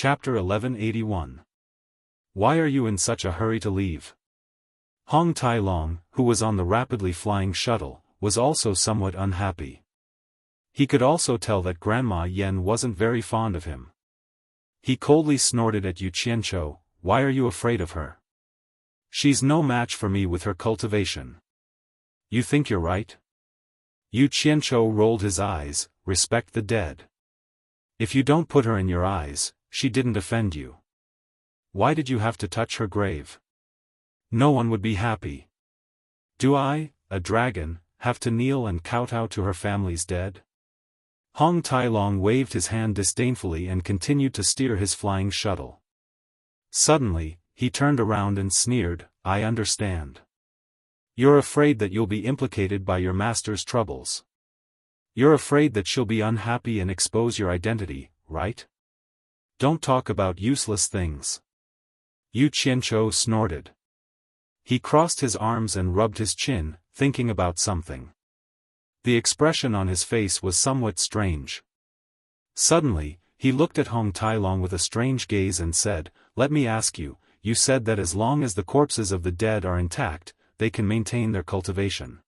Chapter 1181. Why are you in such a hurry to leave? Hong Tai-long, who was on the rapidly flying shuttle, was also somewhat unhappy. He could also tell that Grandma Yen wasn't very fond of him. He coldly snorted at Yu Qianqiu, "Why are you afraid of her? She's no match for me with her cultivation." "You think you're right?" Yu Qianqiu rolled his eyes. "Respect the dead. If you don't put her in your eyes, she didn't offend you. Why did you have to touch her grave? No one would be happy. Do I, a dragon, have to kneel and kowtow to her family's dead?" Hong Tai-long waved his hand disdainfully and continued to steer his flying shuttle. Suddenly, he turned around and sneered, "I understand. You're afraid that you'll be implicated by your master's troubles. You're afraid that she'll be unhappy and expose your identity, right? Don't talk about useless things." Yu Qianqiu snorted. He crossed his arms and rubbed his chin, thinking about something. The expression on his face was somewhat strange. Suddenly, he looked at Hong Tai-long with a strange gaze and said, "Let me ask you, you said that as long as the corpses of the dead are intact, they can maintain their cultivation.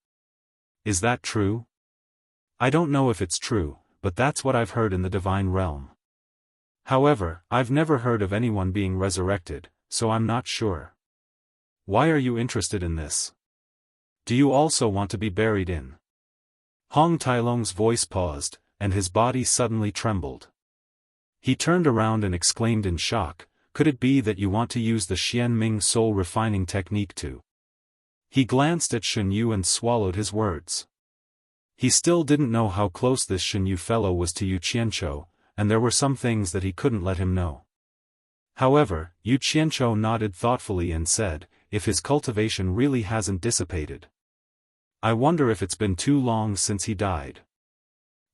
Is that true?" "I don't know if it's true, but that's what I've heard in the divine realm. However, I've never heard of anyone being resurrected, so I'm not sure. Why are you interested in this? Do you also want to be buried in?" Hong Tai-long's voice paused, and his body suddenly trembled. He turned around and exclaimed in shock, "Could it be that you want to use the Xianming soul refining technique too?" He glanced at Shen Yu and swallowed his words. He still didn't know how close this Shen Yu fellow was to Yu Qianqiu, and there were some things that he couldn't let him know. However, Yu Qianqiu nodded thoughtfully and said, "If his cultivation really hasn't dissipated. I wonder if it's been too long since he died.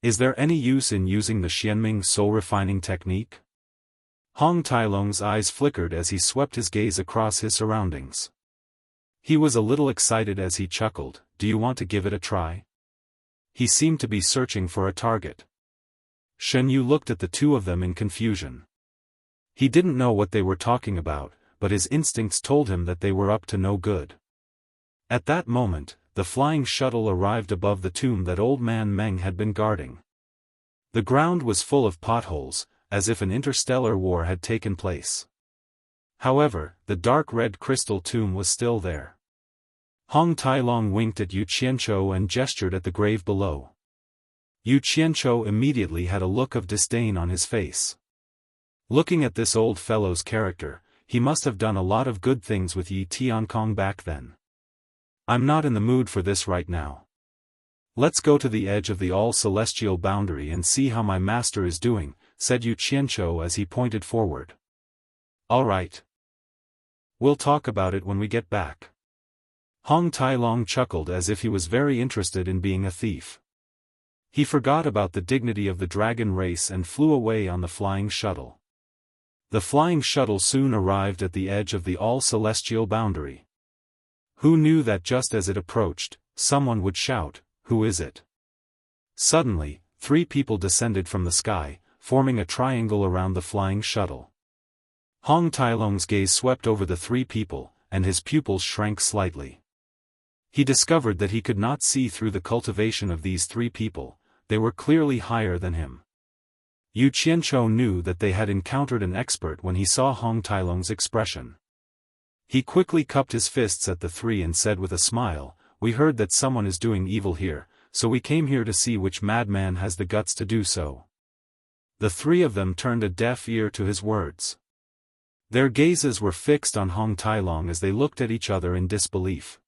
Is there any use in using the Xianming soul refining technique?" Hong Tai-long's eyes flickered as he swept his gaze across his surroundings. He was a little excited as he chuckled, "Do you want to give it a try?" He seemed to be searching for a target. Shen Yu looked at the two of them in confusion. He didn't know what they were talking about, but his instincts told him that they were up to no good. At that moment, the flying shuttle arrived above the tomb that old man Meng had been guarding. The ground was full of potholes, as if an interstellar war had taken place. However, the dark red crystal tomb was still there. Hong Tai-long winked at Yu Qianqiu and gestured at the grave below. Yu Qianqiu immediately had a look of disdain on his face. Looking at this old fellow's character, he must have done a lot of good things with Yi Tiankong back then. "I'm not in the mood for this right now. Let's go to the edge of the all-celestial boundary and see how my master is doing," said Yu Qianqiu as he pointed forward. "All right. We'll talk about it when we get back." Hong Tai-long chuckled as if he was very interested in being a thief. He forgot about the dignity of the dragon race and flew away on the flying shuttle. The flying shuttle soon arrived at the edge of the all-celestial boundary. Who knew that just as it approached, someone would shout, "Who is it?" Suddenly, 3 people descended from the sky, forming a triangle around the flying shuttle. Hong Tai-long's gaze swept over the 3 people, and his pupils shrank slightly. He discovered that he could not see through the cultivation of these 3 people. They were clearly higher than him. Yu Qianqiu knew that they had encountered an expert when he saw Hong Tai-long's expression. He quickly cupped his fists at the 3 and said with a smile, "We heard that someone is doing evil here, so we came here to see which madman has the guts to do so." The 3 of them turned a deaf ear to his words. Their gazes were fixed on Hong Tai-long as they looked at each other in disbelief.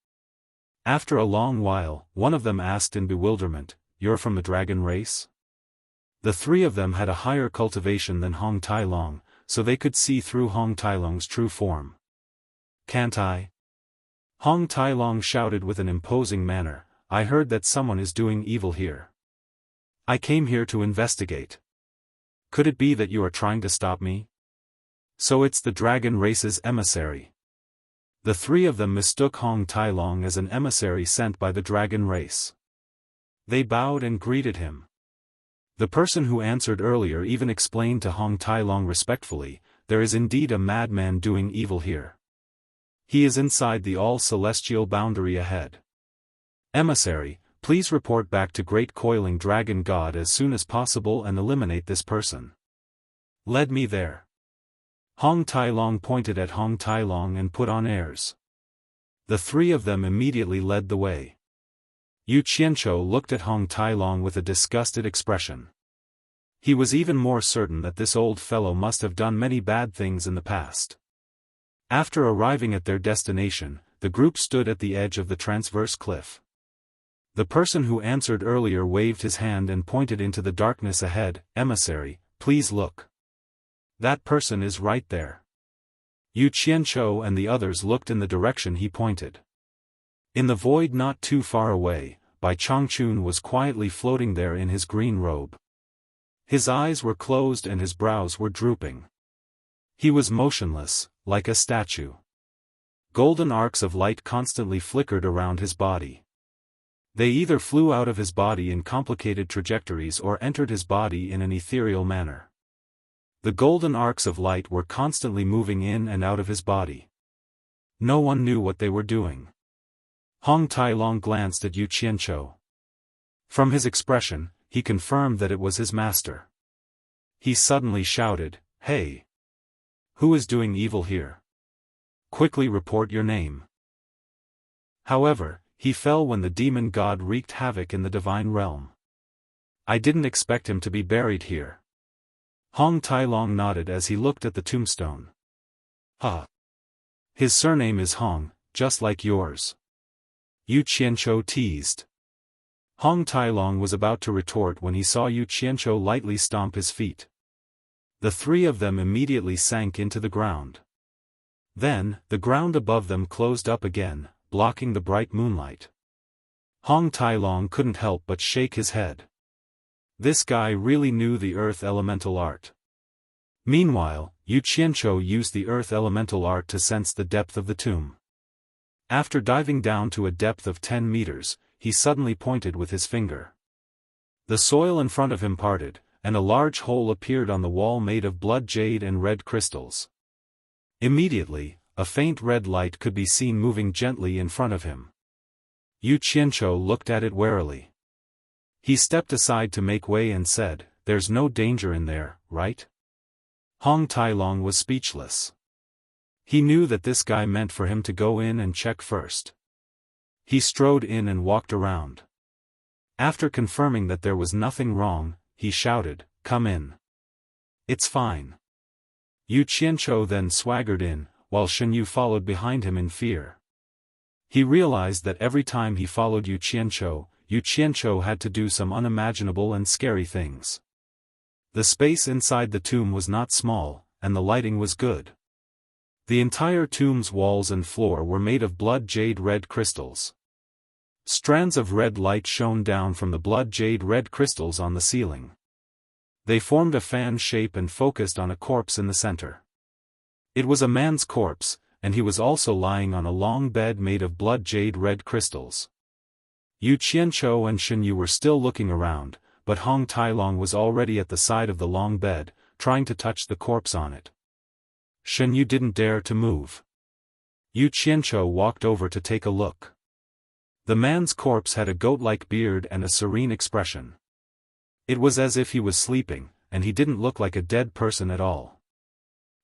After a long while, one of them asked in bewilderment, "You're from the dragon race?" The 3 of them had a higher cultivation than Hong Tai-long, so they could see through Hong Tai-long's true form. "Can't I?" Hong Tai-long shouted with an imposing manner, "I heard that someone is doing evil here. I came here to investigate. Could it be that you are trying to stop me?" "So it's the dragon race's emissary." The 3 of them mistook Hong Tai-long as an emissary sent by the dragon race. They bowed and greeted him. The person who answered earlier even explained to Hong Tai-long respectfully, "There is indeed a madman doing evil here. He is inside the all-celestial boundary ahead. Emissary, please report back to Great Coiling Dragon God as soon as possible and eliminate this person. Lead me there." Hong Tai-long pointed at Hong Tai-long and put on airs. The three of them immediately led the way. Yu Qianzhou looked at Hong Tai-long with a disgusted expression. He was even more certain that this old fellow must have done many bad things in the past. After arriving at their destination, the group stood at the edge of the transverse cliff. The person who answered earlier waved his hand and pointed into the darkness ahead. "Emissary, please look. That person is right there." Yu Qianzhou and the others looked in the direction he pointed. In the void not too far away, Bai Changchun was quietly floating there in his green robe. His eyes were closed and his brows were drooping. He was motionless, like a statue. Golden arcs of light constantly flickered around his body. They either flew out of his body in complicated trajectories or entered his body in an ethereal manner. The golden arcs of light were constantly moving in and out of his body. No one knew what they were doing. Hong Tai-long glanced at Yu Qianzhou. From his expression, he confirmed that it was his master. He suddenly shouted, "Hey! Who is doing evil here? Quickly report your name." However, he fell when the demon god wreaked havoc in the divine realm. "I didn't expect him to be buried here." Hong Tai-long nodded as he looked at the tombstone. "Huh. His surname is Hong, just like yours." Yu Qianzhou teased. Hong Tai-long was about to retort when he saw Yu Qianzhou lightly stomp his feet. The three of them immediately sank into the ground. Then, the ground above them closed up again, blocking the bright moonlight. Hong Tai-long couldn't help but shake his head. This guy really knew the earth elemental art. Meanwhile, Yu Qianzhou used the earth elemental art to sense the depth of the tomb. After diving down to a depth of 10 meters, he suddenly pointed with his finger. The soil in front of him parted, and a large hole appeared on the wall made of blood jade and red crystals. Immediately, a faint red light could be seen moving gently in front of him. Yu Qianzhou looked at it warily. He stepped aside to make way and said, "There's no danger in there, right?" Hong Tai-long was speechless. He knew that this guy meant for him to go in and check first. He strode in and walked around. After confirming that there was nothing wrong, he shouted, "Come in. It's fine." Yu Qianzhou then swaggered in, while Shenyu followed behind him in fear. He realized that every time he followed Yu Qianzhou had to do some unimaginable and scary things. The space inside the tomb was not small, and the lighting was good. The entire tomb's walls and floor were made of blood jade red crystals. Strands of red light shone down from the blood jade red crystals on the ceiling. They formed a fan shape and focused on a corpse in the center. It was a man's corpse, and he was also lying on a long bed made of blood jade red crystals. Yu Qianzhou and Shenyu were still looking around, but Hong Tai-long was already at the side of the long bed, trying to touch the corpse on it. Shenyu didn't dare to move. Yu Qianzhou walked over to take a look. The man's corpse had a goat-like beard and a serene expression. It was as if he was sleeping, and he didn't look like a dead person at all.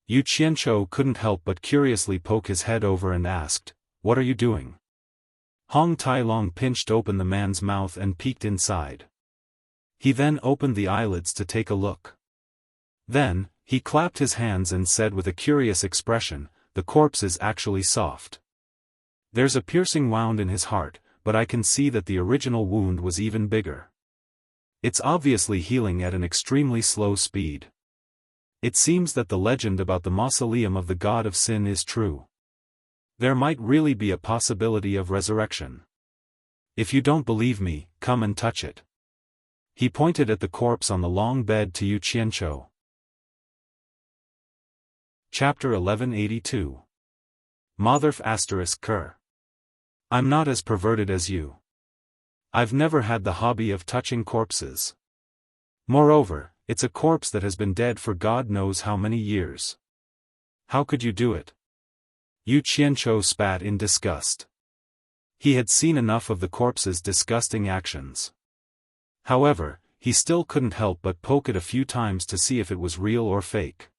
Yu Qianzhou couldn't help but curiously poke his head over and asked, "What are you doing?" Hong Tai-long pinched open the man's mouth and peeked inside. He then opened the eyelids to take a look. Then, he clapped his hands and said with a curious expression, "The corpse is actually soft. There's a piercing wound in his heart, but I can see that the original wound was even bigger. It's obviously healing at an extremely slow speed. It seems that the legend about the mausoleum of the god of sin is true. There might really be a possibility of resurrection. If you don't believe me, come and touch it." He pointed at the corpse on the long bed to Yu Qianzhou. Chapter 1182. Motherf *Ker. I'm not as perverted as you. I've never had the hobby of touching corpses. Moreover, it's a corpse that has been dead for God knows how many years. How could you do it? Yu Qianzhou spat in disgust. He had seen enough of the corpse's disgusting actions. However, he still couldn't help but poke it a few times to see if it was real or fake.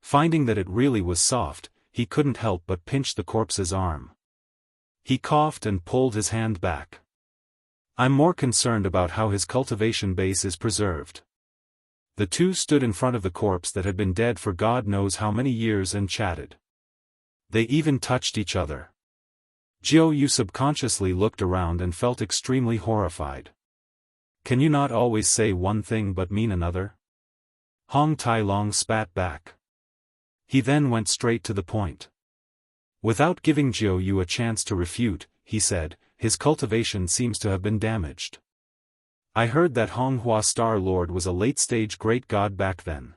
Finding that it really was soft, he couldn't help but pinch the corpse's arm. He coughed and pulled his hand back. I'm more concerned about how his cultivation base is preserved. The two stood in front of the corpse that had been dead for God knows how many years and chatted. They even touched each other. Jiu Yu subconsciously looked around and felt extremely horrified. Can you not always say one thing but mean another? Hong Tai-long spat back. He then went straight to the point. Without giving Jiu Yu a chance to refute, he said, his cultivation seems to have been damaged. I heard that Honghua Star Lord was a late-stage great god back then.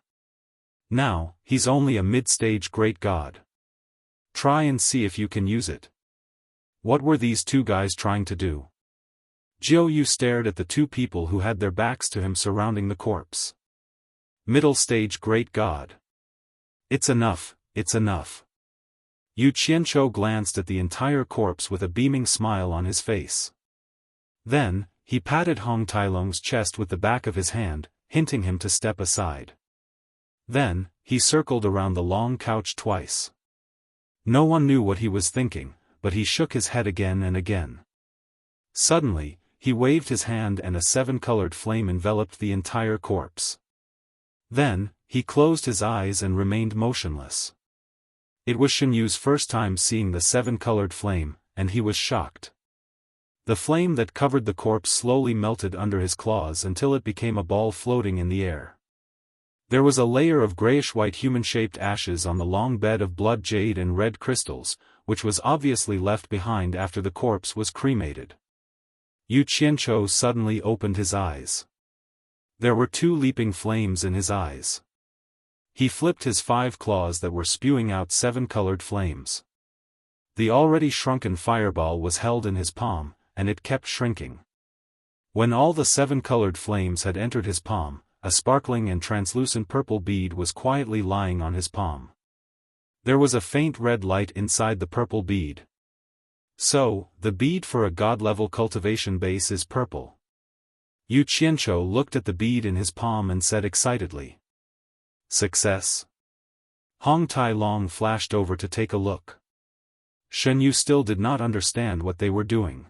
Now, he's only a mid-stage great god. Try and see if you can use it. What were these two guys trying to do? Jiu Yu stared at the two people who had their backs to him surrounding the corpse. Middle-stage great god. It's enough, it's enough. Yu Qianzhou glanced at the entire corpse with a beaming smile on his face. Then, he patted Hong Tai-long's chest with the back of his hand, hinting him to step aside. Then, he circled around the long couch twice. No one knew what he was thinking, but he shook his head again and again. Suddenly, he waved his hand and a seven-colored flame enveloped the entire corpse. Then, he closed his eyes and remained motionless. It was Shen Yu's first time seeing the seven-colored flame, and he was shocked. The flame that covered the corpse slowly melted under his claws until it became a ball floating in the air. There was a layer of grayish-white human-shaped ashes on the long bed of blood jade and red crystals, which was obviously left behind after the corpse was cremated. Yu Qianzhou suddenly opened his eyes. There were two leaping flames in his eyes. He flipped his 5 claws that were spewing out 7-colored flames. The already shrunken fireball was held in his palm, and it kept shrinking. When all the 7-colored flames had entered his palm, a sparkling and translucent purple bead was quietly lying on his palm. There was a faint red light inside the purple bead. So, the bead for a god-level cultivation base is purple. Yu Qianzhou looked at the bead in his palm and said excitedly. Success. Hong Tai-long flashed over to take a look. Shen Yu still did not understand what they were doing.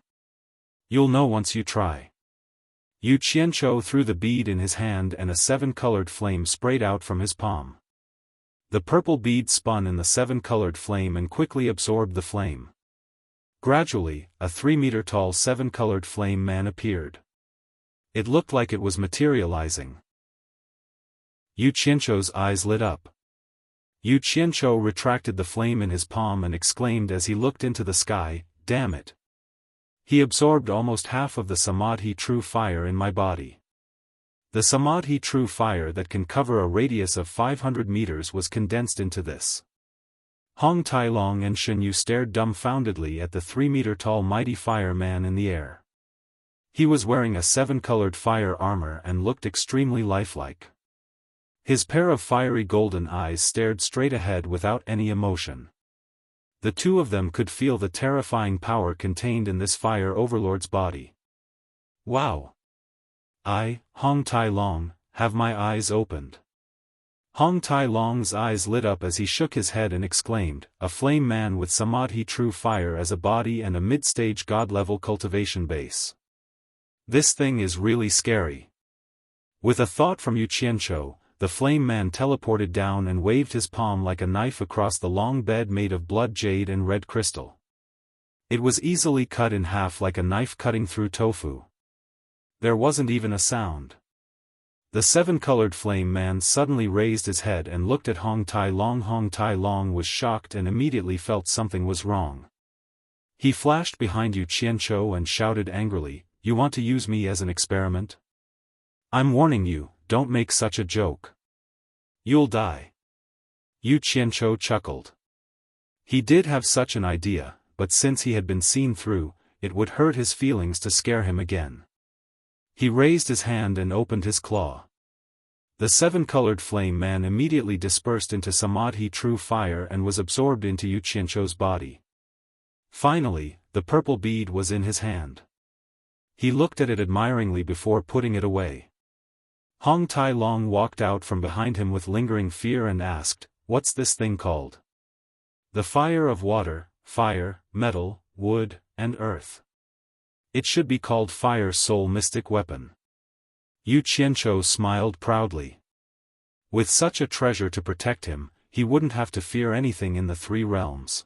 You'll know once you try. Yu Qianzhou threw the bead in his hand and a 7-colored flame sprayed out from his palm. The purple bead spun in the 7-colored flame and quickly absorbed the flame. Gradually, a 3-meter-tall 7-colored flame man appeared. It looked like it was materializing. Yu Qianzhou's eyes lit up. Yu Qianzhou retracted the flame in his palm and exclaimed as he looked into the sky, "Damn it! He absorbed almost half of the Samadhi true fire in my body." The Samadhi true fire that can cover a radius of 500 meters was condensed into this. Hong Tai-long and Shen Yu stared dumbfoundedly at the 3-meter-tall mighty fire man in the air. He was wearing a 7-colored fire armor and looked extremely lifelike. His pair of fiery golden eyes stared straight ahead without any emotion. The two of them could feel the terrifying power contained in this fire overlord's body. Wow! I, Hong Tai-long, have my eyes opened. Hong Tai-long's eyes lit up as he shook his head and exclaimed, a flame man with Samadhi true fire as a body and a mid-stage god-level cultivation base. This thing is really scary. With a thought from Yu Qianzhou, the flame man teleported down and waved his palm like a knife across the long bed made of blood jade and red crystal. It was easily cut in half like a knife cutting through tofu. There wasn't even a sound. The 7-colored flame man suddenly raised his head and looked at Hong Tai-long. Hong Tai-long was shocked and immediately felt something was wrong. He flashed behind Yu Qianzhou and shouted angrily, "You want to use me as an experiment? I'm warning you, don't make such a joke. You'll die." Yu Qianzhou chuckled. He did have such an idea, but since he had been seen through, it would hurt his feelings to scare him again. He raised his hand and opened his claw. The seven-colored flame man immediately dispersed into Samadhi true fire and was absorbed into Yu Qianzhou's body. Finally, the purple bead was in his hand. He looked at it admiringly before putting it away. Hong Tai Long walked out from behind him with lingering fear and asked, "What's this thing called?" "The fire of water, fire, metal, wood, and earth. It should be called Fire Soul Mystic Weapon." Yu Qianzhou smiled proudly. With such a treasure to protect him, he wouldn't have to fear anything in the three realms.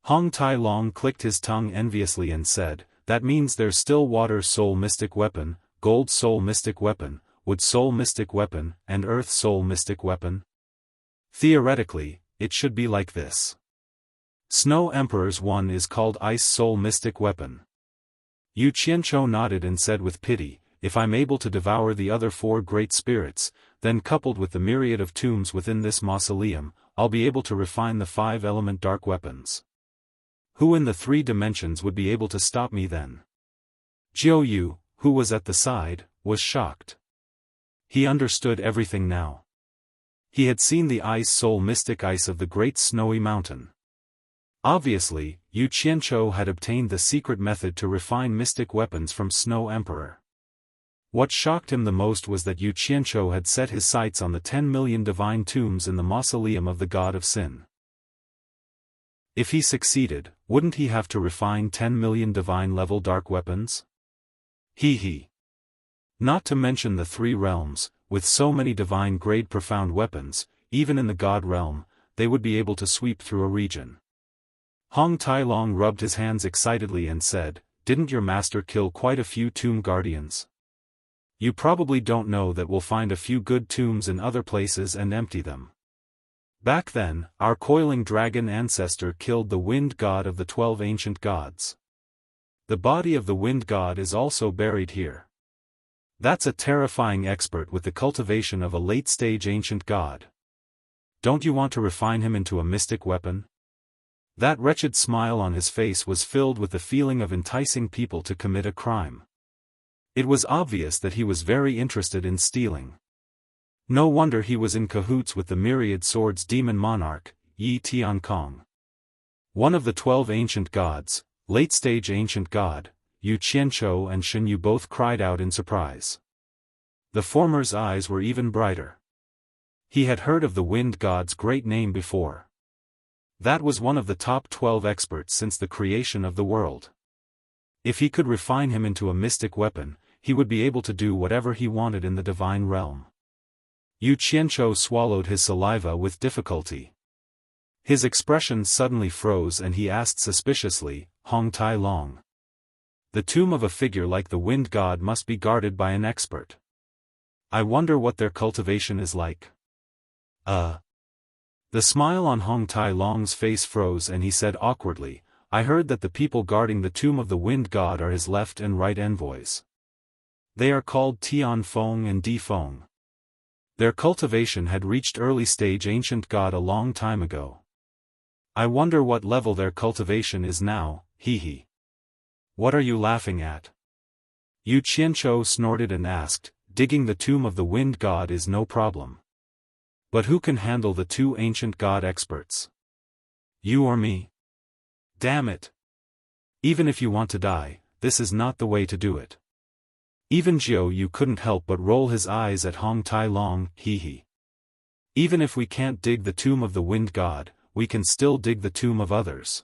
Hong Tai Long clicked his tongue enviously and said, "That means there's still Water Soul Mystic Weapon, Gold Soul Mystic Weapon, Wood Soul Mystic Weapon, and Earth Soul Mystic Weapon? Theoretically, it should be like this. Snow Emperor's one is called Ice Soul Mystic Weapon." Yu Qianzhou nodded and said with pity, "If I'm able to devour the other four great spirits, then coupled with the myriad of tombs within this mausoleum, I'll be able to refine the five-element dark weapons. Who in the three dimensions would be able to stop me then?" Jiu Yu, who was at the side, was shocked. He understood everything now. He had seen the Ice Soul Mystic Ice of the Great Snowy Mountain. Obviously, Yu Qianzhou had obtained the secret method to refine mystic weapons from Snow Emperor. What shocked him the most was that Yu Qianzhou had set his sights on the 10 million divine tombs in the mausoleum of the God of Sin. If he succeeded, wouldn't he have to refine 10 million divine-level dark weapons? He. Not to mention the three realms, with so many divine-grade profound weapons, even in the God realm, they would be able to sweep through a region. Hong Tai Long rubbed his hands excitedly and said, "Didn't your master kill quite a few tomb guardians? You probably don't know that we'll find a few good tombs in other places and empty them. Back then, our coiling dragon ancestor killed the wind god of the 12 ancient gods. The body of the wind god is also buried here. That's a terrifying expert with the cultivation of a late-stage ancient god. Don't you want to refine him into a mystic weapon?" That wretched smile on his face was filled with the feeling of enticing people to commit a crime. It was obvious that he was very interested in stealing. No wonder he was in cahoots with the Myriad Swords demon monarch, Yi Tiankong. One of the 12 ancient gods, late-stage ancient god, Yu Qianzhou and Shen Yu both cried out in surprise. The former's eyes were even brighter. He had heard of the wind god's great name before. That was one of the top 12 experts since the creation of the world. If he could refine him into a mystic weapon, he would be able to do whatever he wanted in the divine realm. Yu Qianzhou swallowed his saliva with difficulty. His expression suddenly froze and he asked suspiciously, "Hong Tai Long. The tomb of a figure like the wind god must be guarded by an expert. I wonder what their cultivation is like." The smile on Hong Tai Long's face froze and he said awkwardly, "I heard that the people guarding the tomb of the wind god are his left and right envoys. They are called Tian Feng and Di Feng. Their cultivation had reached early stage ancient god a long time ago. I wonder what level their cultivation is now, he. What are you laughing at?" Yu Qianzhou snorted and asked, "Digging the tomb of the wind god is no problem. But who can handle the two ancient god experts? You or me? Damn it. Even if you want to die, this is not the way to do it." Even Jiu Yu couldn't help but roll his eyes at Hong Tai Long, he. "Even if we can't dig the tomb of the wind god, we can still dig the tomb of others."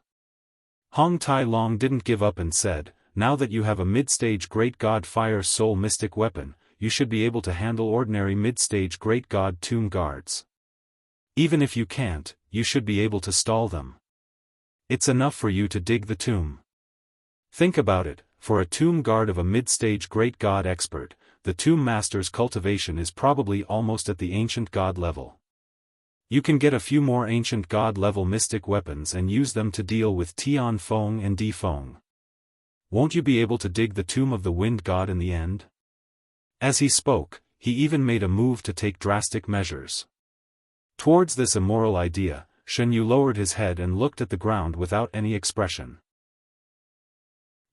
Hong Tai Long didn't give up and said, "Now that you have a mid-stage great god fire soul mystic weapon, you should be able to handle ordinary mid-stage great god tomb guards. Even if you can't, you should be able to stall them. It's enough for you to dig the tomb. Think about it, for a tomb guard of a mid-stage great god expert, the tomb master's cultivation is probably almost at the ancient god level. You can get a few more ancient god level mystic weapons and use them to deal with Tian Feng and Di Feng. Won't you be able to dig the tomb of the wind god in the end?" As he spoke, he even made a move to take drastic measures. Towards this immoral idea, Shen Yu lowered his head and looked at the ground without any expression.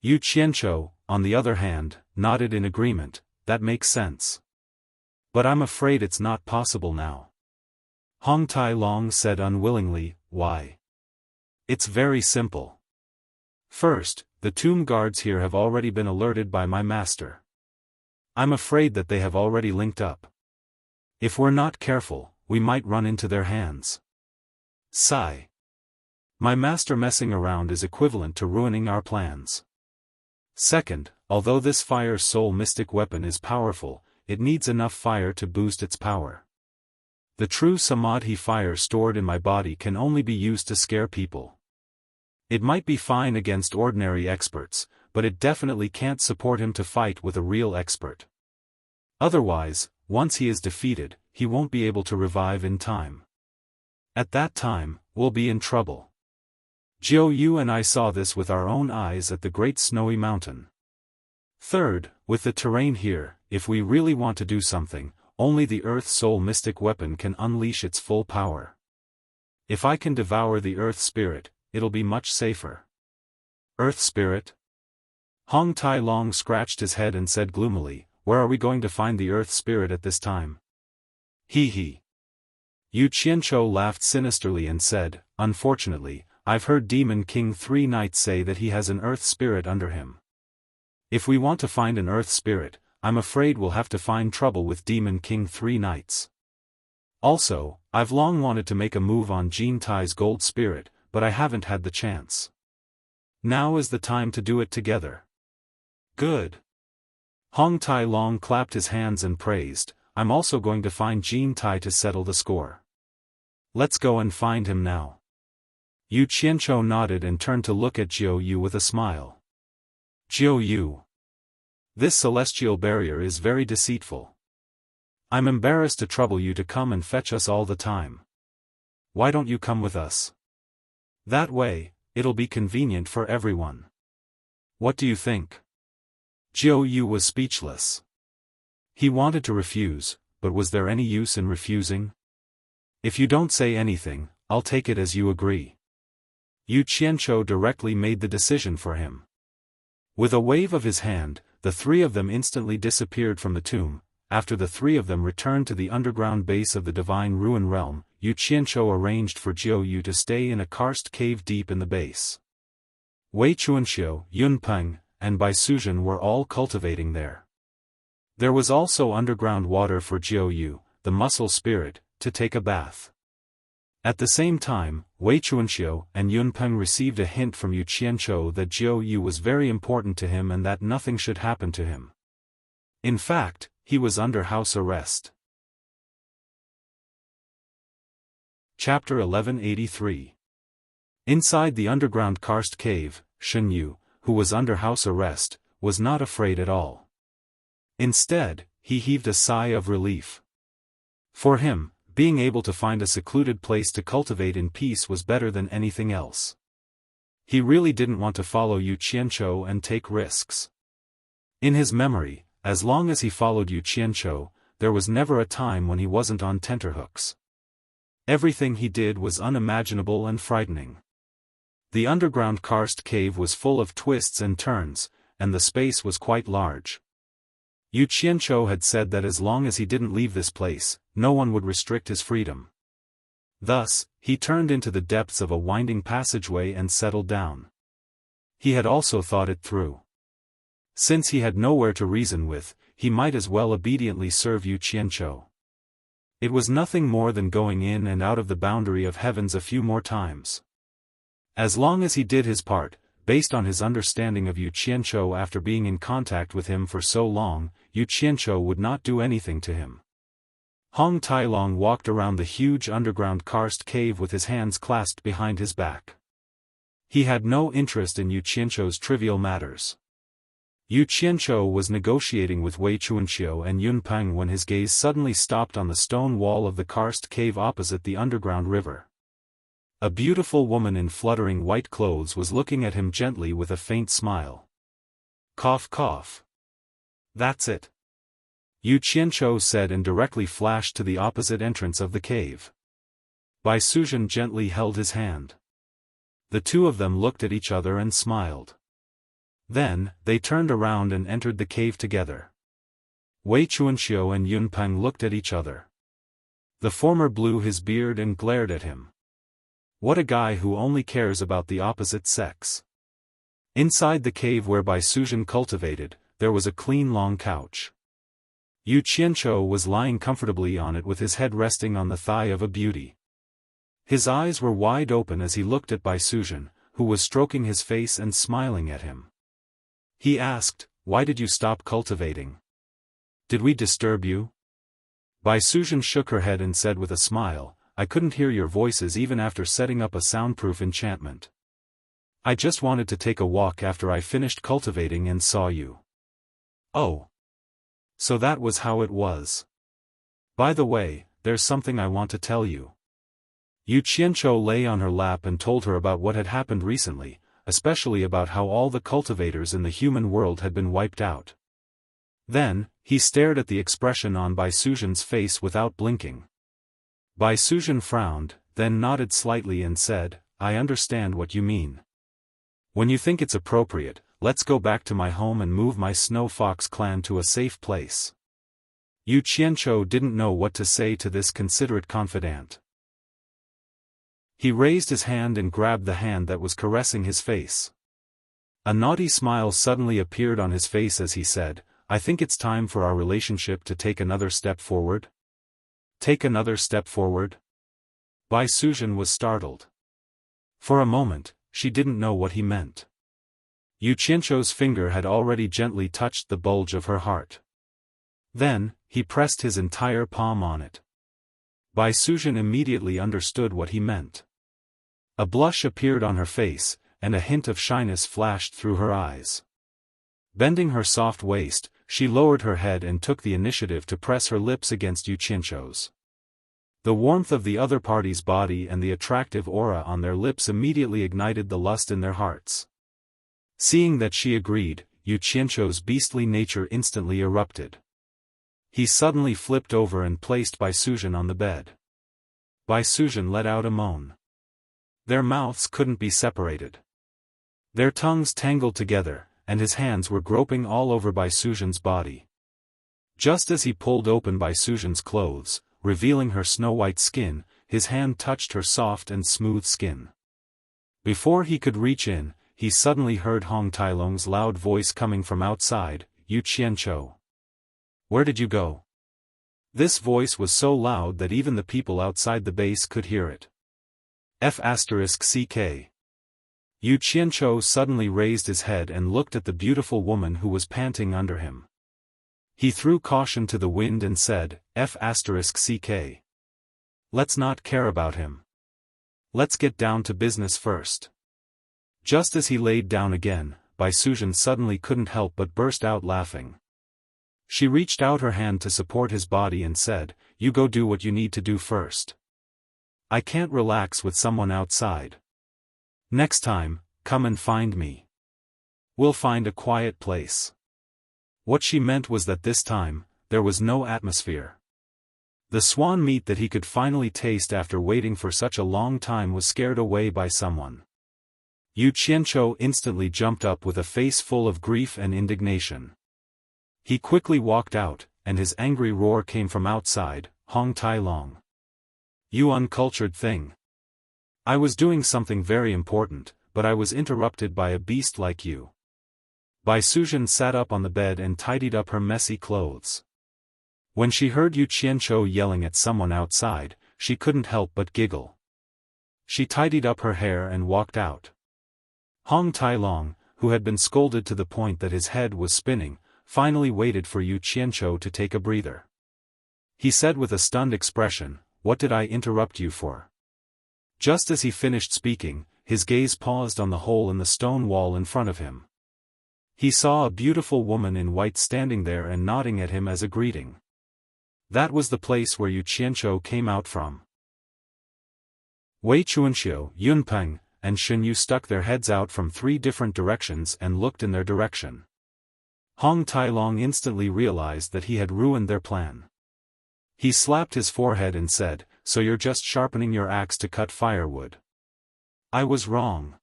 Yu Qianzhou, on the other hand, nodded in agreement, "That makes sense. But I'm afraid it's not possible now. Hong Tai Long said unwillingly, why? It's very simple. First, the tomb guards here have already been alerted by my master. I'm afraid that they have already linked up. If we're not careful, we might run into their hands. Sigh. My master messing around is equivalent to ruining our plans. Second, although this fire soul mystic weapon is powerful, it needs enough fire to boost its power. The true Samadhi fire stored in my body can only be used to scare people. It might be fine against ordinary experts, but it definitely can't support him to fight with a real expert. Otherwise, once he is defeated, he won't be able to revive in time. At that time, we'll be in trouble. Jiu Yu and I saw this with our own eyes at the Great Snowy Mountain. Third, with the terrain here, if we really want to do something, only the Earth Soul Mystic Weapon can unleash its full power. If I can devour the Earth Spirit, it'll be much safer. Earth Spirit? Hong Tai Long scratched his head and said gloomily, where are we going to find the Earth Spirit at this time? Hee hee. Yu Qianzhou laughed sinisterly and said, unfortunately, I've heard Demon King 3 Knights say that he has an Earth Spirit under him. If we want to find an Earth Spirit, I'm afraid we'll have to find trouble with Demon King 3 Knights. Also, I've long wanted to make a move on Jin Tai's Gold Spirit, but I haven't had the chance. Now is the time to do it together. Good. Hong Tai Long clapped his hands and praised, I'm also going to find Jin Tai to settle the score. Let's go and find him now. Yu Qianzhou nodded and turned to look at Jiu Yu with a smile. Jiu Yu. This celestial barrier is very deceitful. I'm embarrassed to trouble you to come and fetch us all the time. Why don't you come with us? That way, it'll be convenient for everyone. What do you think? Jiu Yu was speechless. He wanted to refuse, but was there any use in refusing? If you don't say anything, I'll take it as you agree. Yu Qianzhou directly made the decision for him. With a wave of his hand, the three of them instantly disappeared from the tomb. After the three of them returned to the underground base of the Divine Ruin Realm, Yu Qianzhou arranged for Jiu Yu to stay in a karst cave deep in the base. Wei Chuanxiu, Yun Peng, and Bai Suzhen were all cultivating there. There was also underground water for Jiu Yu, the muscle spirit, to take a bath. At the same time, Wei Chuanxiu and Yun Peng received a hint from Yu Qianzhou that Jiu Yu was very important to him and that nothing should happen to him. In fact, he was under house arrest. Chapter 1183. Inside the underground karst cave, Shen Yu, who was under house arrest, was not afraid at all. Instead, he heaved a sigh of relief. For him, being able to find a secluded place to cultivate in peace was better than anything else. He really didn't want to follow Yu Qianzhou and take risks. In his memory, as long as he followed Yu Qianzhou, there was never a time when he wasn't on tenterhooks. Everything he did was unimaginable and frightening. The underground karst cave was full of twists and turns, and the space was quite large. Yu Qianzhou had said that as long as he didn't leave this place, no one would restrict his freedom. Thus, he turned into the depths of a winding passageway and settled down. He had also thought it through. Since he had nowhere to reason with, he might as well obediently serve Yu Qianzhou. It was nothing more than going in and out of the boundary of heavens a few more times. As long as he did his part, based on his understanding of Yu Qianzhou after being in contact with him for so long, Yu Qianzhou would not do anything to him. Hong Tai Long walked around the huge underground karst cave with his hands clasped behind his back. He had no interest in Yu Qianzhou's trivial matters. Yu Qianzhou was negotiating with Wei Chuanxiu and Yun Peng when his gaze suddenly stopped on the stone wall of the karst cave opposite the underground river. A beautiful woman in fluttering white clothes was looking at him gently with a faint smile. Cough cough. That's it. Yu Qianzhou said and directly flashed to the opposite entrance of the cave. Bai Suzhen gently held his hand. The two of them looked at each other and smiled. Then, they turned around and entered the cave together. Wei Chuanxiu and Yunpeng looked at each other. The former blew his beard and glared at him. What a guy who only cares about the opposite sex. Inside the cave where Bai Suzhen cultivated, there was a clean long couch. Yu Qianzhou was lying comfortably on it with his head resting on the thigh of a beauty. His eyes were wide open as he looked at Bai Suzhen, who was stroking his face and smiling at him. He asked, "Why did you stop cultivating? Did we disturb you?" Bai Suzhen shook her head and said with a smile, "I couldn't hear your voices even after setting up a soundproof enchantment. I just wanted to take a walk after I finished cultivating and saw you." "Oh. So that was how it was. By the way, there's something I want to tell you." Yu Qianzhou lay on her lap and told her about what had happened recently, especially about how all the cultivators in the human world had been wiped out. Then, he stared at the expression on Bai Suzhen's face without blinking. Bai Suzhen frowned, then nodded slightly and said, "I understand what you mean. When you think it's appropriate, let's go back to my home and move my Snow Fox clan to a safe place." Yu Qianzhou didn't know what to say to this considerate confidant. He raised his hand and grabbed the hand that was caressing his face. A naughty smile suddenly appeared on his face as he said, "I think it's time for our relationship to take another step forward." "Take another step forward?" Bai Suzhen was startled. For a moment, she didn't know what he meant. Yu Qianzhou's finger had already gently touched the bulge of her heart. Then, he pressed his entire palm on it. Bai Suzhen immediately understood what he meant. A blush appeared on her face, and a hint of shyness flashed through her eyes. Bending her soft waist, she lowered her head and took the initiative to press her lips against Yu Qianzhou's. The warmth of the other party's body and the attractive aura on their lips immediately ignited the lust in their hearts. Seeing that she agreed, Yu Qianzhou's beastly nature instantly erupted. He suddenly flipped over and placed Bai Suzhen on the bed. Bai Suzhen let out a moan. Their mouths couldn't be separated. Their tongues tangled together, and his hands were groping all over Bai Suzhen's body. Just as he pulled open Bai Suzhen's clothes, revealing her snow-white skin, his hand touched her soft and smooth skin. Before he could reach in, he suddenly heard Hong Tailong's loud voice coming from outside, "Yu Qianzhou. Where did you go?" This voice was so loud that even the people outside the base could hear it. F***ck. Yu Qianzhou suddenly raised his head and looked at the beautiful woman who was panting under him. He threw caution to the wind and said, F***ck. Let's not care about him. Let's get down to business first. Just as he laid down again, Bai Suzhen suddenly couldn't help but burst out laughing. She reached out her hand to support his body and said, "You go do what you need to do first. I can't relax with someone outside. Next time, come and find me. We'll find a quiet place." What she meant was that this time, there was no atmosphere. The swan meat that he could finally taste after waiting for such a long time was scared away by someone. Yu Qianzhou instantly jumped up with a face full of grief and indignation. He quickly walked out, and his angry roar came from outside, "Hong Tailong. You uncultured thing. I was doing something very important, but I was interrupted by a beast like you." Bai Suzhen sat up on the bed and tidied up her messy clothes. When she heard Yu Qianzhou yelling at someone outside, she couldn't help but giggle. She tidied up her hair and walked out. Hong Tailong, who had been scolded to the point that his head was spinning, finally waited for Yu Qianzhou to take a breather. He said with a stunned expression, "What did I interrupt you for?" Just as he finished speaking, his gaze paused on the hole in the stone wall in front of him. He saw a beautiful woman in white standing there and nodding at him as a greeting. That was the place where Yu Qianzhou came out from. Wei Chuanxiu, Yunpeng, and Shenyu stuck their heads out from 3 different directions and looked in their direction. Hong Tailong instantly realized that he had ruined their plan. He slapped his forehead and said, "So you're just sharpening your axe to cut firewood. I was wrong.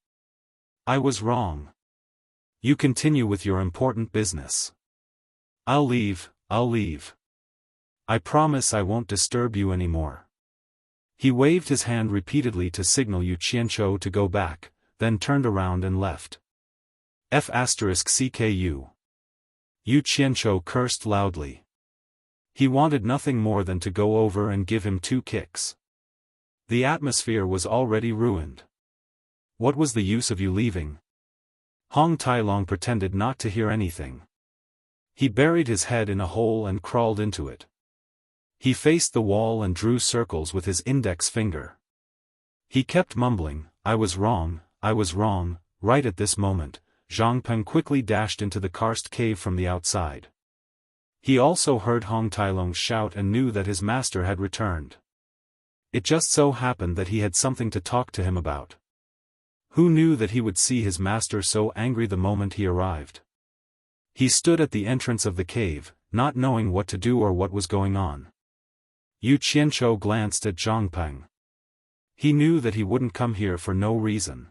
I was wrong. You continue with your important business. I'll leave, I'll leave. I promise I won't disturb you anymore. He waved his hand repeatedly to signal Yu Qianzhou to go back, then turned around and left. F***CKU. Yu Qianzhou cursed loudly. He wanted nothing more than to go over and give him 2 kicks. The atmosphere was already ruined. What was the use of you leaving? Hong Tailong pretended not to hear anything. He buried his head in a hole and crawled into it. He faced the wall and drew circles with his index finger. He kept mumbling, I was wrong, I was wrong. Right at this moment, Zhang Peng quickly dashed into the karst cave from the outside. He also heard Hong Tailong shout and knew that his master had returned. It just so happened that he had something to talk to him about. Who knew that he would see his master so angry the moment he arrived? He stood at the entrance of the cave, not knowing what to do or what was going on. Yu Qianzhou glanced at Zhang Peng. He knew that he wouldn't come here for no reason.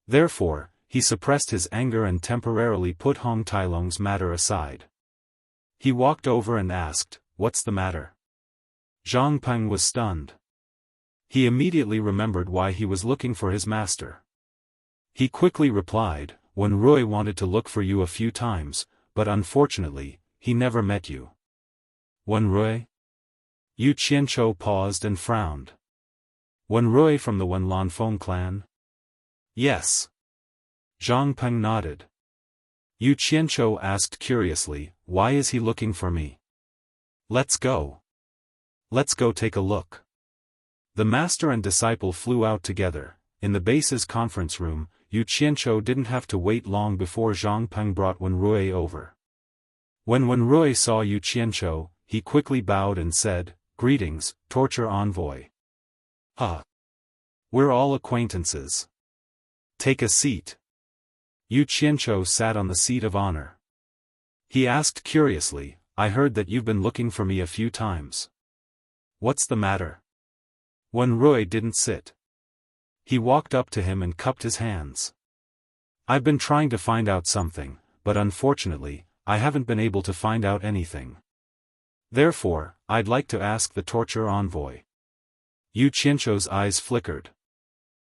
Therefore, he suppressed his anger and temporarily put Hong Tailong's matter aside. He walked over and asked, "What's the matter?" Zhang Peng was stunned. He immediately remembered why he was looking for his master. He quickly replied, "Wen Rui wanted to look for you a few times, but unfortunately, he never met you." Wen Rui? Yu Qianzhou paused and frowned. Wen Rui from the Wen Lanfeng clan? Yes. Zhang Peng nodded. Yu Qianzhou asked curiously, "Why is he looking for me?" "Let's go. Let's go take a look." The master and disciple flew out together. In the base's conference room, Yu Qianzhou didn't have to wait long before Zhang Peng brought Wen Rui over. When Wen Rui saw Yu Qianzhou, he quickly bowed and said, "Greetings, torture envoy." We're all acquaintances. Take a seat." Yu Qianzhou sat on the seat of honor. He asked curiously, "I heard that you've been looking for me a few times. What's the matter?" Wen Rui didn't sit. He walked up to him and cupped his hands. "I've been trying to find out something, but unfortunately, I haven't been able to find out anything. Therefore, I'd like to ask the torture envoy." Yu Qianzhou's eyes flickered.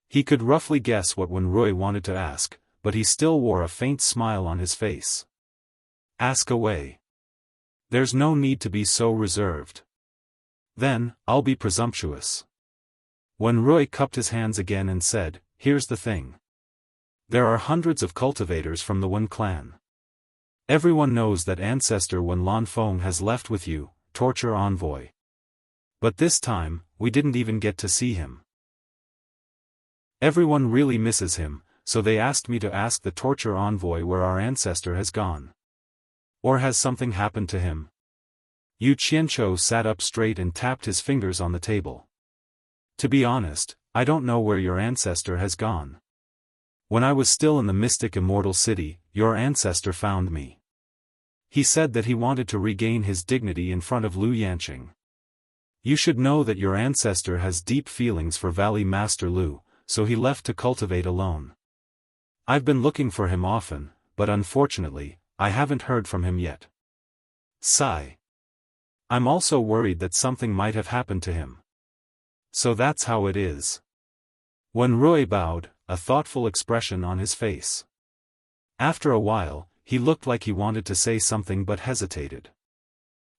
He could roughly guess what Wen Rui wanted to ask, but he still wore a faint smile on his face. "Ask away. There's no need to be so reserved." "Then, I'll be presumptuous." Wen Rui cupped his hands again and said, "Here's the thing. There are hundreds of cultivators from the Wen clan. Everyone knows that ancestor Wen Lanfeng has left with you, torture envoy. But this time, we didn't even get to see him. Everyone really misses him, so they asked me to ask the torture envoy where our ancestor has gone. Or has something happened to him?" Yu Qianzhou sat up straight and tapped his fingers on the table. "To be honest, I don't know where your ancestor has gone. When I was still in the mystic immortal city, your ancestor found me. He said that he wanted to regain his dignity in front of Lu Yanqing. You should know that your ancestor has deep feelings for Valley Master Lu, so he left to cultivate alone. I've been looking for him often, but unfortunately, I haven't heard from him yet. Sigh. I'm also worried that something might have happened to him. So that's how it is." Wen Rui bowed, a thoughtful expression on his face. After a while, he looked like he wanted to say something but hesitated.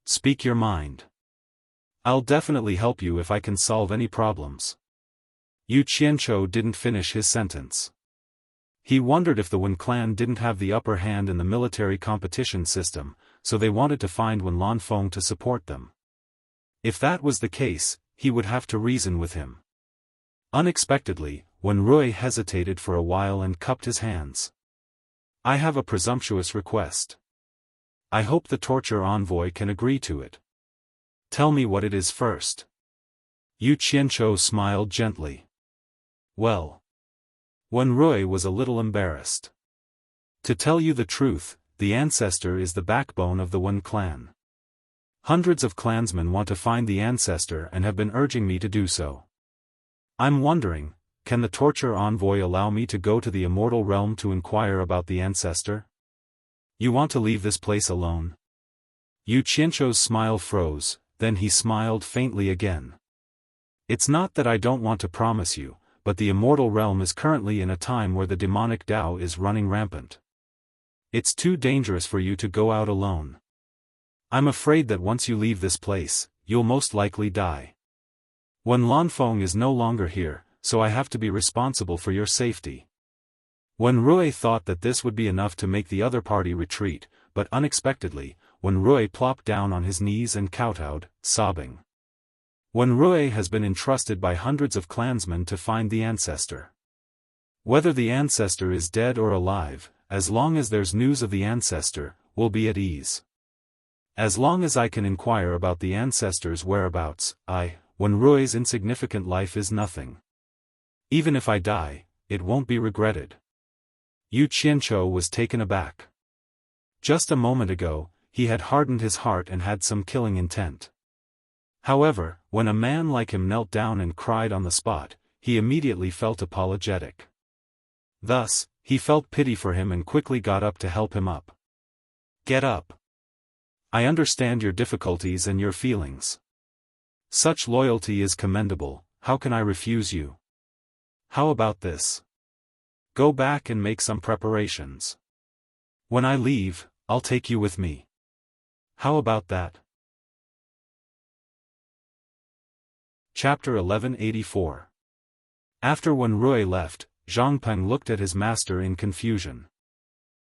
"Speak your mind. I'll definitely help you if I can solve any problems." Yu Qianzhou didn't finish his sentence. He wondered if the Wen clan didn't have the upper hand in the military competition system, so they wanted to find Wen Lanfeng to support them. If that was the case, he would have to reason with him. Unexpectedly, Wen Rui hesitated for a while and cupped his hands. "I have a presumptuous request. I hope the torture envoy can agree to it. Tell me what it is first." Yu Qianzhou smiled gently. "Well." Wen Rui was a little embarrassed. "To tell you the truth, the ancestor is the backbone of the Wen clan. Hundreds of clansmen want to find the ancestor and have been urging me to do so. I'm wondering, can the torture envoy allow me to go to the immortal realm to inquire about the ancestor?" "You want to leave this place alone?" Yu Qianzhou's smile froze, then he smiled faintly again. It's not that I don't want to promise you, but the immortal realm is currently in a time where the demonic Tao is running rampant. It's too dangerous for you to go out alone. I'm afraid that once you leave this place, you'll most likely die. Wen Lanfeng is no longer here, so I have to be responsible for your safety. Wen Rui thought that this would be enough to make the other party retreat, but unexpectedly, Wen Rui plopped down on his knees and kowtowed, sobbing. Wen Rui has been entrusted by hundreds of clansmen to find the ancestor. Whether the ancestor is dead or alive, as long as there's news of the ancestor, we'll be at ease. As long as I can inquire about the ancestor's whereabouts, Wen Rui's insignificant life is nothing. Even if I die, it won't be regretted. Yu Qianzhou was taken aback. Just a moment ago, he had hardened his heart and had some killing intent. However, when a man like him knelt down and cried on the spot, he immediately felt apologetic. Thus, he felt pity for him and quickly got up to help him up. Get up. I understand your difficulties and your feelings. Such loyalty is commendable, how can I refuse you? How about this? Go back and make some preparations. When I leave, I'll take you with me. How about that? Chapter 1184. After Wen Rui left, Zhang Peng looked at his master in confusion.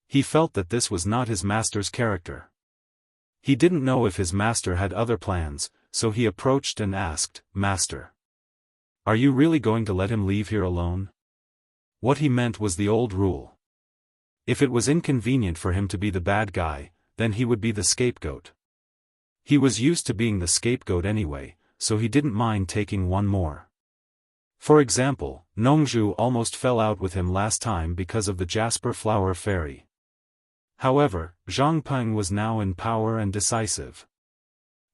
He felt that this was not his master's character. He didn't know if his master had other plans, so he approached and asked, "Master, are you really going to let him leave here alone?" What he meant was the old rule. If it was inconvenient for him to be the bad guy, then he would be the scapegoat. He was used to being the scapegoat anyway, so he didn't mind taking one more. For example, Nongzhu almost fell out with him last time because of the Jasper Flower Fairy. However, Zhang Peng was now in power and decisive.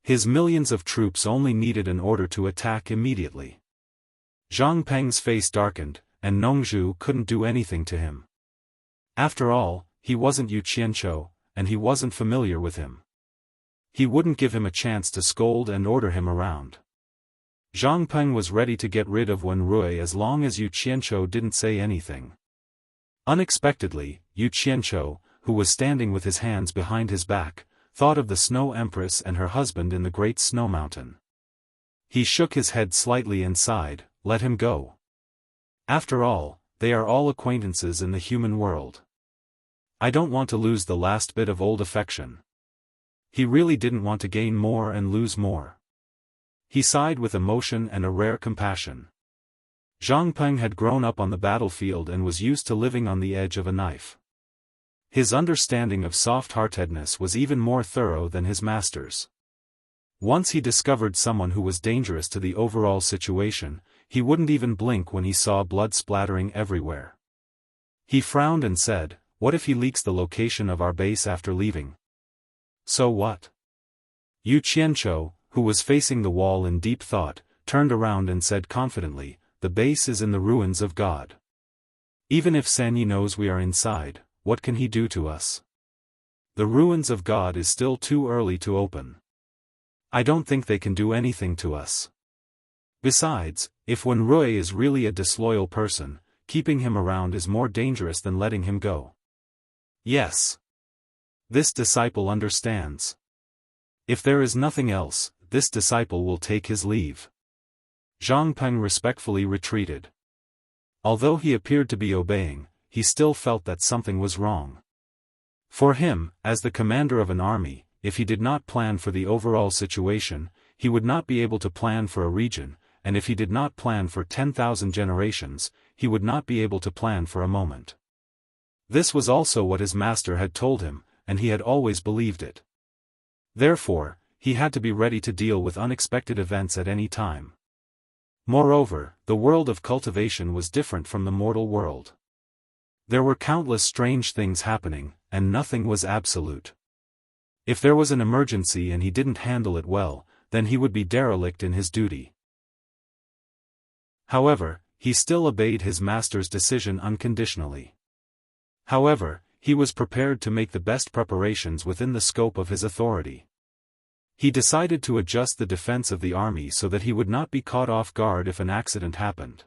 His millions of troops only needed an order to attack immediately. Zhang Peng's face darkened, and Nongzhu couldn't do anything to him. After all, he wasn't Yu Qianzhou, and he wasn't familiar with him. He wouldn't give him a chance to scold and order him around. Zhang Peng was ready to get rid of Wen Rui as long as Yu Qianzhou didn't say anything. Unexpectedly, Yu Qianzhou, who was standing with his hands behind his back, thought of the Snow Empress and her husband in the Great Snow Mountain. He shook his head slightly and sighed, "Let him go. After all, they are all acquaintances in the human world. I don't want to lose the last bit of old affection." He really didn't want to gain more and lose more. He sighed with emotion and a rare compassion. Zhang Peng had grown up on the battlefield and was used to living on the edge of a knife. His understanding of soft-heartedness was even more thorough than his master's. Once he discovered someone who was dangerous to the overall situation, he wouldn't even blink when he saw blood splattering everywhere. He frowned and said, "What if he leaks the location of our base after leaving?" So what? Yu Qianzhou, who was facing the wall in deep thought, turned around and said confidently, "The base is in the ruins of God. Even if Sanyi knows we are inside, what can he do to us? The ruins of God is still too early to open. I don't think they can do anything to us. Besides, if Wen Rui is really a disloyal person, keeping him around is more dangerous than letting him go." Yes. This disciple understands. If there is nothing else, this disciple will take his leave. Zhang Peng respectfully retreated. Although he appeared to be obeying, he still felt that something was wrong. For him, as the commander of an army, if he did not plan for the overall situation, he would not be able to plan for a region, and if he did not plan for 10,000 generations, he would not be able to plan for a moment. This was also what his master had told him, and he had always believed it. Therefore, he had to be ready to deal with unexpected events at any time. Moreover, the world of cultivation was different from the mortal world. There were countless strange things happening, and nothing was absolute. If there was an emergency and he didn't handle it well, then he would be derelict in his duty. However, he still obeyed his master's decision unconditionally. However, he was prepared to make the best preparations within the scope of his authority. He decided to adjust the defense of the army so that he would not be caught off guard if an accident happened.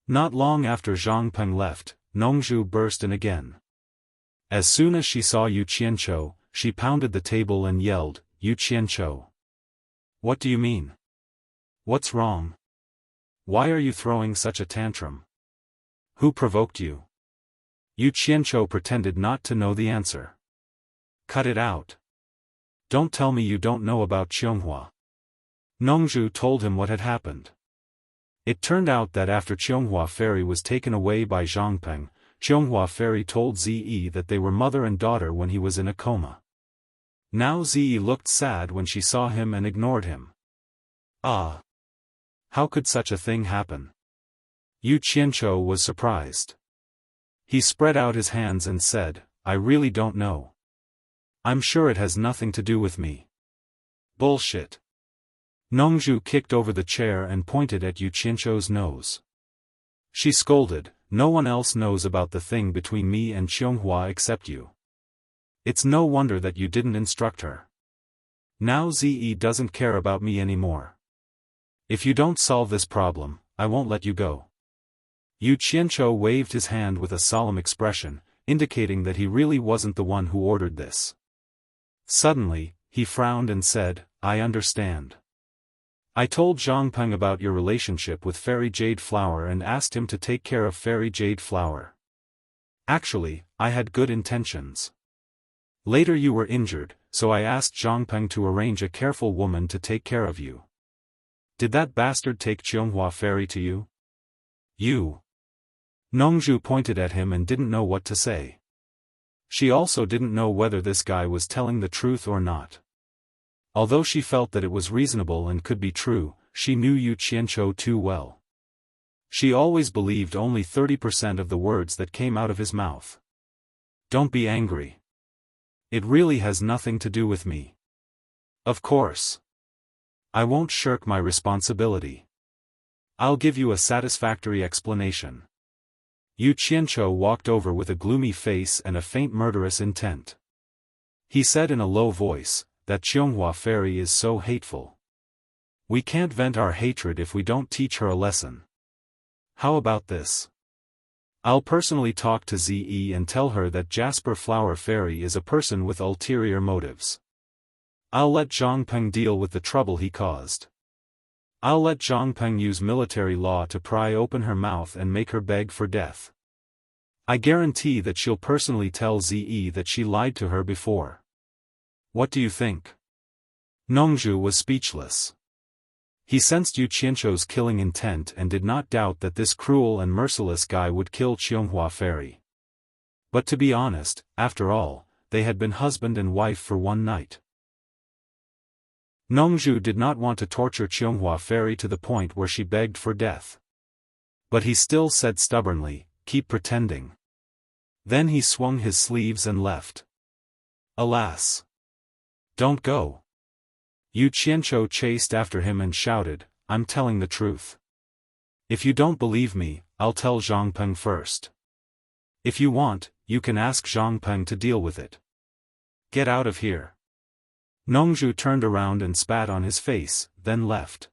Not long after Zhang Peng left, Nongzhu burst in again. As soon as she saw Yu Qianqiu, she pounded the table and yelled, "Yu Qianqiu! What do you mean? What's wrong? Why are you throwing such a tantrum? Who provoked you?" Yu Qianqiu pretended not to know the answer. "Cut it out. Don't tell me you don't know about Qianghua." Nongzhu told him what had happened. It turned out that after Qianghua Ferry was taken away by Zhang Peng, Qianghua Ferry told Zi that they were mother and daughter when he was in a coma. Now Zi looked sad when she saw him and ignored him. Ah! How could such a thing happen? Yu Qianqiu was surprised. He spread out his hands and said, "I really don't know. I'm sure it has nothing to do with me." Bullshit. Nongzhu kicked over the chair and pointed at Yu Qianqiu's nose. She scolded, "No one else knows about the thing between me and Qianghua except you. It's no wonder that you didn't instruct her. Now Zi doesn't care about me anymore. If you don't solve this problem, I won't let you go." Yu Qianqiu waved his hand with a solemn expression, indicating that he really wasn't the one who ordered this. Suddenly, he frowned and said, "I understand. I told Zhang Peng about your relationship with Fairy Jade Flower and asked him to take care of Fairy Jade Flower. Actually, I had good intentions. Later you were injured, so I asked Zhang Peng to arrange a careful woman to take care of you. Did that bastard take Qianghua Ferry to you? You?" Nongzhu pointed at him and didn't know what to say. She also didn't know whether this guy was telling the truth or not. Although she felt that it was reasonable and could be true, she knew Yu Qianqiu too well. She always believed only 30% of the words that came out of his mouth. "Don't be angry. It really has nothing to do with me. Of course. I won't shirk my responsibility. I'll give you a satisfactory explanation." Yu Qianqiu walked over with a gloomy face and a faint murderous intent. He said in a low voice, "That Qianghua Ferry is so hateful. We can't vent our hatred if we don't teach her a lesson. How about this? I'll personally talk to Zi and tell her that Jasper Flower Fairy is a person with ulterior motives. I'll let Zhang Peng deal with the trouble he caused. I'll let Zhang Peng use military law to pry open her mouth and make her beg for death. I guarantee that she'll personally tell Zi that she lied to her before. What do you think?" Nongzhu was speechless. He sensed Yu Qianqiu's killing intent and did not doubt that this cruel and merciless guy would kill Qianghua Ferry. But to be honest, after all, they had been husband and wife for one night. Nongzhu did not want to torture Qianghua Ferry to the point where she begged for death. But he still said stubbornly, "Keep pretending." Then he swung his sleeves and left. "Alas! Don't go." Yu Qianqiu chased after him and shouted, "I'm telling the truth. If you don't believe me, I'll tell Zhang Peng first. If you want, you can ask Zhang Peng to deal with it. Get out of here." Nongzhu turned around and spat on his face, then left.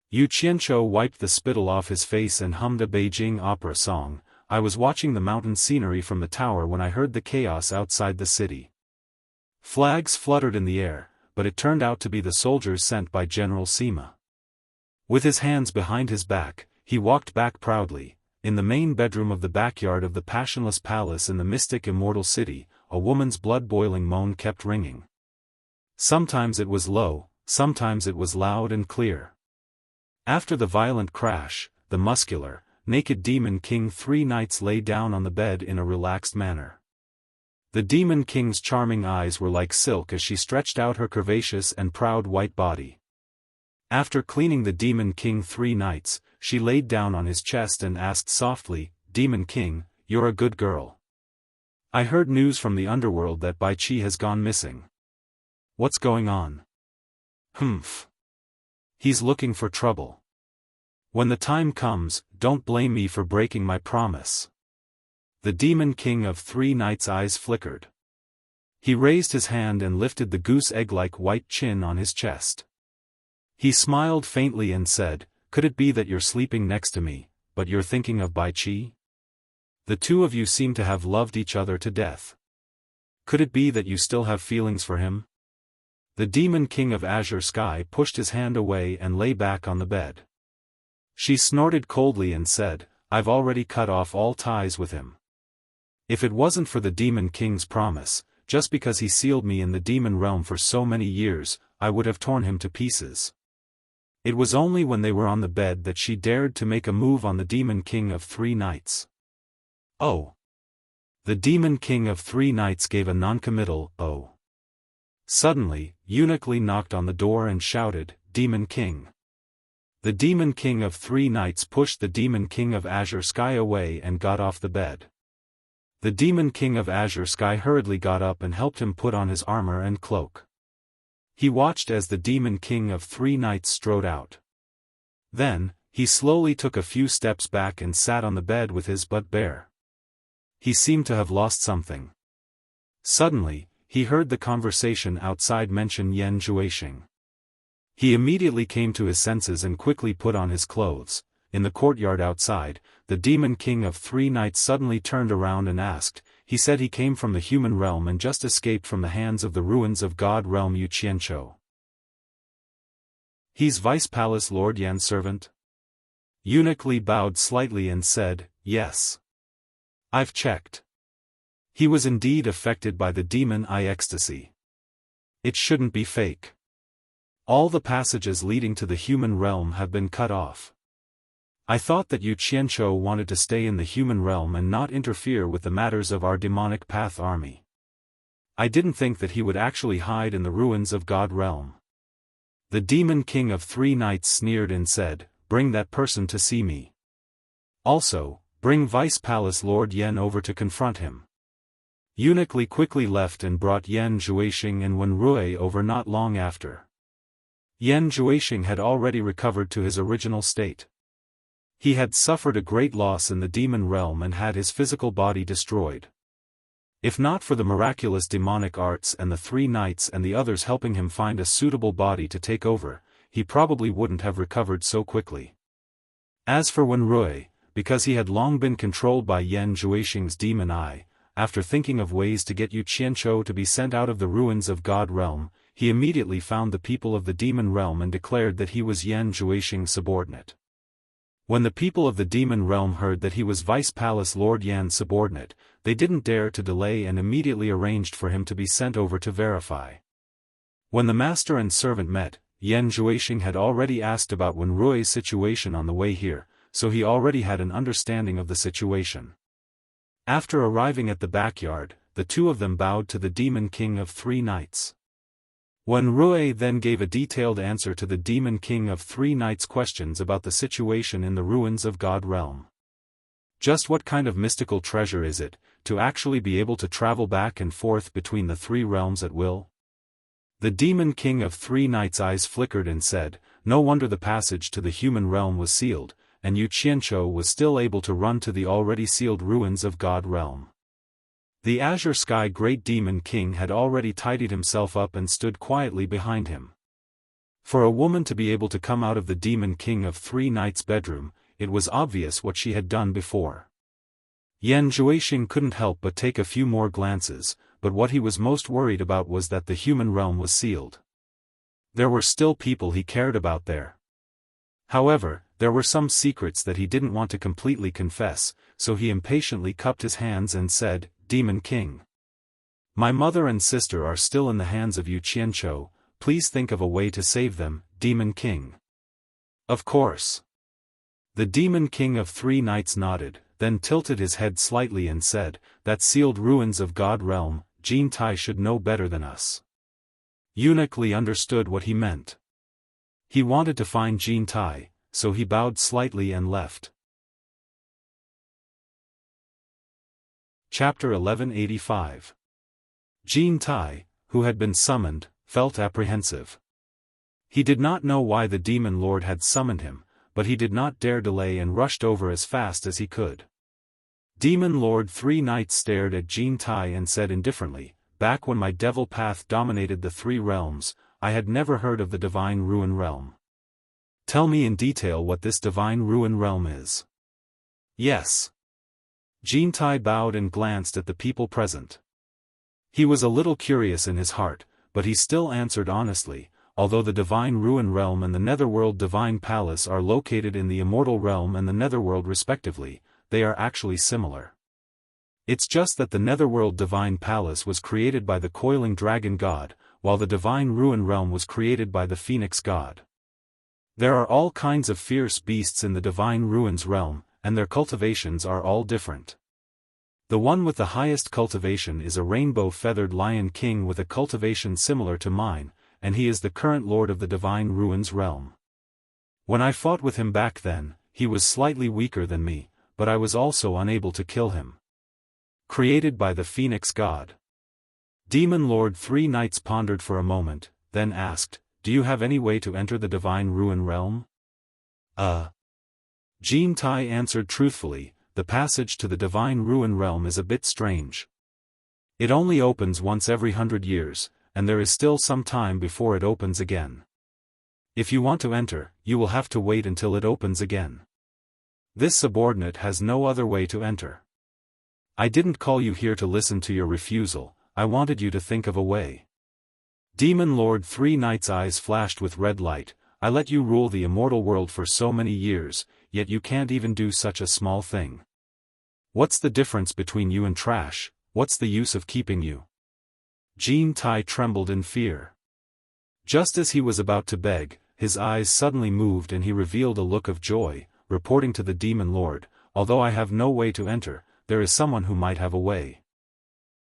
Yu Qianqiu wiped the spittle off his face and hummed a Beijing opera song. "I was watching the mountain scenery from the tower when I heard the chaos outside the city. Flags fluttered in the air, but it turned out to be the soldiers sent by General Sima." With his hands behind his back, he walked back proudly. In the main bedroom of the backyard of the passionless palace in the mystic immortal city, a woman's blood-boiling moan kept ringing. Sometimes it was low, sometimes it was loud and clear. After the violent crash, the muscular, naked Demon King 3 nights lay down on the bed in a relaxed manner. The Demon King's charming eyes were like silk as she stretched out her curvaceous and proud white body. After cleaning the Demon King 3 nights, she laid down on his chest and asked softly, "Demon King, you're a good girl. I heard news from the underworld that Bai Qi has gone missing. What's going on?" "Humph. He's looking for trouble. When the time comes, don't blame me for breaking my promise." The Demon King of 3 nights' eyes flickered. He raised his hand and lifted the goose egg-like white chin on his chest. He smiled faintly and said, "Could it be that you're sleeping next to me, but you're thinking of Bai Qi? The two of you seem to have loved each other to death. Could it be that you still have feelings for him?" The demon king of Azure Sky pushed his hand away and lay back on the bed. She snorted coldly and said, "I've already cut off all ties with him. If it wasn't for the demon king's promise, just because he sealed me in the demon realm for so many years, I would have torn him to pieces." It was only when they were on the bed that she dared to make a move on the demon king of 3 nights. "Oh." The demon king of 3 nights gave a noncommittal, "Oh." Suddenly, Eunuch Lee knocked on the door and shouted, "Demon King." The demon king of 3 nights pushed the demon king of Azure Sky away and got off the bed. The demon king of Azure Sky hurriedly got up and helped him put on his armor and cloak. He watched as the demon king of 3 nights strode out. Then, he slowly took a few steps back and sat on the bed with his butt bare. He seemed to have lost something. Suddenly, he heard the conversation outside mention Yan Zhuixing. He immediately came to his senses and quickly put on his clothes. In the courtyard outside, the demon king of 3 nights suddenly turned around and asked. He said he came from the human realm and just escaped from the hands of the ruins of God realm Yu Qianqiu. He's Vice Palace Lord Yan's servant? Eunuch Lee bowed slightly and said, "Yes. I've checked. He was indeed affected by the demon eye ecstasy. It shouldn't be fake. All the passages leading to the human realm have been cut off. I thought that Yu Qianqiu wanted to stay in the human realm and not interfere with the matters of our demonic path army. I didn't think that he would actually hide in the ruins of God realm." The demon king of 3 nights sneered and said, "Bring that person to see me. Also, bring Vice Palace Lord Yan over to confront him." Eunuch Lee quickly left and brought Yan Zhuixing and Wen Rui over not long after. Yan Zhuixing had already recovered to his original state. He had suffered a great loss in the demon realm and had his physical body destroyed. If not for the miraculous demonic arts and the 3 nights and the others helping him find a suitable body to take over, he probably wouldn't have recovered so quickly. As for Wen Rui, because he had long been controlled by Yan Zhuixing's demon eye, after thinking of ways to get Yu Qianqiu to be sent out of the ruins of God realm, he immediately found the people of the demon realm and declared that he was Yan Zhuixing's subordinate. When the people of the demon realm heard that he was Vice Palace Lord Yan's subordinate, they didn't dare to delay and immediately arranged for him to be sent over to verify. When the master and servant met, Yan Zhuixing had already asked about Wen Rui's situation on the way here, so he already had an understanding of the situation. After arriving at the backyard, the two of them bowed to the demon king of 3 nights. Wen Rui then gave a detailed answer to the demon king of 3 nights' questions about the situation in the ruins of God realm. Just what kind of mystical treasure is it, to actually be able to travel back and forth between the 3 realms at will? The demon king of 3 nights' eyes flickered and said, "No wonder the passage to the human realm was sealed, and Yu Qianqiu was still able to run to the already sealed ruins of God realm." The Azure Sky Great Demon King had already tidied himself up and stood quietly behind him. For a woman to be able to come out of the Demon King of 3 nights' bedroom, it was obvious what she had done before. Yan Zhuixing couldn't help but take a few more glances, but what he was most worried about was that the human realm was sealed. There were still people he cared about there. However, there were some secrets that he didn't want to completely confess, so he impatiently cupped his hands and said, "Demon King. My mother and sister are still in the hands of Yu Qianqiu, please think of a way to save them, Demon King." "Of course." The Demon King of 3 nights nodded, then tilted his head slightly and said, "That sealed ruins of God realm, Jin Tai should know better than us." Eunuch Lee understood what he meant. He wanted to find Jin Tai, so he bowed slightly and left. Chapter 1185. Jin Tai, who had been summoned, felt apprehensive. He did not know why the demon lord had summoned him, but he did not dare delay and rushed over as fast as he could. Demon Lord 3 nights stared at Jin Tai and said indifferently, back when my devil path dominated the 3 realms, I had never heard of the Divine Ruin Realm. Tell me in detail what this Divine Ruin Realm is. Yes. Jintai bowed and glanced at the people present. He was a little curious in his heart, but he still answered honestly, although the Divine Ruin Realm and the Netherworld Divine Palace are located in the Immortal Realm and the Netherworld respectively, they are actually similar. It's just that the Netherworld Divine Palace was created by the Coiling Dragon God, while the Divine Ruin Realm was created by the Phoenix God. There are all kinds of fierce beasts in the Divine Ruins Realm, and their cultivations are all different. The one with the highest cultivation is a rainbow-feathered lion king with a cultivation similar to mine, and he is the current lord of the Divine Ruins Realm. When I fought with him back then, he was slightly weaker than me, but I was also unable to kill him. Created by the Phoenix God. Demon Lord 3 Knights pondered for a moment, then asked, "Do you have any way to enter the Divine Ruin Realm?" Jintai answered truthfully, "The passage to the Divine Ruin Realm is a bit strange. It only opens once every 100 years, and there is still some time before it opens again. If you want to enter, you will have to wait until it opens again. This subordinate has no other way to enter. I didn't call you here to listen to your refusal, I wanted you to think of a way." Demon Lord 3 Knights' eyes flashed with red light. "I let you rule the immortal world for so many years, yet you can't even do such a small thing. What's the difference between you and trash? What's the use of keeping you?" Jintai trembled in fear. Just as he was about to beg, his eyes suddenly moved and he revealed a look of joy, reporting to the Demon Lord, "Although I have no way to enter, there is someone who might have a way.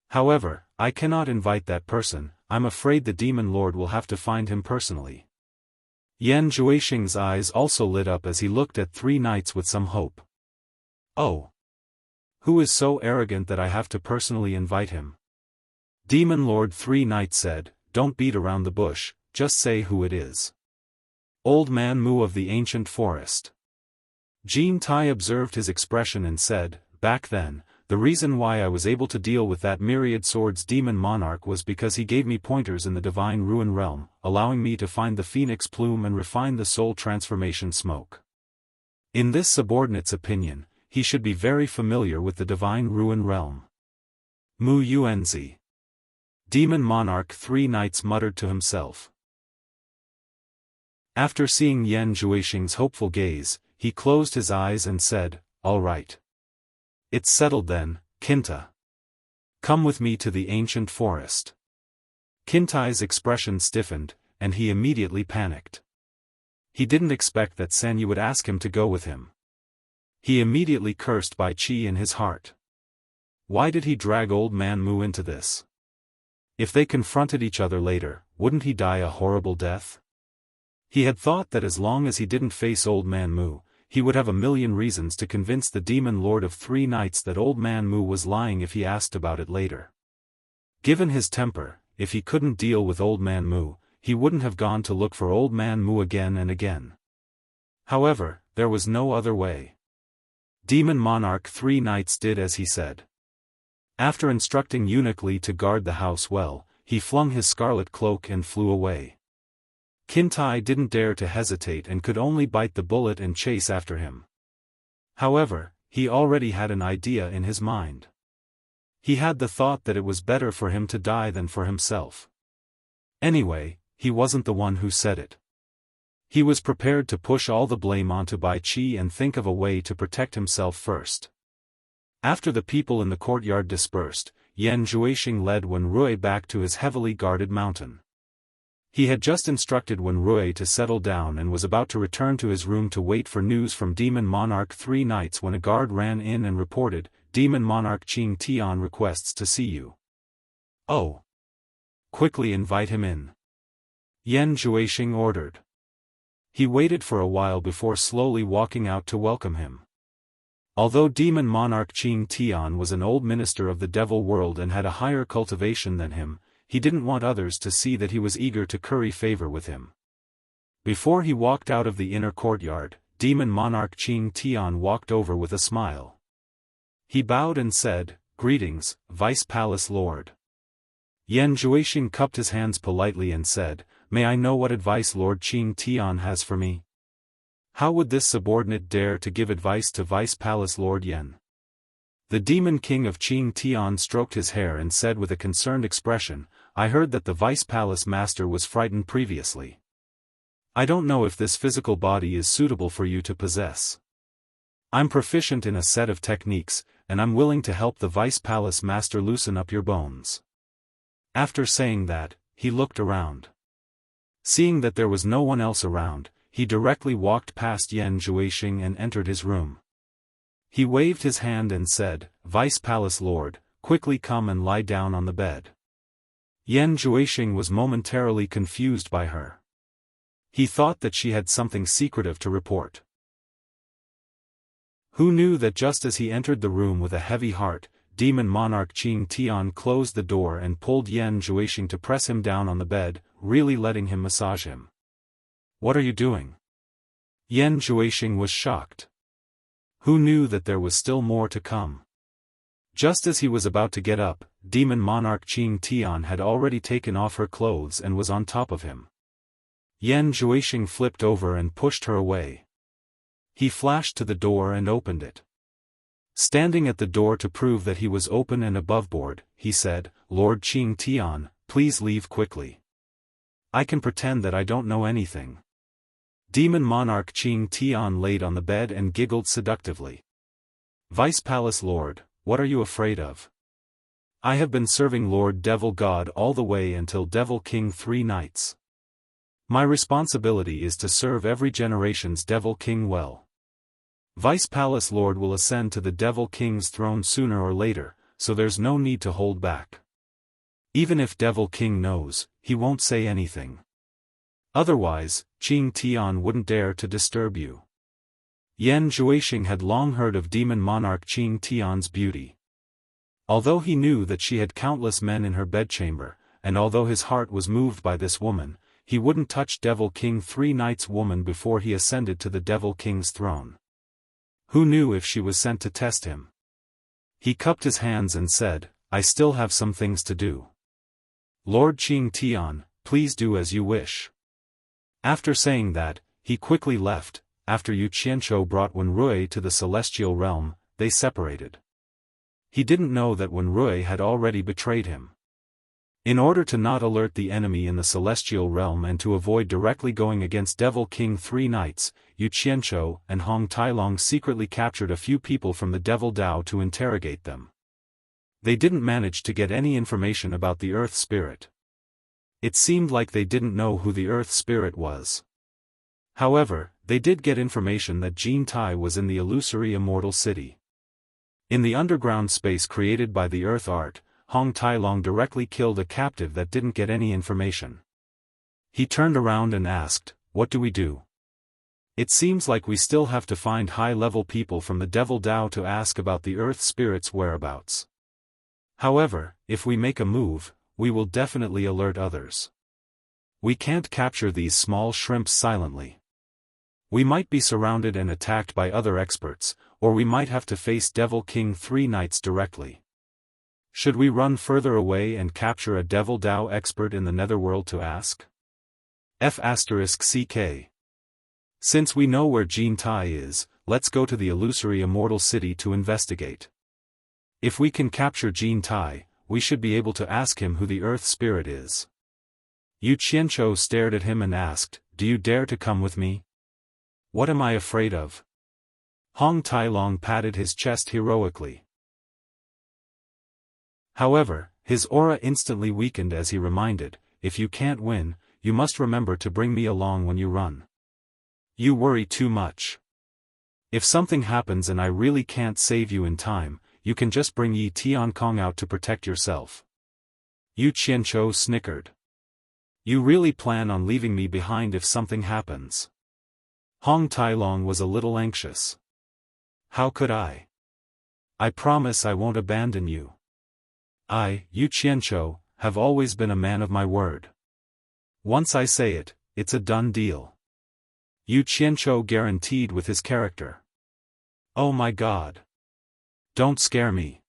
However, I cannot invite that person, I'm afraid the Demon Lord will have to find him personally." Yan Juixing's eyes also lit up as he looked at 3 knights with some hope. "Oh. Who is so arrogant that I have to personally invite him?" Demon Lord 3 Knights said, "Don't beat around the bush, just say who it is." "Old Man Mu of the Ancient Forest." Jintai observed his expression and said, "Back then, the reason why I was able to deal with that Myriad Swords demon monarch was because he gave me pointers in the Divine Ruin Realm, allowing me to find the Phoenix Plume and refine the Soul Transformation Smoke. In this subordinate's opinion, he should be very familiar with the Divine Ruin Realm." Mu Yuanzi. Demon Monarch 3 Knights muttered to himself. After seeing Yan Juixing's hopeful gaze, he closed his eyes and said, "All right. It's settled then, Kinta. Come with me to the ancient forest." Kintai's expression stiffened, and he immediately panicked. He didn't expect that Sanyu would ask him to go with him. He immediately cursed Bai Qi in his heart. Why did he drag Old Man Mu into this? If they confronted each other later, wouldn't he die a horrible death? He had thought that as long as he didn't face Old Man Mu, he would have a million reasons to convince the Demon Lord of 3 Knights that Old Man Mu was lying if he asked about it later. Given his temper, if he couldn't deal with Old Man Mu, he wouldn't have gone to look for Old Man Mu again and again. However, there was no other way. Demon Monarch 3 Knights did as he said. After instructing Eunuch Li to guard the house well, he flung his scarlet cloak and flew away. Kintai didn't dare to hesitate and could only bite the bullet and chase after him. However, he already had an idea in his mind. He had the thought that it was better for him to die than for himself. Anyway, he wasn't the one who said it. He was prepared to push all the blame onto Bai Qi and think of a way to protect himself first. After the people in the courtyard dispersed, Yan Juixing led Wen Rui back to his heavily guarded mountain. He had just instructed Wen Rui to settle down and was about to return to his room to wait for news from Demon Monarch 3 Knights when a guard ran in and reported, "Demon Monarch Qing Tian requests to see you." "Oh. Quickly invite him in," Yan Juixing ordered. He waited for a while before slowly walking out to welcome him. Although Demon Monarch Qing Tian was an old minister of the Devil World and had a higher cultivation than him, he didn't want others to see that he was eager to curry favor with him. Before he walked out of the inner courtyard, Demon Monarch Qing Tian walked over with a smile. He bowed and said, "Greetings, Vice Palace Lord." Yan Zhuixing cupped his hands politely and said, "May I know what advice Lord Qing Tian has for me?" How would this subordinate dare to give advice to Vice Palace Lord Yan? The demon king of Qing Tian stroked his hair and said with a concerned expression, "I heard that the Vice Palace Master was frightened previously. I don't know if this physical body is suitable for you to possess. I'm proficient in a set of techniques, and I'm willing to help the Vice Palace Master loosen up your bones." After saying that, he looked around. Seeing that there was no one else around, he directly walked past Yan Zhuixing and entered his room. He waved his hand and said, "Vice Palace Lord, quickly come and lie down on the bed." Yan Zhuixing was momentarily confused by her. He thought that she had something secretive to report. Who knew that just as he entered the room with a heavy heart, demon monarch Qing Tian closed the door and pulled Yan Zhuixing to press him down on the bed, really letting him massage him. "What are you doing?" Yan Zhuixing was shocked. Who knew that there was still more to come? Just as he was about to get up, demon monarch Qing Tian had already taken off her clothes and was on top of him. Yan Zhuixing flipped over and pushed her away. He flashed to the door and opened it. Standing at the door to prove that he was open and aboveboard, he said, "Lord Qing Tian, please leave quickly. I can pretend that I don't know anything." Demon monarch Qing Tian laid on the bed and giggled seductively. "Vice Palace Lord, what are you afraid of? I have been serving Lord Devil God all the way until Devil King 3 nights. My responsibility is to serve every generation's Devil King well. Vice Palace Lord will ascend to the Devil King's throne sooner or later, so there's no need to hold back. Even if Devil King knows, he won't say anything. Otherwise, Qing Tian wouldn't dare to disturb you." Yan Zhuixing had long heard of demon monarch Qing Tian's beauty. Although he knew that she had countless men in her bedchamber, and although his heart was moved by this woman, he wouldn't touch Devil King 3 nights woman before he ascended to the Devil King's throne. Who knew if she was sent to test him? He cupped his hands and said, "I still have some things to do. Lord Qing Tian, please do as you wish." After saying that, he quickly left. After Yu Qianzhou brought Wenrui to the celestial realm, they separated. He didn't know that Wenrui had already betrayed him. In order to not alert the enemy in the celestial realm and to avoid directly going against Devil King 3 nights, Yu Qianzhou and Hong Tailong secretly captured a few people from the Devil Dao to interrogate them. They didn't manage to get any information about the Earth Spirit. It seemed like they didn't know who the Earth Spirit was. However, they did get information that Jin Tai was in the illusory immortal city. In the underground space created by the Earth Art, Hong Tailong directly killed a captive that didn't get any information. He turned around and asked, "What do we do? It seems like we still have to find high-level people from the Devil Dao to ask about the Earth Spirit's whereabouts. However, if we make a move, we will definitely alert others. We can't capture these small shrimps silently. We might be surrounded and attacked by other experts, or we might have to face Devil King 3 nights directly. Should we run further away and capture a Devil Dao expert in the netherworld to ask? F***CK. Since we know where Jin Tai is, let's go to the illusory immortal city to investigate. If we can capture Jin Tai, we should be able to ask him who the Earth Spirit is." Yu Qianzhou stared at him and asked, "Do you dare to come with me?" "What am I afraid of?" Hong Tailong patted his chest heroically. However, his aura instantly weakened as he reminded, "If you can't win, you must remember to bring me along when you run. You worry too much. If something happens and I really can't save you in time, you can just bring Yi Tiankong out to protect yourself." Yu Qianzhou snickered. "You really plan on leaving me behind if something happens?" Hong Tailong was a little anxious. "How could I? I promise I won't abandon you. I, Yu Qianzhou, have always been a man of my word. Once I say it, it's a done deal." Yu Qianzhou guaranteed with his character. "Oh my God. Don't scare me.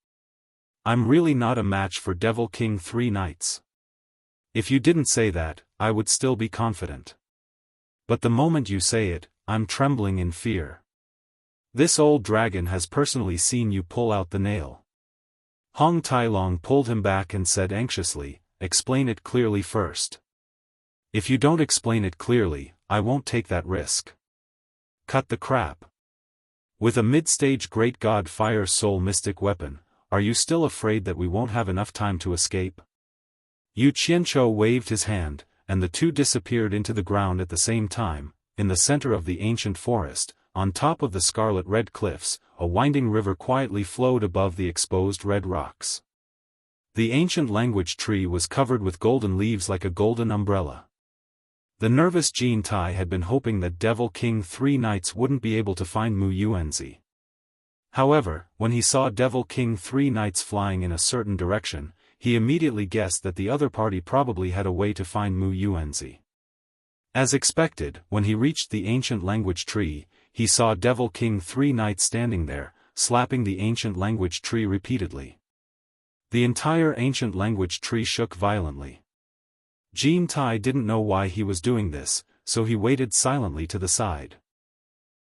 I'm really not a match for Devil King 3 nights." If you didn't say that, I would still be confident. But the moment you say it, I'm trembling in fear. This old dragon has personally seen you pull out the nail. Hong Tailong pulled him back and said anxiously, explain it clearly first. If you don't explain it clearly, I won't take that risk. Cut the crap. With a mid-stage Great God Fire Soul Mystic weapon, are you still afraid that we won't have enough time to escape? Yu Qianqiu waved his hand, and the two disappeared into the ground at the same time. In the center of the ancient forest, on top of the scarlet-red cliffs, a winding river quietly flowed above the exposed red rocks. The ancient language tree was covered with golden leaves like a golden umbrella. The nervous Jin Tai had been hoping that Devil King 3 Knights wouldn't be able to find Mu Yuanzi. However, when he saw Devil King 3 Knights flying in a certain direction, he immediately guessed that the other party probably had a way to find Mu Yuanzi. As expected, when he reached the ancient language tree, he saw Devil King 3 Knights standing there, slapping the ancient language tree repeatedly. The entire ancient language tree shook violently. Jin Tai didn't know why he was doing this, so he waited silently to the side.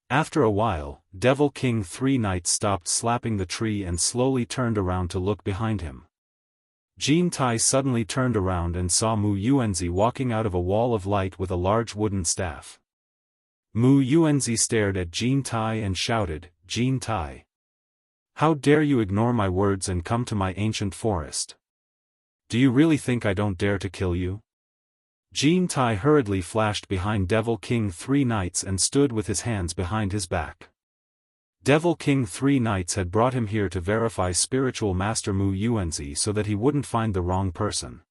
After a while, Devil King 3 Knights stopped slapping the tree and slowly turned around to look behind him. Jin Tai suddenly turned around and saw Mu Yuanzi walking out of a wall of light with a large wooden staff. Mu Yuanzi stared at Jin Tai and shouted, Jin Tai. How dare you ignore my words and come to my ancient forest? Do you really think I don't dare to kill you? Jin Tai hurriedly flashed behind Devil King 3 Knights and stood with his hands behind his back. Devil King 3 Knights had brought him here to verify spiritual master Mu Yuanzi so that he wouldn't find the wrong person.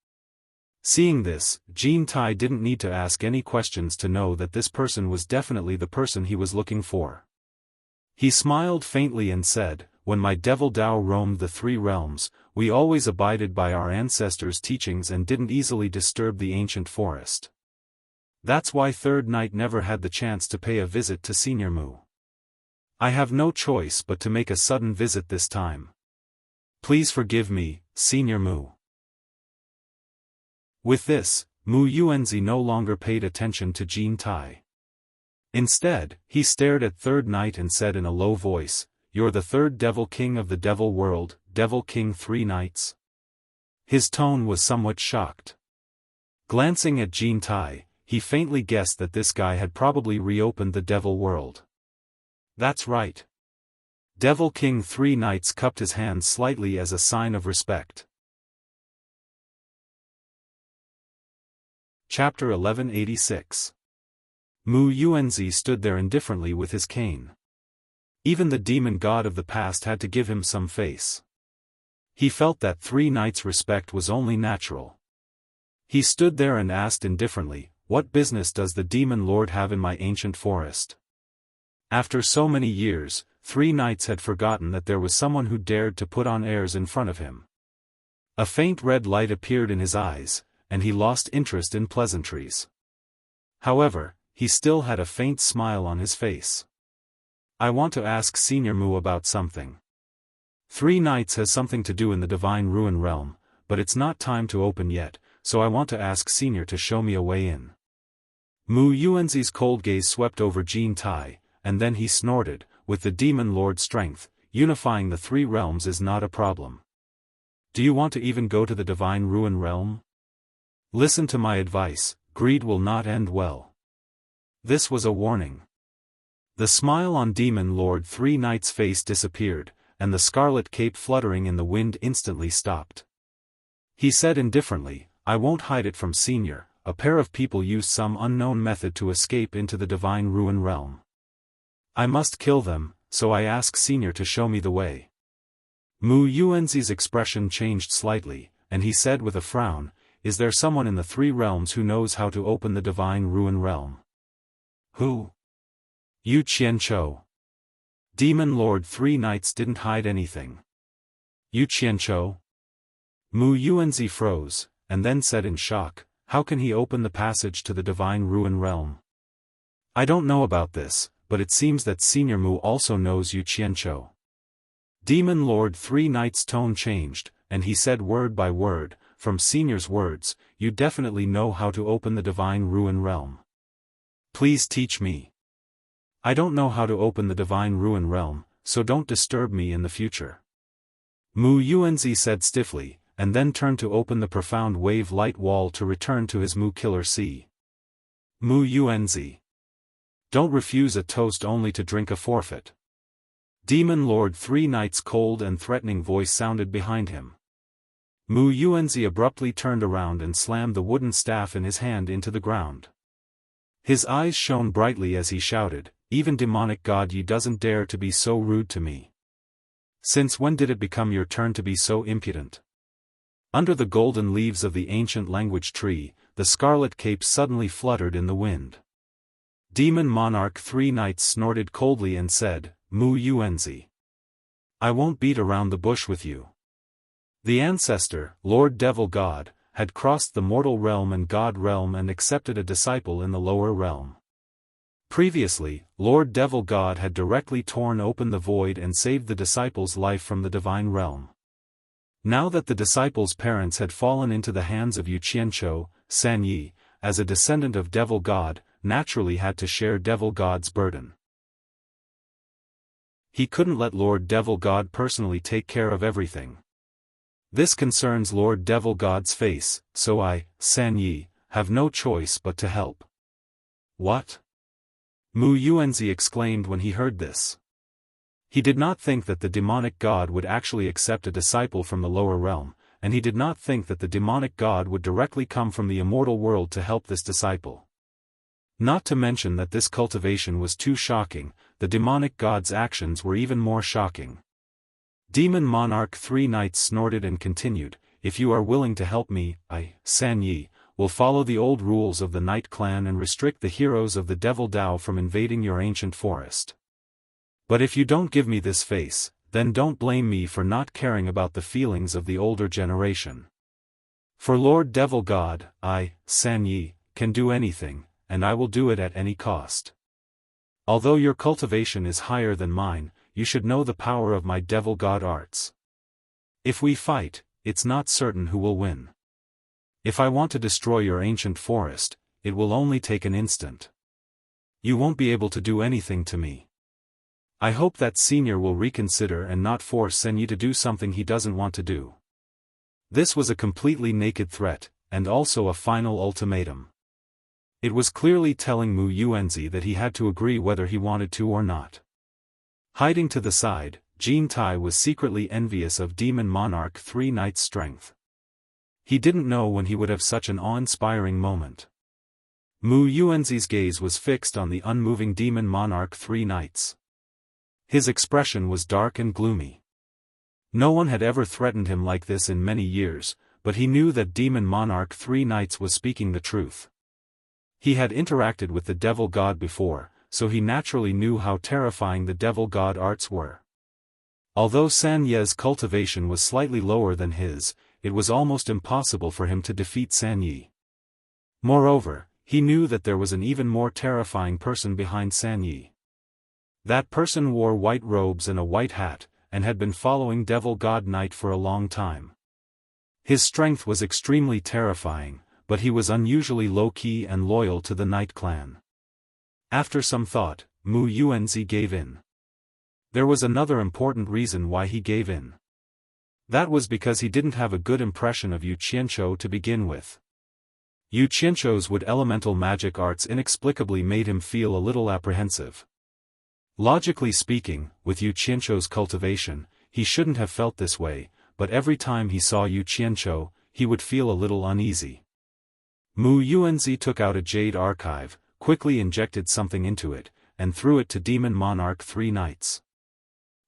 Seeing this, Jin Tai didn't need to ask any questions to know that this person was definitely the person he was looking for. He smiled faintly and said, when my devil Dao roamed the 3 realms, we always abided by our ancestors' teachings and didn't easily disturb the ancient forest. That's why Third Knight never had the chance to pay a visit to Senior Mu. I have no choice but to make a sudden visit this time. Please forgive me, Senior Mu. With this, Mu Yuanzi no longer paid attention to Jin Tai. Instead, he stared at Third Knight and said in a low voice, You're the third Devil King of the Devil World, Devil King 3 Knights? His tone was somewhat shocked. Glancing at Jin Tai, he faintly guessed that this guy had probably reopened the Devil World. That's right. Devil King 3 Knights cupped his hands slightly as a sign of respect. Chapter 1186. Mu Yuanzi stood there indifferently with his cane. Even the demon god of the past had to give him some face. He felt that 3 Knights' respect was only natural. He stood there and asked indifferently, What business does the demon lord have in my ancient forest? After so many years, 3 Knights had forgotten that there was someone who dared to put on airs in front of him. A faint red light appeared in his eyes, and he lost interest in pleasantries. However, he still had a faint smile on his face. I want to ask Senior Mu about something. 3 Knights has something to do in the Divine Ruin Realm, but it's not time to open yet, so I want to ask Senior to show me a way in. Mu Yuanzi's cold gaze swept over Jin Tai, and then he snorted, with the demon lord's strength, unifying the 3 realms is not a problem. Do you want to even go to the Divine Ruin Realm? Listen to my advice, greed will not end well. This was a warning. The smile on Demon Lord 3 Knights' face disappeared, and the scarlet cape fluttering in the wind instantly stopped. He said indifferently, I won't hide it from Senior, a pair of people used some unknown method to escape into the Divine Ruin Realm. I must kill them, so I ask Senior to show me the way. Mu Yuanzi's expression changed slightly, and he said with a frown, Is there someone in the 3 realms who knows how to open the Divine Ruin Realm? Who? Yu Qianqiu. Demon Lord 3 Knights didn't hide anything. Yu Qianqiu? Mu Yuanzi froze, and then said in shock, How can he open the passage to the Divine Ruin Realm? I don't know about this, but it seems that Senior Mu also knows Yu Qianqiu. Demon Lord 3 Knights' tone changed, and he said word by word, from Senior's words, you definitely know how to open the Divine Ruin Realm. Please teach me. I don't know how to open the Divine Ruin Realm, so don't disturb me in the future. Mu Yuanzi said stiffly, and then turned to open the profound wave light wall to return to his Mu Killer Sea. Mu Yuanzi. Don't refuse a toast only to drink a forfeit. Demon Lord Three Knights' cold and threatening voice sounded behind him. Mu Yuanzi abruptly turned around and slammed the wooden staff in his hand into the ground. His eyes shone brightly as he shouted, "Even demonic god Yi doesn't dare to be so rude to me. Since when did it become your turn to be so impudent?" Under the golden leaves of the ancient language tree, the scarlet cape suddenly fluttered in the wind. Demon Monarch Three Knights snorted coldly and said, "Mu Yuanzi. I won't beat around the bush with you." The ancestor, Lord Devil God, had crossed the mortal realm and god realm and accepted a disciple in the lower realm. Previously, Lord Devil God had directly torn open the void and saved the disciple's life from the divine realm. Now that the disciple's parents had fallen into the hands of Yu Qianqiu, San Yi, as a descendant of Devil God, naturally had to share Devil God's burden. He couldn't let Lord Devil God personally take care of everything. This concerns Lord Devil God's face, so I, San Yi, have no choice but to help. What? Mu Yuanzi exclaimed when he heard this. He did not think that the demonic god would actually accept a disciple from the lower realm, and he did not think that the demonic god would directly come from the immortal world to help this disciple. Not to mention that this cultivation was too shocking, the demonic god's actions were even more shocking. Demon Monarch Three Knights snorted and continued, "If you are willing to help me, I, San Yi, will follow the old rules of the Night Clan and restrict the heroes of the Devil Dao from invading your ancient forest. But if you don't give me this face, then don't blame me for not caring about the feelings of the older generation. For Lord Devil God, I, San Yi, can do anything, and I will do it at any cost. Although your cultivation is higher than mine, you should know the power of my Devil God arts. If we fight, it's not certain who will win. If I want to destroy your ancient forest, it will only take an instant. You won't be able to do anything to me. I hope that Senior will reconsider and not force San Yi to do something he doesn't want to do." This was a completely naked threat, and also a final ultimatum. It was clearly telling Mu Yuanzi that he had to agree whether he wanted to or not. Hiding to the side, Jin Tai was secretly envious of Demon Monarch Three Knights' strength. He didn't know when he would have such an awe-inspiring moment. Mu Yuanzi's gaze was fixed on the unmoving Demon Monarch Three Knights. His expression was dark and gloomy. No one had ever threatened him like this in many years, but he knew that Demon Monarch Three Knights was speaking the truth. He had interacted with the Devil God before, so he naturally knew how terrifying the Devil God arts were. Although San Yi's cultivation was slightly lower than his, it was almost impossible for him to defeat San Yi. Moreover, he knew that there was an even more terrifying person behind San Yi. That person wore white robes and a white hat, and had been following Devil God Knight for a long time. His strength was extremely terrifying, but he was unusually low-key and loyal to the Night Clan. After some thought, Mu Yuanzi gave in. There was another important reason why he gave in. That was because he didn't have a good impression of Yu Qianqiu to begin with. Yu Qianqiu's wood elemental magic arts inexplicably made him feel a little apprehensive. Logically speaking, with Yu Qianqiu's cultivation, he shouldn't have felt this way, but every time he saw Yu Qianqiu, he would feel a little uneasy. Mu Yuanzi took out a jade archive, quickly injected something into it, and threw it to Demon Monarch Three Knights.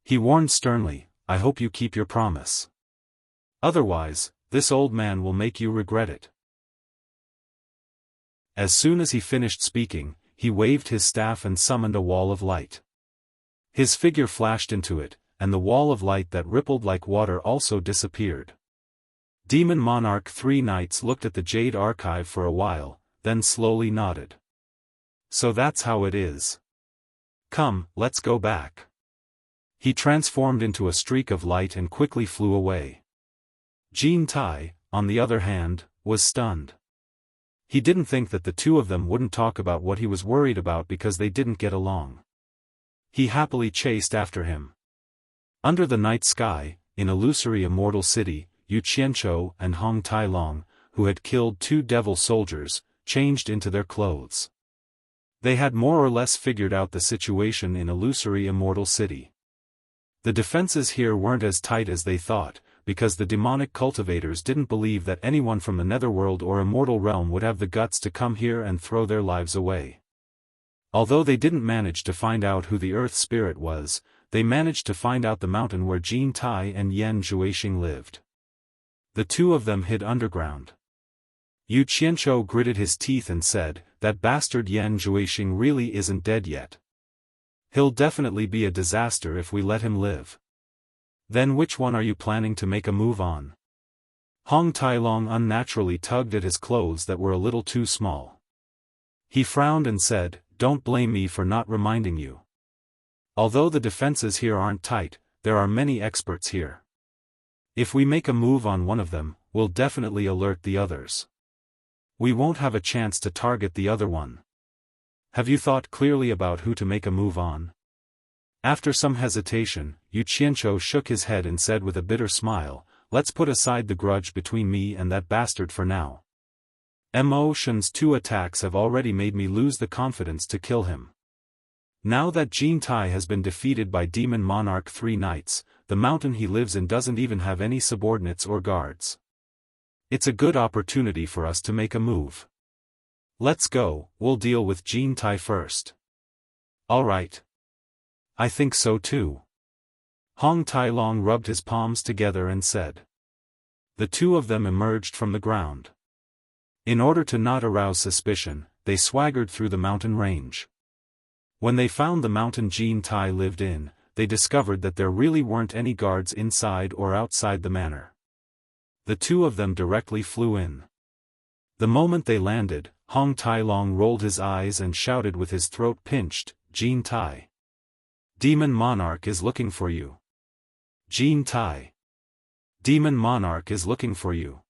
He warned sternly, "I hope you keep your promise. Otherwise, this old man will make you regret it." As soon as he finished speaking, he waved his staff and summoned a wall of light. His figure flashed into it, and the wall of light that rippled like water also disappeared. Demon Monarch Three Knights looked at the jade archive for a while, then slowly nodded. "So that's how it is. Come, let's go back." He transformed into a streak of light and quickly flew away. Jin Tai, on the other hand, was stunned. He didn't think that the two of them wouldn't talk about what he was worried about because they didn't get along. He happily chased after him. Under the night sky, in illusory immortal city, Yu Qianqiu and Hong Tailong, who had killed 2 devil soldiers, changed into their clothes. They had more or less figured out the situation in illusory immortal city. The defenses here weren't as tight as they thought, because the demonic cultivators didn't believe that anyone from the netherworld or immortal realm would have the guts to come here and throw their lives away. Although they didn't manage to find out who the earth spirit was, they managed to find out the mountain where Jin Tai and Yan Zhuixing lived. The two of them hid underground. Yu Qianqiu gritted his teeth and said, "That bastard Yan Zhuixing really isn't dead yet. He'll definitely be a disaster if we let him live." "Then which one are you planning to make a move on?" Hong Tailong unnaturally tugged at his clothes that were a little too small. He frowned and said, "Don't blame me for not reminding you. Although the defenses here aren't tight, there are many experts here. If we make a move on one of them, we'll definitely alert the others. We won't have a chance to target the other one. Have you thought clearly about who to make a move on?" After some hesitation, Yu Qianqiu shook his head and said with a bitter smile, "Let's put aside the grudge between me and that bastard for now. Mo Shen's 2 attacks have already made me lose the confidence to kill him. Now that Jin Tai has been defeated by Demon Monarch 3 Knights, the mountain he lives in doesn't even have any subordinates or guards. It's a good opportunity for us to make a move. Let's go, we'll deal with Jin Tai first." "All right. I think so too." Hong Tailong rubbed his palms together and said. The two of them emerged from the ground. In order to not arouse suspicion, they swaggered through the mountain range. When they found the mountain Jin Tai lived in, they discovered that there really weren't any guards inside or outside the manor. The two of them directly flew in. The moment they landed, Hong Tailong rolled his eyes and shouted with his throat pinched, "Jin Tai! Demon Monarch is looking for you! Jin Tai! Demon Monarch is looking for you!"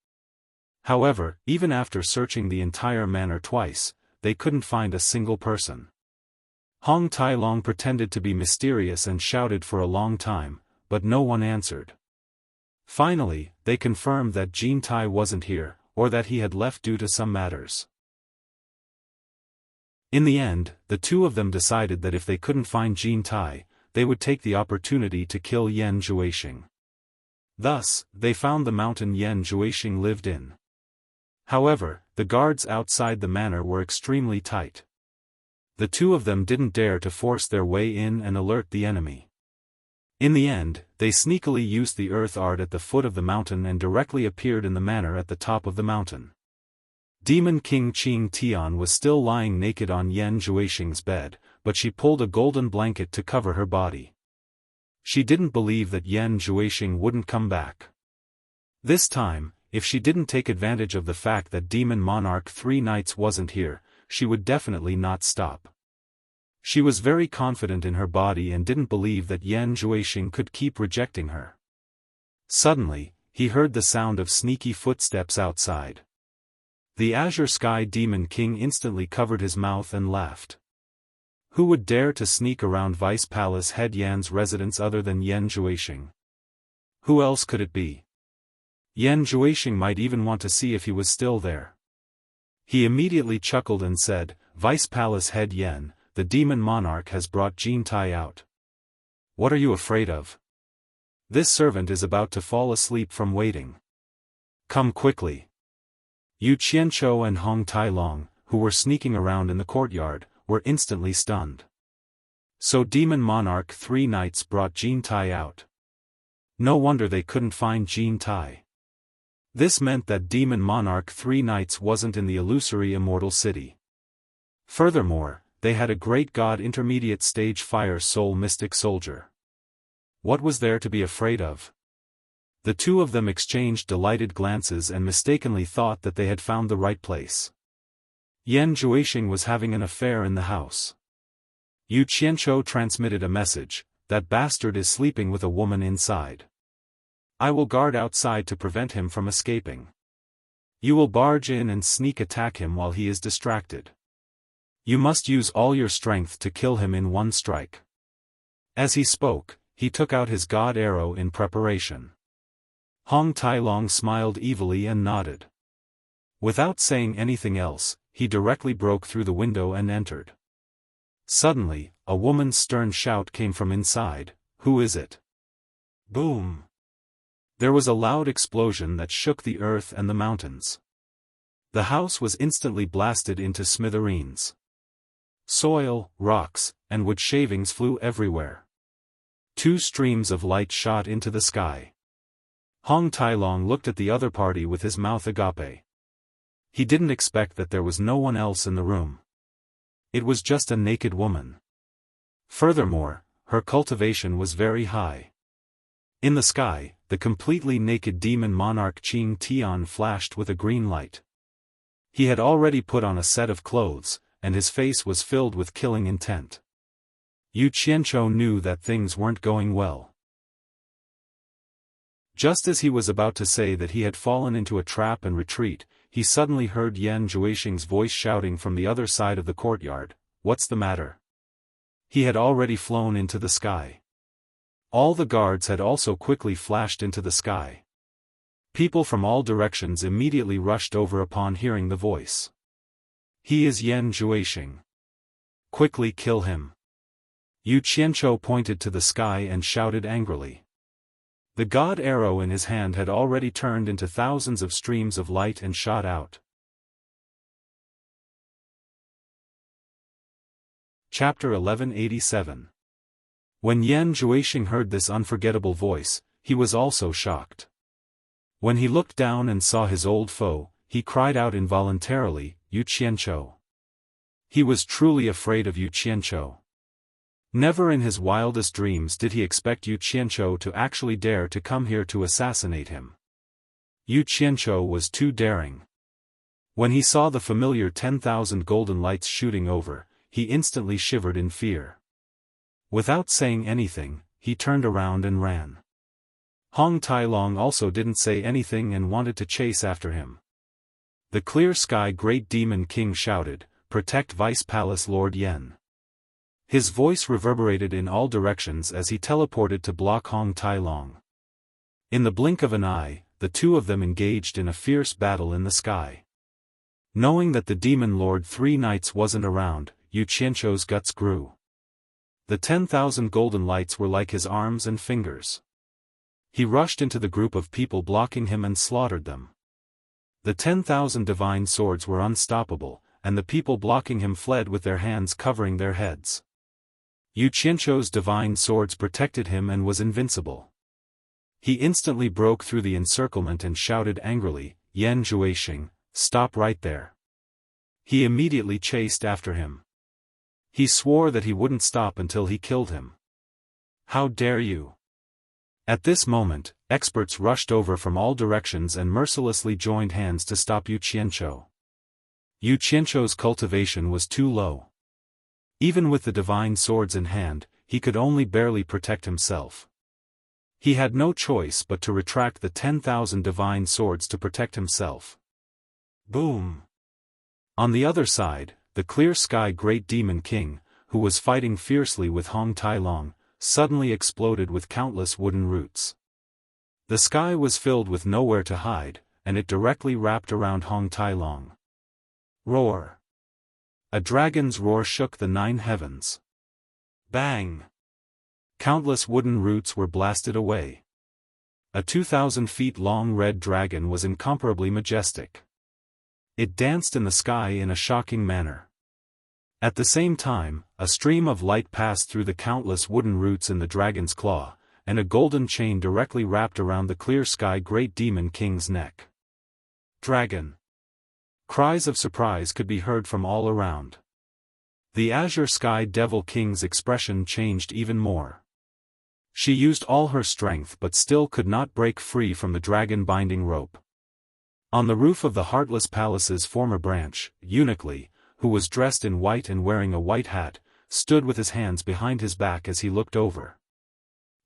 However, even after searching the entire manor twice, they couldn't find a single person. Hong Tailong pretended to be mysterious and shouted for a long time, but no one answered. Finally, they confirmed that Jin Tai wasn't here, or that he had left due to some matters. In the end, the two of them decided that if they couldn't find Jin Tai, they would take the opportunity to kill Yan Zhuixing. Thus, they found the mountain Yan Zhuixing lived in. However, the guards outside the manor were extremely tight. The two of them didn't dare to force their way in and alert the enemy. In the end, they sneakily used the earth art at the foot of the mountain and directly appeared in the manor at the top of the mountain. Demon King Qing Tian was still lying naked on Yan Zhuixing's bed, but she pulled a golden blanket to cover her body. She didn't believe that Yan Zhuixing wouldn't come back. This time, if she didn't take advantage of the fact that Demon Monarch 3 Knights wasn't here, she would definitely not stop. She was very confident in her body and didn't believe that Yan Zhuixing could keep rejecting her. Suddenly, he heard the sound of sneaky footsteps outside. The Azure Sky Demon King instantly covered his mouth and laughed. Who would dare to sneak around Vice Palace Head Yan's residence other than Yan Zhuixing? Who else could it be? Yan Zhuixing might even want to see if he was still there. He immediately chuckled and said, "Vice Palace Head Yan, the Demon Monarch has brought Jin Tai out. What are you afraid of? This servant is about to fall asleep from waiting. Come quickly." Yu Qianqiu and Hong Tailong, who were sneaking around in the courtyard, were instantly stunned. So Demon Monarch 3 Knights brought Jin Tai out. No wonder they couldn't find Jin Tai. This meant that Demon Monarch 3 Knights wasn't in the illusory immortal city. Furthermore, they had a great god intermediate stage fire soul mystic soldier. What was there to be afraid of? The two of them exchanged delighted glances and mistakenly thought that they had found the right place. Yan Zhuixing was having an affair in the house. Yu Qianqiu transmitted a message, "That bastard is sleeping with a woman inside. I will guard outside to prevent him from escaping." You will barge in and sneak attack him while he is distracted. You must use all your strength to kill him in one strike. As he spoke, he took out his god arrow in preparation. Hong Tailong smiled evilly and nodded. Without saying anything else, he directly broke through the window and entered. Suddenly, a woman's stern shout came from inside, "Who is it?" Boom! There was a loud explosion that shook the earth and the mountains. The house was instantly blasted into smithereens. Soil, rocks, and wood shavings flew everywhere. 2 streams of light shot into the sky. Hong Tailong looked at the other party with his mouth agape. He didn't expect that there was no one else in the room. It was just a naked woman. Furthermore, her cultivation was very high. In the sky, the completely naked demon monarch Qing Tian flashed with a green light. He had already put on a set of clothes, and his face was filled with killing intent. Yu Qianzhou knew that things weren't going well. Just as he was about to say that he had fallen into a trap and retreat, he suddenly heard Yan Zhuixing's voice shouting from the other side of the courtyard, "What's the matter?" He had already flown into the sky. All the guards had also quickly flashed into the sky. People from all directions immediately rushed over upon hearing the voice. "He is Yan Zhuixing. Quickly kill him." Yu Qianzhou pointed to the sky and shouted angrily. The god arrow in his hand had already turned into thousands of streams of light and shot out. Chapter 1187. When Yan Zhuixing heard this unforgettable voice, he was also shocked. When he looked down and saw his old foe, he cried out involuntarily, "Yu Qianzhou." He was truly afraid of Yu Qianzhou. Never in his wildest dreams did he expect Yu Qianzhou to actually dare to come here to assassinate him. Yu Qianzhou was too daring. When he saw the familiar 10,000 golden lights shooting over, he instantly shivered in fear. Without saying anything, he turned around and ran. Hong Tailong also didn't say anything and wanted to chase after him. The clear sky great demon king shouted, "Protect Vice Palace Lord Yan." His voice reverberated in all directions as he teleported to block Hong Tailong. In the blink of an eye, the two of them engaged in a fierce battle in the sky. Knowing that the demon lord 3 nights wasn't around, Yu Qianzhou's guts grew. The 10,000 golden lights were like his arms and fingers. He rushed into the group of people blocking him and slaughtered them. The 10,000 divine swords were unstoppable, and the people blocking him fled with their hands covering their heads. Yu Qianzhou's divine swords protected him and was invincible. He instantly broke through the encirclement and shouted angrily, "Yan Zhuixing, stop right there." He immediately chased after him. He swore that he wouldn't stop until he killed him. "How dare you!" At this moment, experts rushed over from all directions and mercilessly joined hands to stop Yu Qianzhou. Yu Qianzhou's cultivation was too low. Even with the divine swords in hand, he could only barely protect himself. He had no choice but to retract the 10,000 divine swords to protect himself. Boom! On the other side, the clear sky great demon king, who was fighting fiercely with Hong Tailong, suddenly exploded with countless wooden roots. The sky was filled with nowhere to hide, and it directly wrapped around Hong Tailong. Roar! A dragon's roar shook the 9 heavens. Bang! Countless wooden roots were blasted away. A 2,000 feet long red dragon was incomparably majestic. It danced in the sky in a shocking manner. At the same time, a stream of light passed through the countless wooden roots in the dragon's claw, and a golden chain directly wrapped around the clear sky great demon king's neck. Dragon! Cries of surprise could be heard from all around. The azure sky devil king's expression changed even more. She used all her strength but still could not break free from the dragon binding rope. On the roof of the Heartless Palace's former branch, Eunuch Li, who was dressed in white and wearing a white hat, stood with his hands behind his back as he looked over.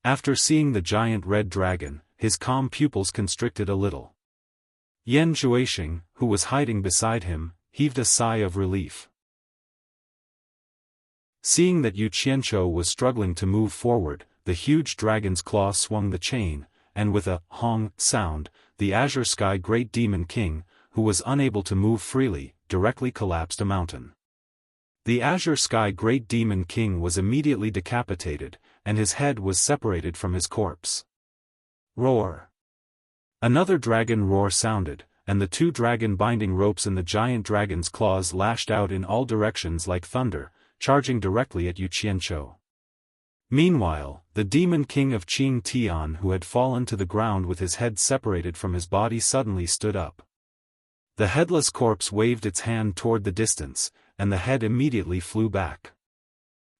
After seeing the giant red dragon, his calm pupils constricted a little. Yan Zhuixing, who was hiding beside him, heaved a sigh of relief. Seeing that Yu Qianzhou was struggling to move forward, the huge dragon's claw swung the chain, and with a hong sound, the Azure Sky Great Demon King, who was unable to move freely, directly collapsed a mountain. The Azure Sky Great Demon King was immediately decapitated, and his head was separated from his corpse. Roar! Another dragon roar sounded, and the two dragon binding ropes in the giant dragon's claws lashed out in all directions like thunder, charging directly at Yu Qianzhou. Meanwhile, the Demon King of Qing Tian, who had fallen to the ground with his head separated from his body, suddenly stood up. The headless corpse waved its hand toward the distance, and the head immediately flew back.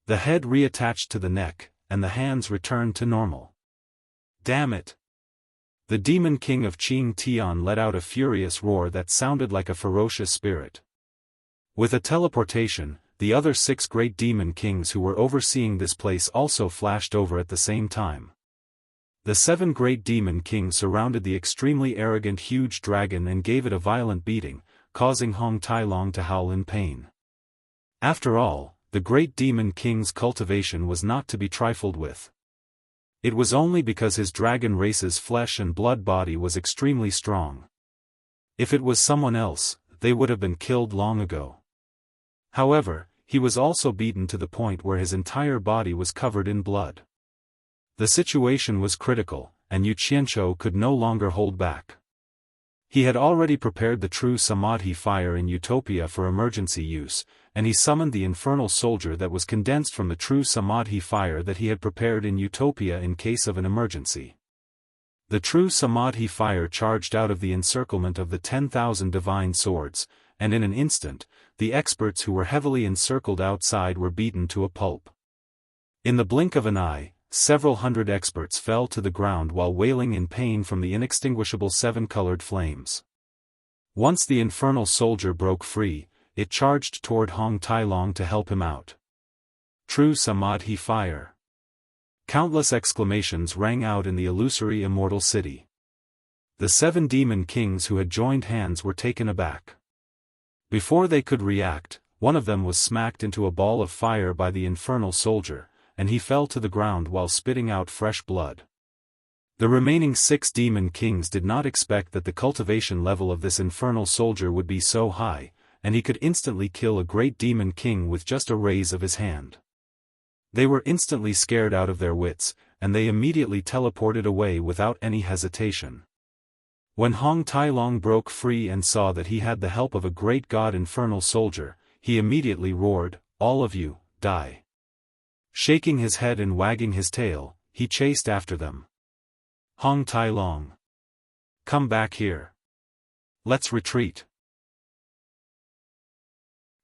The head reattached to the neck, and the hands returned to normal. Damn it! The Demon King of Qing Tian let out a furious roar that sounded like a ferocious spirit. With a teleportation, the other 6 great demon kings who were overseeing this place also flashed over at the same time. The 7 great demon kings surrounded the extremely arrogant huge dragon and gave it a violent beating, causing Hong Tailong to howl in pain. After all, the great demon king's cultivation was not to be trifled with. It was only because his dragon race's flesh and blood body was extremely strong. If it was someone else, they would have been killed long ago. However, he was also beaten to the point where his entire body was covered in blood. The situation was critical, and Yu Qianzhou could no longer hold back. He had already prepared the true Samadhi fire in Utopia for emergency use, and he summoned the infernal soldier that was condensed from the true Samadhi fire that he had prepared in Utopia in case of an emergency. The true Samadhi fire charged out of the encirclement of the 10,000 divine swords, and in an instant, the experts who were heavily encircled outside were beaten to a pulp. In the blink of an eye, several hundred experts fell to the ground while wailing in pain from the inextinguishable 7-colored flames. Once the infernal soldier broke free, it charged toward Hong Tailong to help him out. True Samadhi fire! Countless exclamations rang out in the illusory immortal city. The 7 demon kings who had joined hands were taken aback. Before they could react, one of them was smacked into a ball of fire by the infernal soldier, and he fell to the ground while spitting out fresh blood. The remaining 6 demon kings did not expect that the cultivation level of this infernal soldier would be so high, and he could instantly kill a great demon king with just a raise of his hand. They were instantly scared out of their wits, and they immediately teleported away without any hesitation. When Hong Tailong broke free and saw that he had the help of a great god infernal soldier, he immediately roared, "All of you, die!" Shaking his head and wagging his tail, he chased after them. Hong Tailong! Come back here! Let's retreat!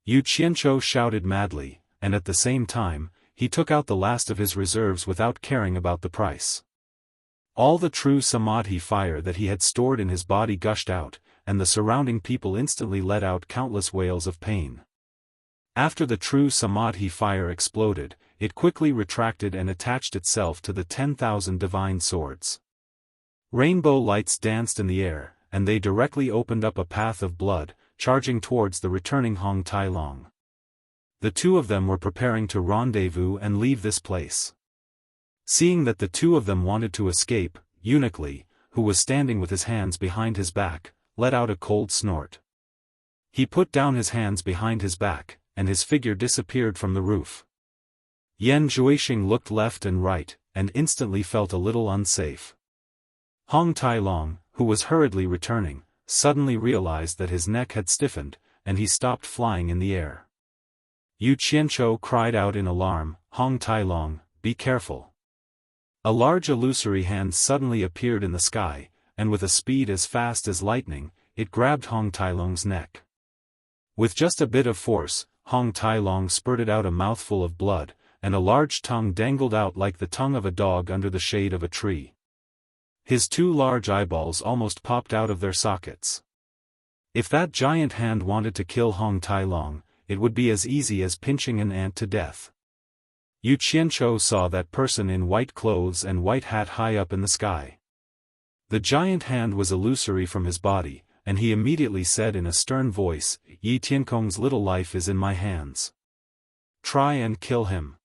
Yu Qianzhou shouted madly, and at the same time, he took out the last of his reserves without caring about the price. All the true Samadhi fire that he had stored in his body gushed out, and the surrounding people instantly let out countless wails of pain. After the true Samadhi fire exploded, it quickly retracted and attached itself to the 10,000 divine swords. Rainbow lights danced in the air, and they directly opened up a path of blood, charging towards the returning Hong Tailong. The 2 of them were preparing to rendezvous and leave this place. Seeing that the 2 of them wanted to escape, Eunuch Li, who was standing with his hands behind his back, let out a cold snort. He put down his hands behind his back, and his figure disappeared from the roof. Yan Zhuixing looked left and right, and instantly felt a little unsafe. Hong Tailong, who was hurriedly returning, suddenly realized that his neck had stiffened, and he stopped flying in the air. Yu Qianzhou cried out in alarm, "Hong Tailong, be careful!" A large illusory hand suddenly appeared in the sky, and with a speed as fast as lightning, it grabbed Hong Tailong's neck. With just a bit of force, Hong Tailong spurted out a mouthful of blood, and a large tongue dangled out like the tongue of a dog under the shade of a tree. His 2 large eyeballs almost popped out of their sockets. If that giant hand wanted to kill Hong Tailong, it would be as easy as pinching an ant to death. Yu Qianzhou saw that person in white clothes and white hat high up in the sky. The giant hand was illusory from his body, and he immediately said in a stern voice, Yi Tiankong's little life is in my hands. Try and kill him.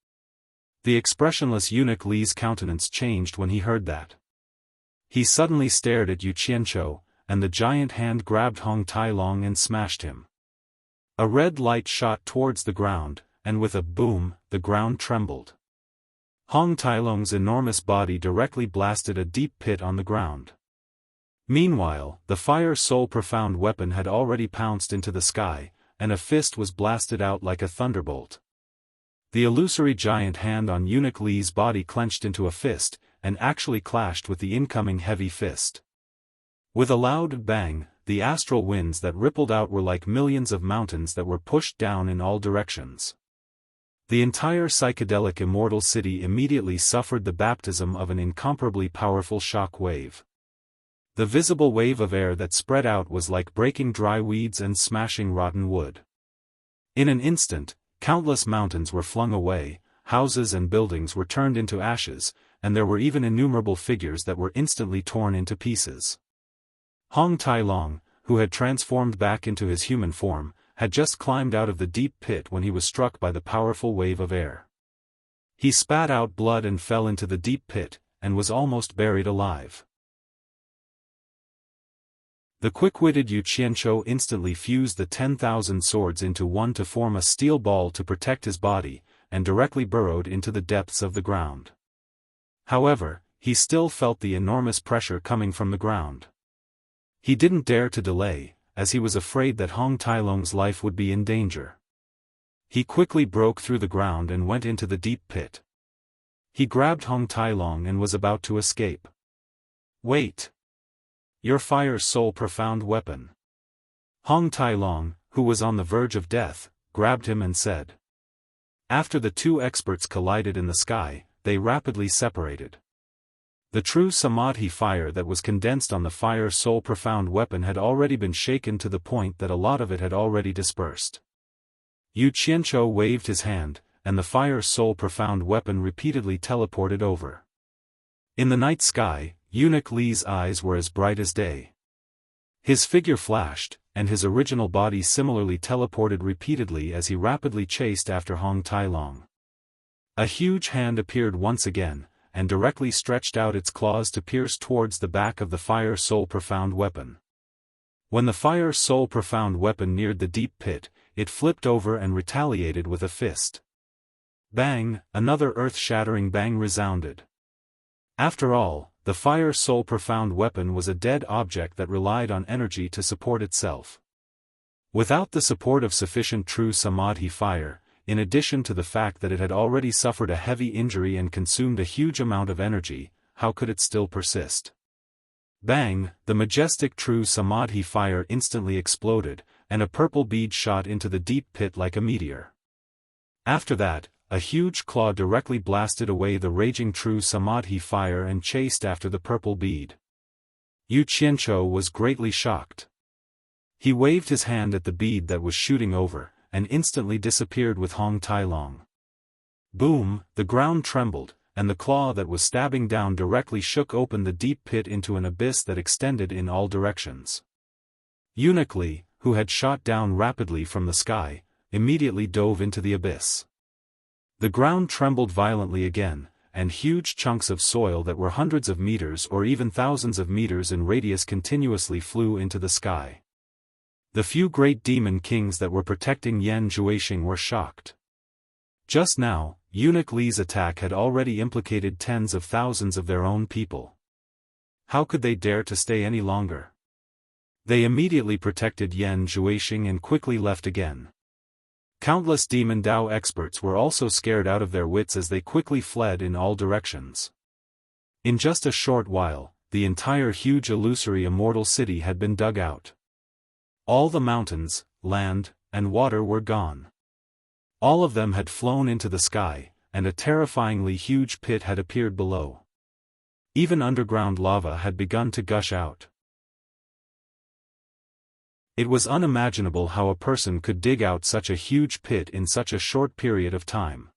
The expressionless eunuch Li's countenance changed when he heard that. He suddenly stared at Yu Qianzhou, and the giant hand grabbed Hong Tailong and smashed him. A red light shot towards the ground, and with a boom, the ground trembled. Hong Tailong's enormous body directly blasted a deep pit on the ground. Meanwhile, the Fire Soul Profound weapon had already pounced into the sky, and a fist was blasted out like a thunderbolt. The illusory giant hand on Eunuch Li's body clenched into a fist, and actually clashed with the incoming heavy fist. With a loud bang, the astral winds that rippled out were like millions of mountains that were pushed down in all directions. The entire psychedelic immortal city immediately suffered the baptism of an incomparably powerful shock wave. The visible wave of air that spread out was like breaking dry weeds and smashing rotten wood. In an instant, countless mountains were flung away, houses and buildings were turned into ashes, and there were even innumerable figures that were instantly torn into pieces. Hong Tailong, who had transformed back into his human form, had just climbed out of the deep pit when he was struck by the powerful wave of air. He spat out blood and fell into the deep pit, and was almost buried alive. The quick-witted Yu Qianzhou instantly fused the 10,000 swords into one to form a steel ball to protect his body, and directly burrowed into the depths of the ground. However, he still felt the enormous pressure coming from the ground. He didn't dare to delay, as he was afraid that Hong Tailong's life would be in danger. He quickly broke through the ground and went into the deep pit. He grabbed Hong Tailong and was about to escape. Wait! Your Fire Soul Profound weapon. Hong Tailong, who was on the verge of death, grabbed him and said. After the two experts collided in the sky, they rapidly separated. The true Samadhi fire that was condensed on the Fire Soul Profound weapon had already been shaken to the point that a lot of it had already dispersed. Yu Qianzhou waved his hand, and the Fire Soul Profound weapon repeatedly teleported over. In the night sky, Eunuch Li's eyes were as bright as day. His figure flashed, and his original body similarly teleported repeatedly as he rapidly chased after Hong Tailong. A huge hand appeared once again, and directly stretched out its claws to pierce towards the back of the Fire Soul Profound weapon. When the Fire Soul Profound weapon neared the deep pit, it flipped over and retaliated with a fist. Bang! Another earth-shattering bang resounded. After all, the Fire Soul Profound weapon was a dead object that relied on energy to support itself. Without the support of sufficient true Samadhi fire, in addition to the fact that it had already suffered a heavy injury and consumed a huge amount of energy, how could it still persist? Bang! The majestic true Samadhi fire instantly exploded, and a purple bead shot into the deep pit like a meteor. After that, a huge claw directly blasted away the raging true Samadhi fire and chased after the purple bead. Yu Qianzhou was greatly shocked. He waved his hand at the bead that was shooting over, and instantly disappeared with Hong Tailong. Boom! The ground trembled, and the claw that was stabbing down directly shook open the deep pit into an abyss that extended in all directions. Eunuch Li, who had shot down rapidly from the sky, immediately dove into the abyss. The ground trembled violently again, and huge chunks of soil that were hundreds of meters or even thousands of meters in radius continuously flew into the sky. The few great demon kings that were protecting Yan Zhuixing were shocked. Just now, Eunuch Li's attack had already implicated tens of thousands of their own people. How could they dare to stay any longer? They immediately protected Yan Zhuixing and quickly left again. Countless demon Dao experts were also scared out of their wits as they quickly fled in all directions. In just a short while, the entire huge illusory immortal city had been dug out. All the mountains, land, and water were gone. All of them had flown into the sky, and a terrifyingly huge pit had appeared below. Even underground lava had begun to gush out. It was unimaginable how a person could dig out such a huge pit in such a short period of time.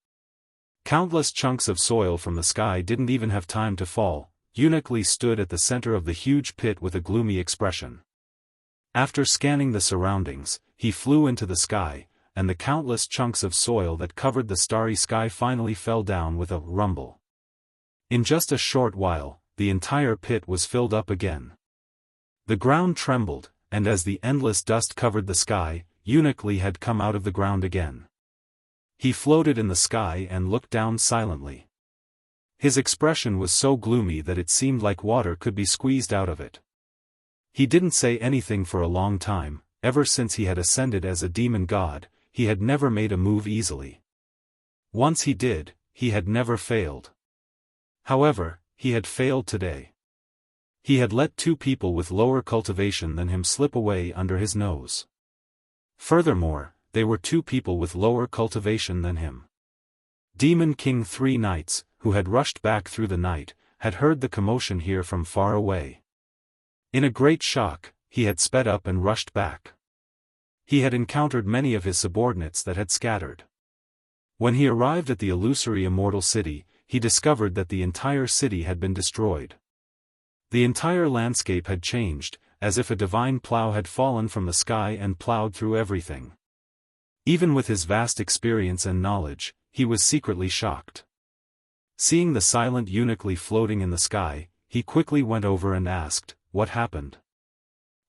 Countless chunks of soil from the sky didn't even have time to fall. Eunuch Li stood at the center of the huge pit with a gloomy expression. After scanning the surroundings, he flew into the sky, and the countless chunks of soil that covered the starry sky finally fell down with a rumble. In just a short while, the entire pit was filled up again. The ground trembled, and as the endless dust covered the sky, Eunuch Lee had come out of the ground again. He floated in the sky and looked down silently. His expression was so gloomy that it seemed like water could be squeezed out of it. He didn't say anything for a long time. Ever since he had ascended as a demon god, he had never made a move easily. Once he did, he had never failed. However, he had failed today. He had let two people with lower cultivation than him slip away under his nose. Furthermore, they were two people with lower cultivation than him. Demon King 3 Knights, who had rushed back through the night, had heard the commotion here from far away. In a great shock, he had sped up and rushed back. He had encountered many of his subordinates that had scattered. When he arrived at the illusory immortal city, he discovered that the entire city had been destroyed. The entire landscape had changed, as if a divine plow had fallen from the sky and plowed through everything. Even with his vast experience and knowledge, he was secretly shocked. Seeing the silent Eunuch Lee floating in the sky, he quickly went over and asked, "What happened?"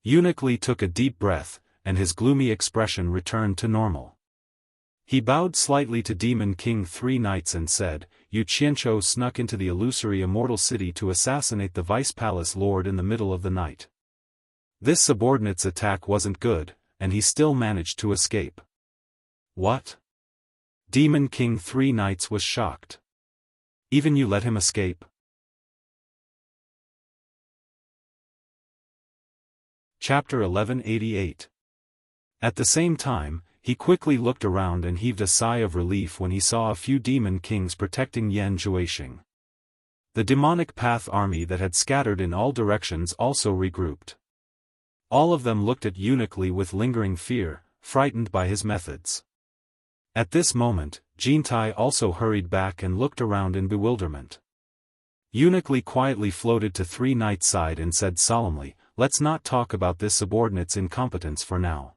Eunuch Lee took a deep breath, and his gloomy expression returned to normal. He bowed slightly to Demon King 3 Knights and said, "Yu Qianzhou snuck into the illusory immortal city to assassinate the Vice Palace Lord in the middle of the night. This subordinate's attack wasn't good, and he still managed to escape." "What?" Demon King 3 Knights was shocked. "Even you let him escape?" Chapter 1188. At the same time, he quickly looked around and heaved a sigh of relief when he saw a few demon kings protecting Yan Zhuixing. The demonic path army that had scattered in all directions also regrouped. All of them looked at Eunuch Lee with lingering fear, frightened by his methods. At this moment, Jintai also hurried back and looked around in bewilderment. Eunuch Lee quietly floated to 3 Knights' side and said solemnly, "Let's not talk about this subordinate's incompetence for now."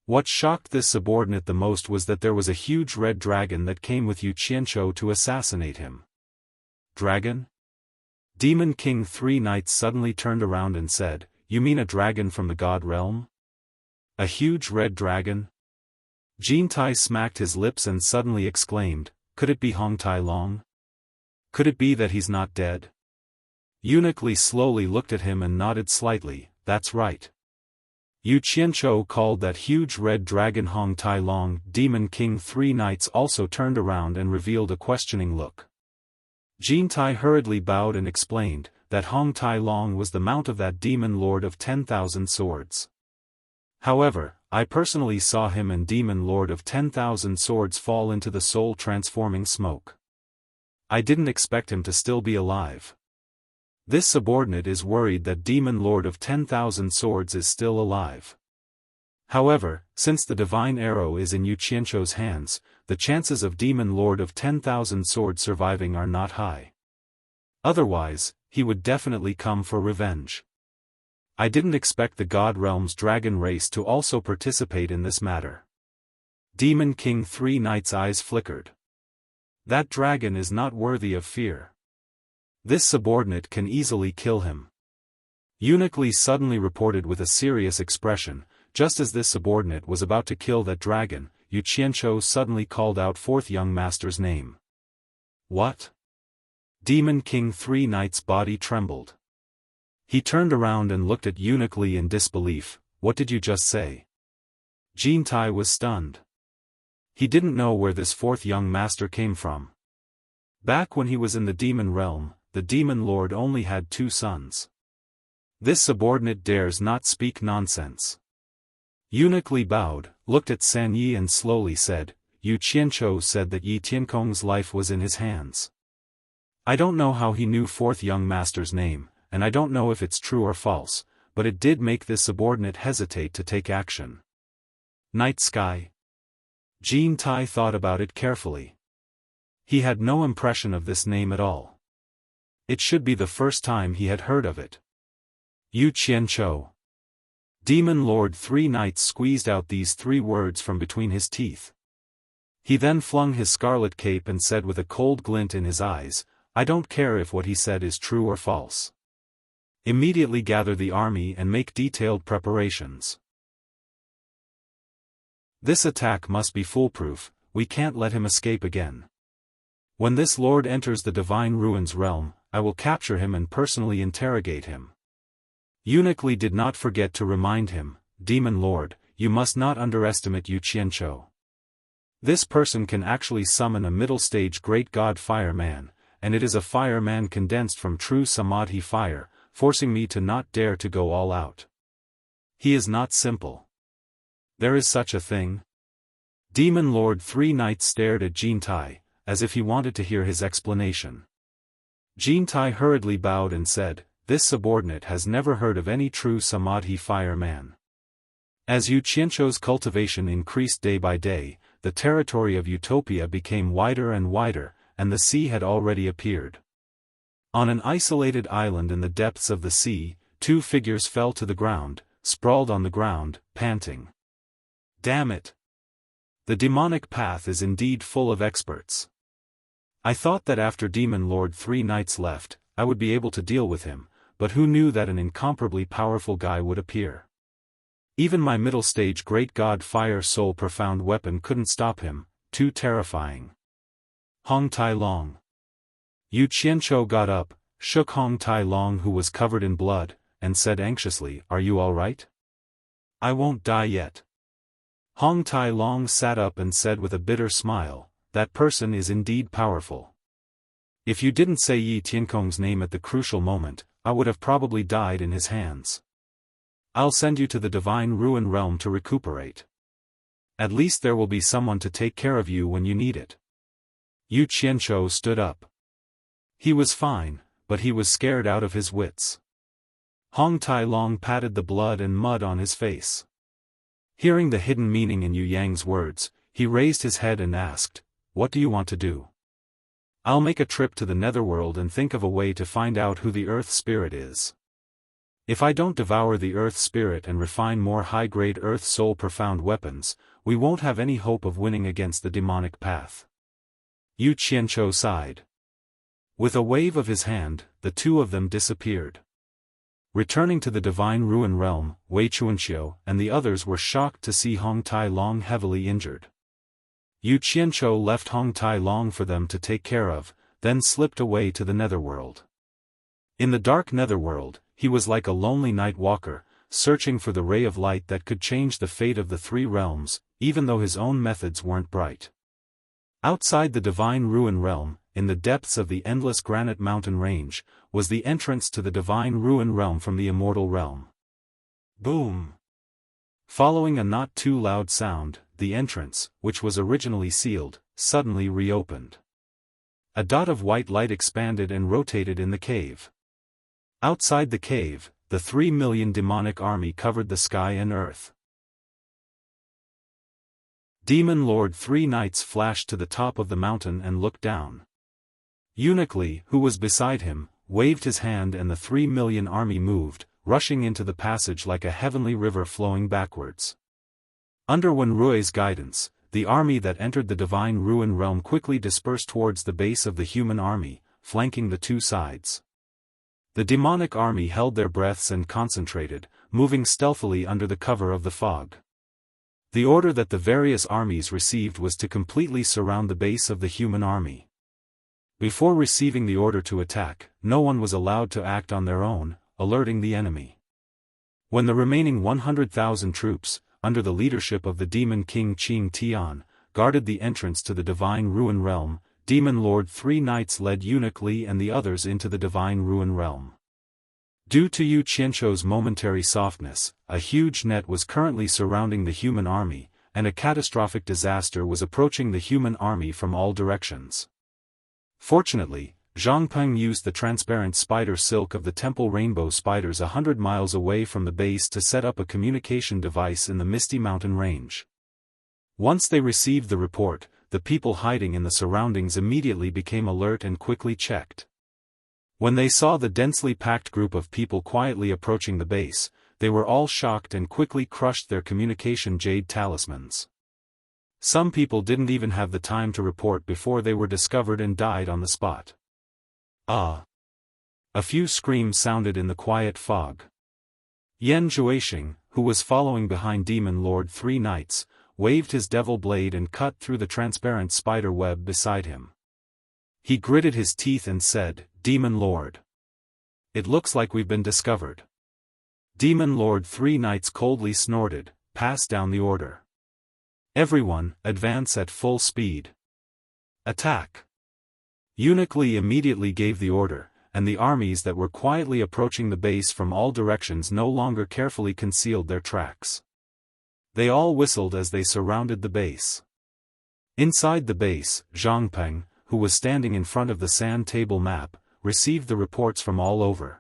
What shocked this subordinate the most was that there was a huge red dragon that came with Yu Qianzhou to assassinate him. Dragon? Demon King 3 Knights suddenly turned around and said, "You mean a dragon from the god realm? A huge red dragon?" Jintai smacked his lips and suddenly exclaimed, "Could it be Hong Tai Long? Could it be that he's not dead?" Eunuch Lee slowly looked at him and nodded slightly, "That's right. Yu Qianzhou called that huge red dragon Hong Tai Long." Demon King 3 Knights also turned around and revealed a questioning look. Jintai hurriedly bowed and explained, that Hong Tai Long was the mount of that demon lord of 10,000 swords. However, I personally saw him and demon lord of 10,000 swords fall into the soul-transforming smoke. I didn't expect him to still be alive. This subordinate is worried that demon lord of 10,000 swords is still alive. However, since the divine arrow is in Yu Qianzhou's hands, the chances of demon lord of 10,000 swords surviving are not high. Otherwise, he would definitely come for revenge. I didn't expect the God Realm's dragon race to also participate in this matter. Demon King 3 Knights' eyes flickered. That dragon is not worthy of fear. This subordinate can easily kill him. Eunuch Lee suddenly reported with a serious expression, just as this subordinate was about to kill that dragon, Yu Qianzhou suddenly called out fourth young master's name. "What?" Demon King 3 Knights' body trembled. He turned around and looked at Eunuch Lee in disbelief. "What did you just say?" Jintai was stunned. He didn't know where this fourth young master came from. Back when he was in the demon realm, the demon lord only had 2 sons. This subordinate dares not speak nonsense. Eunuch Lee bowed, looked at San Yi and slowly said, "Yu Qianzhou said that Yi Tiankong's life was in his hands. I don't know how he knew fourth young master's name, and I don't know if it's true or false, but it did make this subordinate hesitate to take action." Night Sky. Jintai thought about it carefully. He had no impression of this name at all. It should be the first time he had heard of it. Yu Qianzhou. Demon Lord Three Knights squeezed out these 3 words from between his teeth. He then flung his scarlet cape and said with a cold glint in his eyes, "I don't care if what he said is true or false. Immediately gather the army and make detailed preparations. This attack must be foolproof, we can't let him escape again. When this lord enters the Divine Ruins realm, I will capture him and personally interrogate him." Eunuch Li did not forget to remind him, "Demon Lord, you must not underestimate Yu Qianzhou. This person can actually summon a middle-stage great god fire man, and it is a fire man condensed from true Samadhi fire, forcing me to not dare to go all out. He is not simple. There is such a thing?" Demon Lord Three Knights stared at Jin Tai, as if he wanted to hear his explanation. Jin Tai hurriedly bowed and said, "This subordinate has never heard of any true Samadhi fire man." As Yu Qianzhou's cultivation increased day by day, the territory of Utopia became wider and wider, and the sea had already appeared. On an isolated island in the depths of the sea, 2 figures fell to the ground, sprawled on the ground, panting. Damn it! The demonic path is indeed full of experts. I thought that after Demon Lord Three Knights left, I would be able to deal with him, but who knew that an incomparably powerful guy would appear? Even my middle-stage great god fire soul profound weapon couldn't stop him, too terrifying. Hong Tai Long. Yu Qianzhou got up, shook Hong Tai Long who was covered in blood, and said anxiously, "Are you all right?" "I won't die yet." Hong Tai Long sat up and said with a bitter smile, "That person is indeed powerful. If you didn't say Yi Tiankong's name at the crucial moment, I would have probably died in his hands. I'll send you to the Divine Ruin realm to recuperate. At least there will be someone to take care of you when you need it." Yu Qianzhou stood up. He was fine, but he was scared out of his wits. Hong Tai Long patted the blood and mud on his face. Hearing the hidden meaning in Yu Yang's words, he raised his head and asked, "What do you want to do?" "I'll make a trip to the netherworld and think of a way to find out who the Earth Spirit is. If I don't devour the Earth Spirit and refine more high-grade Earth Soul profound weapons, we won't have any hope of winning against the demonic path." Yu Qianzhou sighed. With a wave of his hand, the 2 of them disappeared. Returning to the Divine Ruin realm, Wei Chuanxiu and the others were shocked to see Hong Tai Long heavily injured. Yu Qianzhou left Hong Tai Long for them to take care of, then slipped away to the netherworld. In the dark netherworld, he was like a lonely night walker, searching for the ray of light that could change the fate of the 3 realms, even though his own methods weren't bright. Outside the Divine Ruin realm, in the depths of the endless granite mountain range, was the entrance to the Divine Ruin realm from the Immortal realm. Boom! Following a not too loud sound, the entrance, which was originally sealed, suddenly reopened. A dot of white light expanded and rotated in the cave. Outside the cave, the 3 million demonic army covered the sky and earth. Demon Lord Three Knights flashed to the top of the mountain and looked down. Eunuch Li, who was beside him, waved his hand and the 3 million army moved, rushing into the passage like a heavenly river flowing backwards. Under Wen Rui's guidance, the army that entered the Divine Ruin realm quickly dispersed towards the base of the human army, flanking the 2 sides. The demonic army held their breaths and concentrated, moving stealthily under the cover of the fog. The order that the various armies received was to completely surround the base of the human army. Before receiving the order to attack, no one was allowed to act on their own, alerting the enemy. When the remaining 100,000 troops, under the leadership of the Demon King Qing Tian, guarded the entrance to the Divine Ruin realm, Demon Lord Three Knights led Eunuch Li and the others into the Divine Ruin realm. Due to Yu Qianzhou's momentary softness, a huge net was currently surrounding the human army, and a catastrophic disaster was approaching the human army from all directions. Fortunately, Zhang Peng used the transparent spider silk of the temple rainbow spiders 100 miles away from the base to set up a communication device in the misty mountain range. Once they received the report, the people hiding in the surroundings immediately became alert and quickly checked. When they saw the densely packed group of people quietly approaching the base, they were all shocked and quickly crushed their communication jade talismans. Some people didn't even have the time to report before they were discovered and died on the spot. Ah! A few screams sounded in the quiet fog. Yan Zhuoxing, who was following behind Demon Lord 3 Knights, waved his devil blade and cut through the transparent spider web beside him. He gritted his teeth and said, "Demon Lord. It looks like we've been discovered." Demon Lord 3 Knights coldly snorted, "Pass down the order. Everyone, advance at full speed. Attack." Eunuch Li immediately gave the order, and the armies that were quietly approaching the base from all directions no longer carefully concealed their tracks. They all whistled as they surrounded the base. Inside the base, Zhang Peng, who was standing in front of the sand table map, received the reports from all over.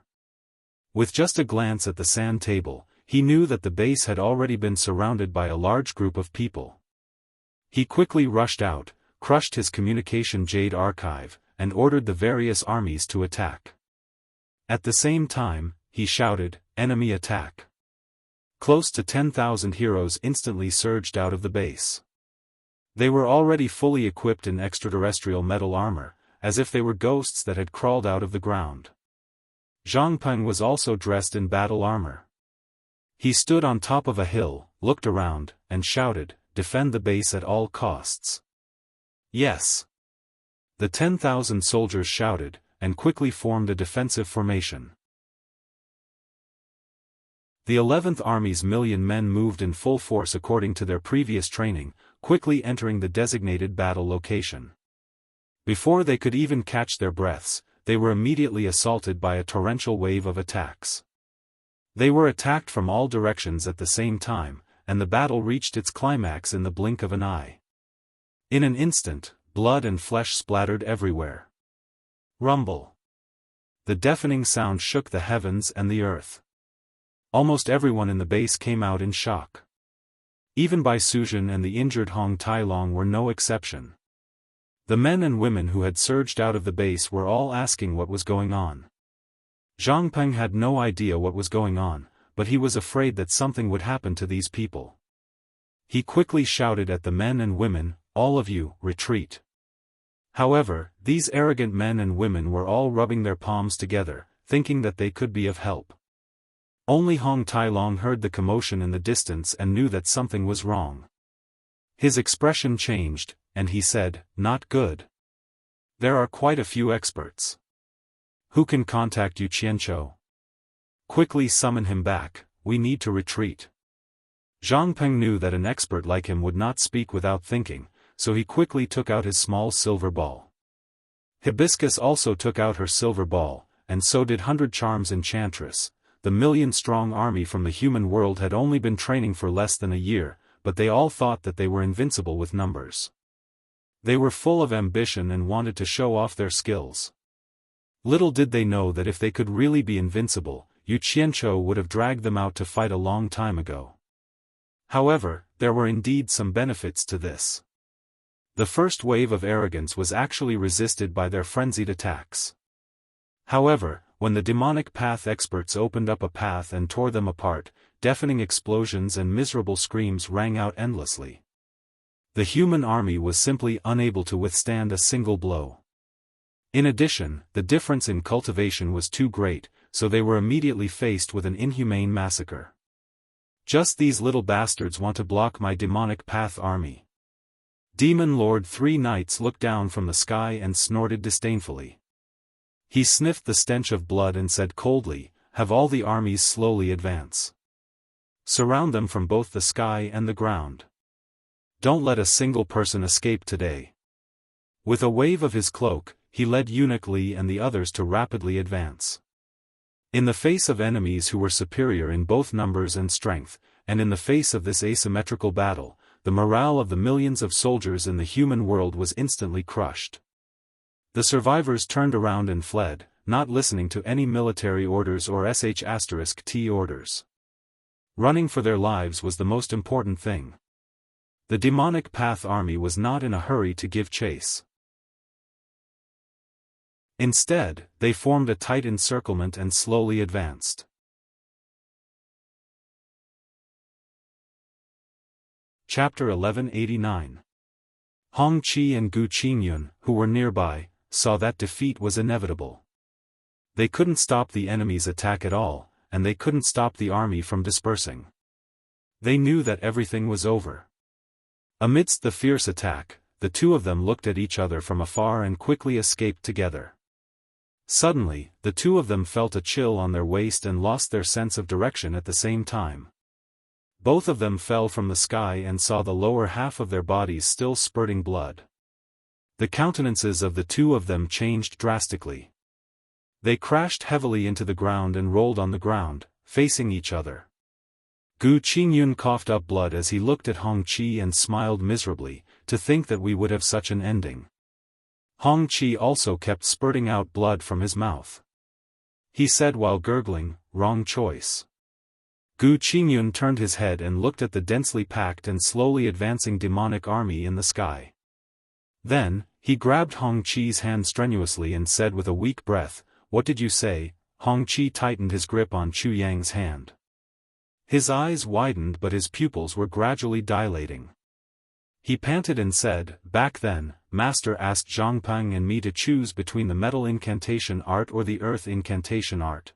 With just a glance at the sand table, he knew that the base had already been surrounded by a large group of people. He quickly rushed out, crushed his communication jade archive, and ordered the various armies to attack. At the same time, he shouted, "Enemy attack!" Close to 10,000 heroes instantly surged out of the base. They were already fully equipped in extraterrestrial metal armor, as if they were ghosts that had crawled out of the ground. Zhang Peng was also dressed in battle armor. He stood on top of a hill, looked around, and shouted, "Defend the base at all costs." Yes. The 10,000 soldiers shouted, and quickly formed a defensive formation. The 11th Army's million men moved in full force according to their previous training, quickly entering the designated battle location. Before they could even catch their breaths, they were immediately assaulted by a torrential wave of attacks. They were attacked from all directions at the same time, and the battle reached its climax in the blink of an eye. In an instant, blood and flesh splattered everywhere. Rumble. The deafening sound shook the heavens and the earth. Almost everyone in the base came out in shock. Even Bai Suzhen and the injured Hong Tailong were no exception. The men and women who had surged out of the base were all asking what was going on. Zhang Peng had no idea what was going on, but he was afraid that something would happen to these people. He quickly shouted at the men and women, "All of you, retreat." However, these arrogant men and women were all rubbing their palms together, thinking that they could be of help. Only Hong Tailong heard the commotion in the distance and knew that something was wrong. His expression changed, and he said, "Not good. There are quite a few experts. Who can contact Yu Qianqiu? Quickly summon him back, we need to retreat." Zhang Peng knew that an expert like him would not speak without thinking, so he quickly took out his small silver ball. Hibiscus also took out her silver ball, and so did 100 Charms Enchantress. The million-strong army from the human world had only been training for less than a year, but they all thought that they were invincible with numbers. They were full of ambition and wanted to show off their skills. Little did they know that if they could really be invincible, Yu Qianqiu would have dragged them out to fight a long time ago. However, there were indeed some benefits to this. The first wave of arrogance was actually resisted by their frenzied attacks. However, when the demonic path experts opened up a path and tore them apart, deafening explosions and miserable screams rang out endlessly. The human army was simply unable to withstand a single blow. In addition, the difference in cultivation was too great, so they were immediately faced with an inhumane massacre. "Just these little bastards want to block my demonic path army." Demon Lord 3 Knights looked down from the sky and snorted disdainfully. He sniffed the stench of blood and said coldly, "Have all the armies slowly advance. Surround them from both the sky and the ground. Don't let a single person escape today." With a wave of his cloak, he led Eunuch Li and the others to rapidly advance. In the face of enemies who were superior in both numbers and strength, and in the face of this asymmetrical battle, the morale of the millions of soldiers in the human world was instantly crushed. The survivors turned around and fled, not listening to any military orders or *T orders. Running for their lives was the most important thing. The demonic path army was not in a hurry to give chase. Instead, they formed a tight encirclement and slowly advanced. Chapter 1189. Hong Qi and Gu Qingyun, who were nearby, saw that defeat was inevitable. They couldn't stop the enemy's attack at all, and they couldn't stop the army from dispersing. They knew that everything was over. Amidst the fierce attack, the two of them looked at each other from afar and quickly escaped together. Suddenly, the two of them felt a chill on their waist and lost their sense of direction at the same time. Both of them fell from the sky and saw the lower half of their bodies still spurting blood. The countenances of the two of them changed drastically. They crashed heavily into the ground and rolled on the ground, facing each other. Gu Qingyun coughed up blood as he looked at Hong Qi and smiled miserably, to think that we would have such an ending. Hong Qi also kept spurting out blood from his mouth. He said while gurgling, "Wrong choice." Gu Qingyun turned his head and looked at the densely packed and slowly advancing demonic army in the sky. Then, he grabbed Hong Qi's hand strenuously and said with a weak breath, "What did you say?" Hong Qi tightened his grip on Chu Yang's hand. His eyes widened but his pupils were gradually dilating. He panted and said, "Back then, Master asked Zhangpeng and me to choose between the metal incantation art or the earth incantation art.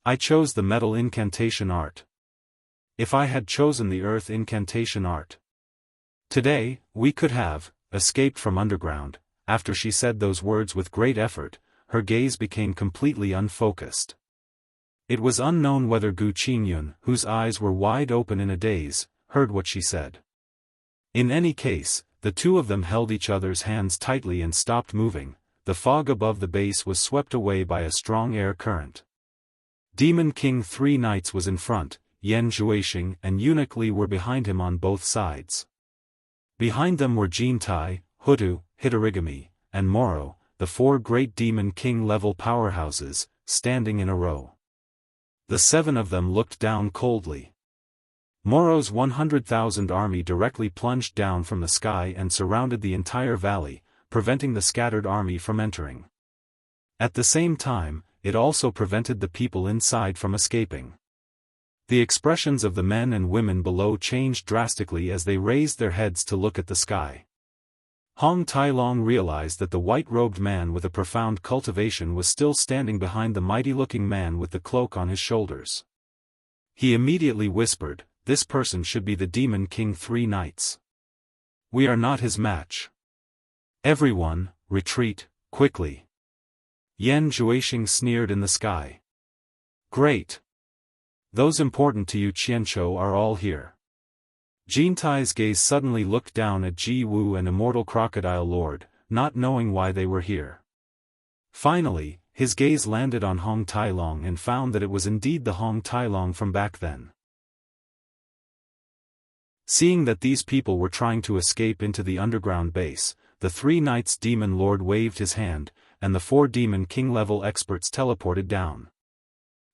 I chose the metal incantation art. If I had chosen the earth incantation art, today, we could have escaped from underground." After she said those words with great effort, her gaze became completely unfocused. It was unknown whether Gu Qingyun, whose eyes were wide open in a daze, heard what she said. In any case, the two of them held each other's hands tightly and stopped moving. The fog above the base was swept away by a strong air current. Demon King 3 Knights was in front, Yan Zhuixing and Eunuch Li were behind him on both sides. Behind them were Jintai, Hutu, Hitorigami, and Moro, the 4 great Demon King-level powerhouses, standing in a row. The 7 of them looked down coldly. Moro's 100,000 army directly plunged down from the sky and surrounded the entire valley, preventing the scattered army from entering. At the same time, it also prevented the people inside from escaping. The expressions of the men and women below changed drastically as they raised their heads to look at the sky. Hong Tailong realized that the white-robed man with a profound cultivation was still standing behind the mighty-looking man with the cloak on his shoulders. He immediately whispered, "This person should be the Demon King 3 Knights. We are not his match. Everyone, retreat, quickly." Yan Zhuixing sneered in the sky. "Great. Those important to you Qianzhou are all here." Jintai's gaze suddenly looked down at Ji Wu and Immortal Crocodile Lord, not knowing why they were here. Finally, his gaze landed on Hong Tailong and found that it was indeed the Hong Tailong from back then. Seeing that these people were trying to escape into the underground base, the 3 Knights Demon Lord waved his hand, and the 4 Demon King-level experts teleported down.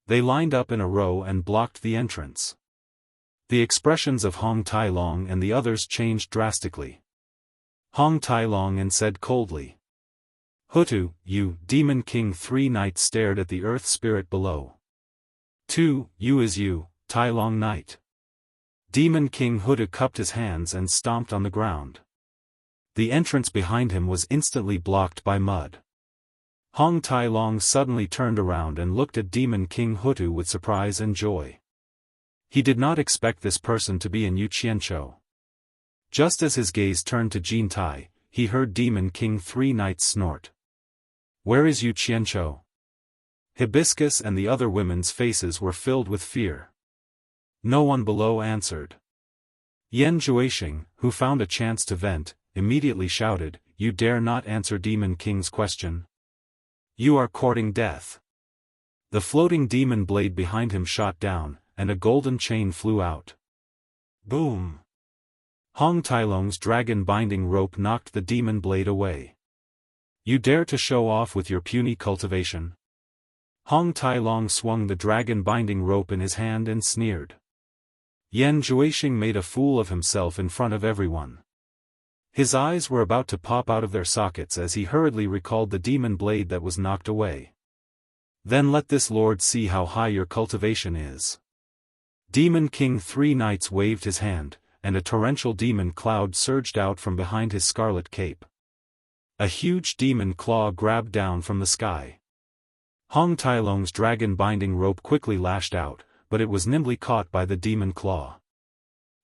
They lined up in a row and blocked the entrance. The expressions of Hong Tailong and the others changed drastically. Hong Tailong and said coldly, "Hutu, you." Demon King 3 Knights stared at the earth spirit below. "2, you is you, Tailong Knight." Demon King Hutu cupped his hands and stomped on the ground. The entrance behind him was instantly blocked by mud. Hong Tailong suddenly turned around and looked at Demon King Hutu with surprise and joy. He did not expect this person to be in Qianzhou. Just as his gaze turned to Jintai, he heard Demon King 3 Knights snort. "Where is Qianzhou?" Hibiscus and the other women's faces were filled with fear. No one below answered. Yan Zhuixing, who found a chance to vent, immediately shouted, "You dare not answer Demon King's question? You are courting death." The floating demon blade behind him shot down, and a golden chain flew out. Boom! Hong Tailong's dragon binding rope knocked the demon blade away. "You dare to show off with your puny cultivation?" Hong Tailong swung the dragon binding rope in his hand and sneered. Yan Zhuixing made a fool of himself in front of everyone. His eyes were about to pop out of their sockets as he hurriedly recalled the demon blade that was knocked away. "Then let this lord see how high your cultivation is." Demon King 3 Knights waved his hand, and a torrential demon cloud surged out from behind his scarlet cape. A huge demon claw grabbed down from the sky. Hong Tailong's dragon-binding rope quickly lashed out, but it was nimbly caught by the demon claw.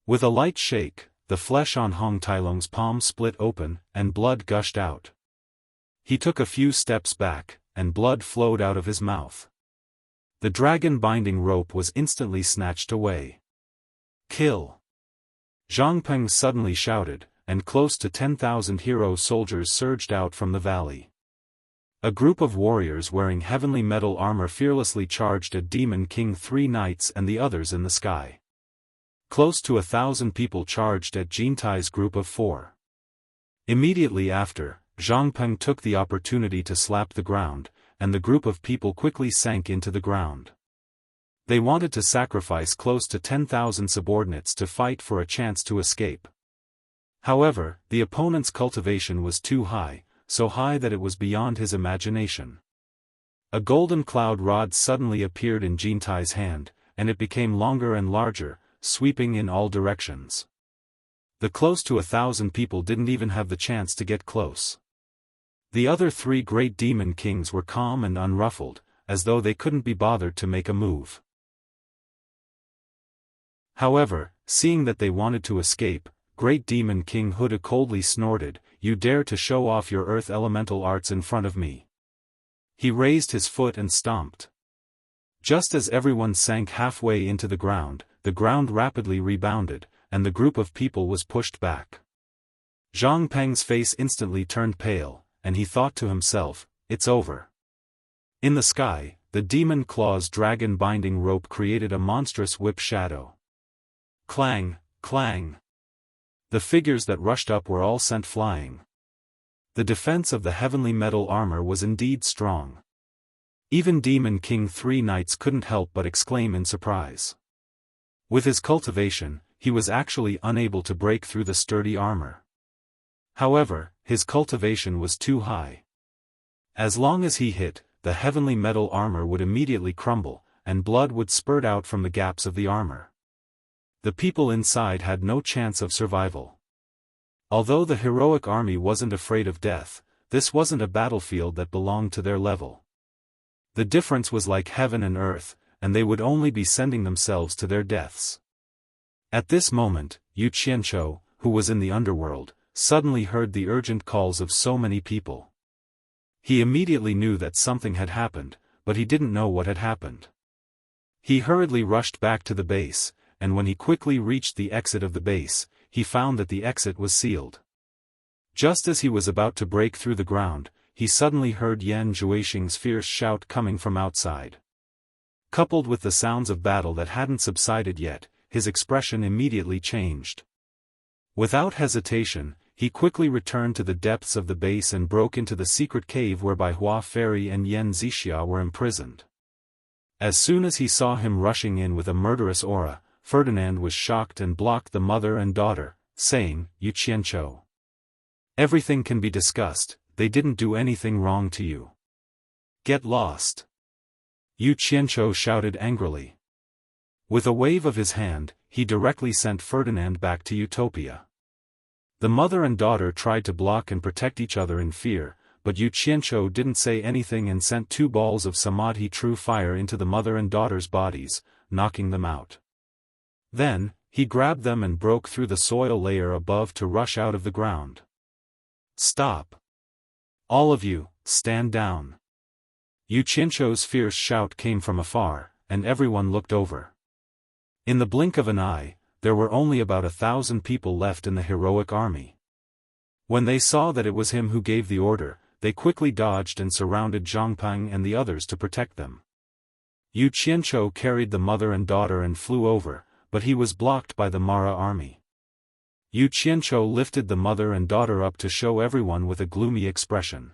With a light shake, the flesh on Hong Tailong's palm split open, and blood gushed out. He took a few steps back, and blood flowed out of his mouth. The dragon-binding rope was instantly snatched away. Kill! Zhang Peng suddenly shouted, and close to 10,000 hero soldiers surged out from the valley. A group of warriors wearing heavenly metal armor fearlessly charged at Demon King 3 knights and the others in the sky. Close to 1,000 people charged at Jintai's group of 4. Immediately after, Zhang Peng took the opportunity to slap the ground, and the group of people quickly sank into the ground. They wanted to sacrifice close to 10,000 subordinates to fight for a chance to escape. However, the opponent's cultivation was too high, so high that it was beyond his imagination. A golden cloud rod suddenly appeared in Jintai's hand, and it became longer and larger, sweeping in all directions. The close to 1,000 people didn't even have the chance to get close. The other 3 great demon kings were calm and unruffled, as though they couldn't be bothered to make a move. However, seeing that they wanted to escape, Great Demon King Huda coldly snorted, "You dare to show off your earth elemental arts in front of me." He raised his foot and stomped. Just as everyone sank halfway into the ground rapidly rebounded, and the group of people was pushed back. Zhang Peng's face instantly turned pale, and he thought to himself, "It's over." In the sky, the demon claw's dragon-binding rope created a monstrous whip shadow. Clang, clang. The figures that rushed up were all sent flying. The defense of the heavenly metal armor was indeed strong. Even Demon King 3 knights couldn't help but exclaim in surprise. With his cultivation, he was actually unable to break through the sturdy armor. However, his cultivation was too high. As long as he hit, the heavenly metal armor would immediately crumble, and blood would spurt out from the gaps of the armor. The people inside had no chance of survival. Although the heroic army wasn't afraid of death, this wasn't a battlefield that belonged to their level. The difference was like heaven and earth, and they would only be sending themselves to their deaths. At this moment, Yu Qianzhou, who was in the underworld, suddenly heard the urgent calls of so many people. He immediately knew that something had happened, but he didn't know what had happened. He hurriedly rushed back to the base, and when he quickly reached the exit of the base, he found that the exit was sealed. Just as he was about to break through the ground, he suddenly heard Yan Zhuixing's fierce shout coming from outside. Coupled with the sounds of battle that hadn't subsided yet, his expression immediately changed. Without hesitation, he quickly returned to the depths of the base and broke into the secret cave whereby Hua Fairy and Yan Zixia were imprisoned. As soon as he saw him rushing in with a murderous aura, Ferdinand was shocked and blocked the mother and daughter, saying, "Yu Qianzhou. Everything can be discussed, they didn't do anything wrong to you. Get lost." Yu Qianzhou shouted angrily. With a wave of his hand, he directly sent Ferdinand back to Utopia. The mother and daughter tried to block and protect each other in fear, but Yu Qianzhou didn't say anything and sent 2 balls of Samadhi true fire into the mother and daughter's bodies, knocking them out. Then, he grabbed them and broke through the soil layer above to rush out of the ground. "Stop! All of you, stand down!" Yu Qianzhou's fierce shout came from afar, and everyone looked over. In the blink of an eye, there were only about 1,000 people left in the heroic army. When they saw that it was him who gave the order, they quickly dodged and surrounded Zhang Peng and the others to protect them. Yu Qianzhou carried the mother and daughter and flew over, but he was blocked by the Mara army. Yu Qianzhou lifted the mother and daughter up to show everyone with a gloomy expression.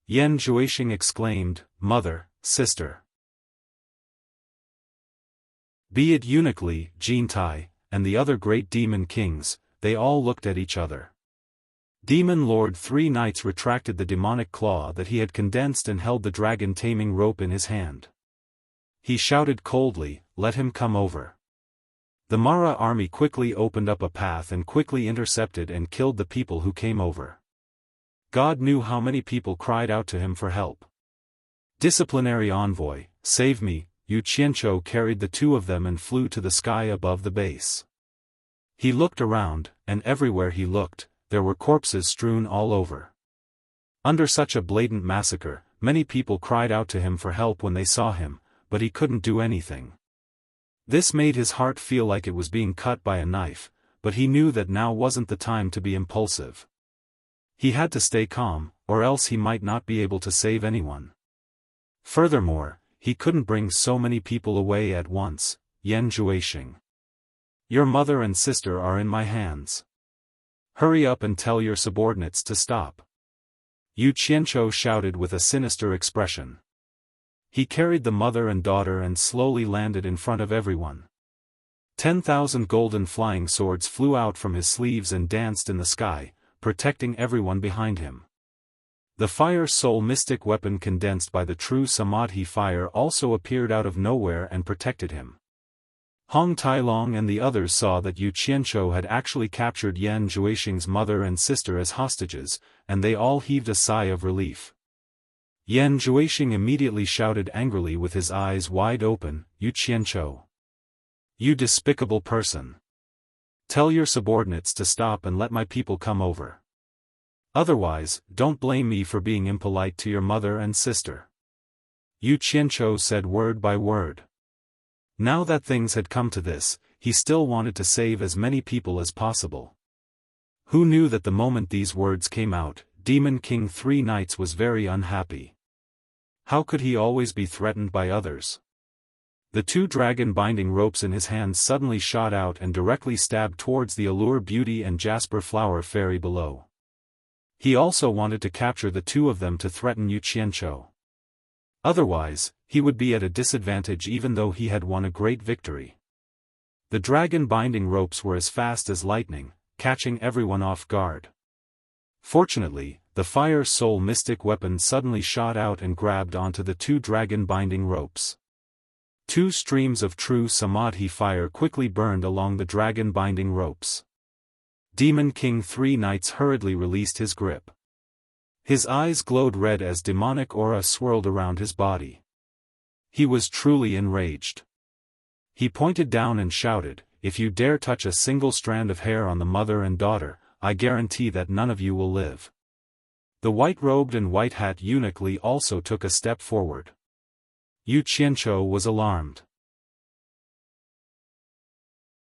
Yan Zhuixing exclaimed, "Mother, sister." Be it Eunuch Li, Jintai, and the other great demon kings, they all looked at each other. Demon Lord 3 knights retracted the demonic claw that he had condensed and held the dragon-taming rope in his hand. He shouted coldly, "Let him come over." The Mara army quickly opened up a path and quickly intercepted and killed the people who came over. God knew how many people cried out to him for help. Disciplinary envoy, save me, Yu Qianzhou carried the two of them and flew to the sky above the base. He looked around, and everywhere he looked, there were corpses strewn all over. Under such a blatant massacre, many people cried out to him for help when they saw him, but he couldn't do anything. This made his heart feel like it was being cut by a knife, but he knew that now wasn't the time to be impulsive. He had to stay calm, or else he might not be able to save anyone. Furthermore, he couldn't bring so many people away at once. Yan Zhuixing. Your mother and sister are in my hands. Hurry up and tell your subordinates to stop. Yu Qianzhou shouted with a sinister expression. He carried the mother and daughter and slowly landed in front of everyone. 10,000 golden flying swords flew out from his sleeves and danced in the sky, protecting everyone behind him. The fire soul mystic weapon condensed by the true Samadhi fire also appeared out of nowhere and protected him. Hong Tailong and the others saw that Yu Qianzhou had actually captured Yan Zhuixing's mother and sister as hostages, and they all heaved a sigh of relief. Yan Zhuixing immediately shouted angrily with his eyes wide open, Yu Qianzhou. You despicable person. Tell your subordinates to stop and let my people come over. Otherwise, don't blame me for being impolite to your mother and sister. Yu Qianzhou said word by word. Now that things had come to this, he still wanted to save as many people as possible. Who knew that the moment these words came out, Demon King 3 Knights was very unhappy. How could he always be threatened by others? The 2 dragon binding ropes in his hands suddenly shot out and directly stabbed towards the Allure Beauty and Jasper Flower Fairy below. He also wanted to capture the 2 of them to threaten Yu Qianzhou. Otherwise, he would be at a disadvantage even though he had won a great victory. The dragon binding ropes were as fast as lightning, catching everyone off guard. Fortunately, the fire soul mystic weapon suddenly shot out and grabbed onto the 2 dragon binding ropes. 2 streams of true Samadhi fire quickly burned along the dragon binding ropes. Demon King 3 Knights hurriedly released his grip. His eyes glowed red as demonic aura swirled around his body. He was truly enraged. He pointed down and shouted, if you dare touch a single strand of hair on the mother and daughter, I guarantee that none of you will live. The white-robed and white-hat eunuch Li also took a step forward. Yu Qianzhou was alarmed.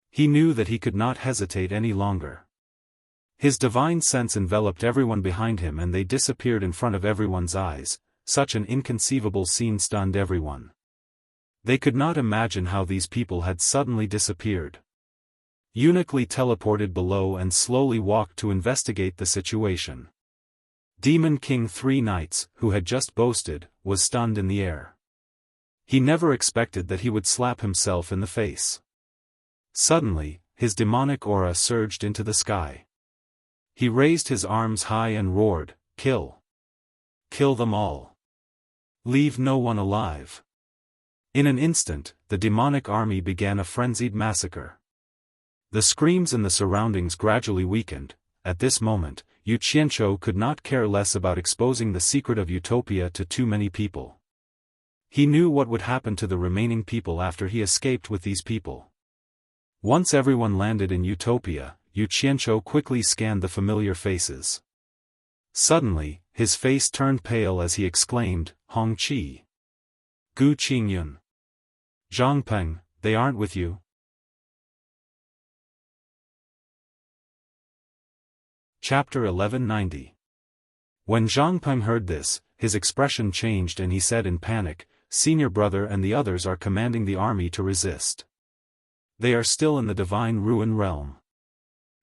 He knew that he could not hesitate any longer. His divine sense enveloped everyone behind him and they disappeared in front of everyone's eyes. Such an inconceivable scene stunned everyone. They could not imagine how these people had suddenly disappeared. Eunuch Li teleported below and slowly walked to investigate the situation. Demon King 3 Knights, who had just boasted, was stunned in the air. He never expected that he would slap himself in the face. Suddenly, his demonic aura surged into the sky. He raised his arms high and roared, "Kill! Kill them all! Leave no one alive!" In an instant, the demonic army began a frenzied massacre. The screams in the surroundings gradually weakened. At this moment, Yu Qianzhou could not care less about exposing the secret of Utopia to too many people. He knew what would happen to the remaining people after he escaped with these people. Once everyone landed in Utopia, Yu Qianzhou quickly scanned the familiar faces. Suddenly, his face turned pale as he exclaimed, Hong Qi. Gu Qingyun. Zhang Peng, they aren't with you? Chapter 1190. When Zhang Peng heard this, his expression changed and he said in panic, Senior brother and the others are commanding the army to resist. They are still in the divine ruin realm.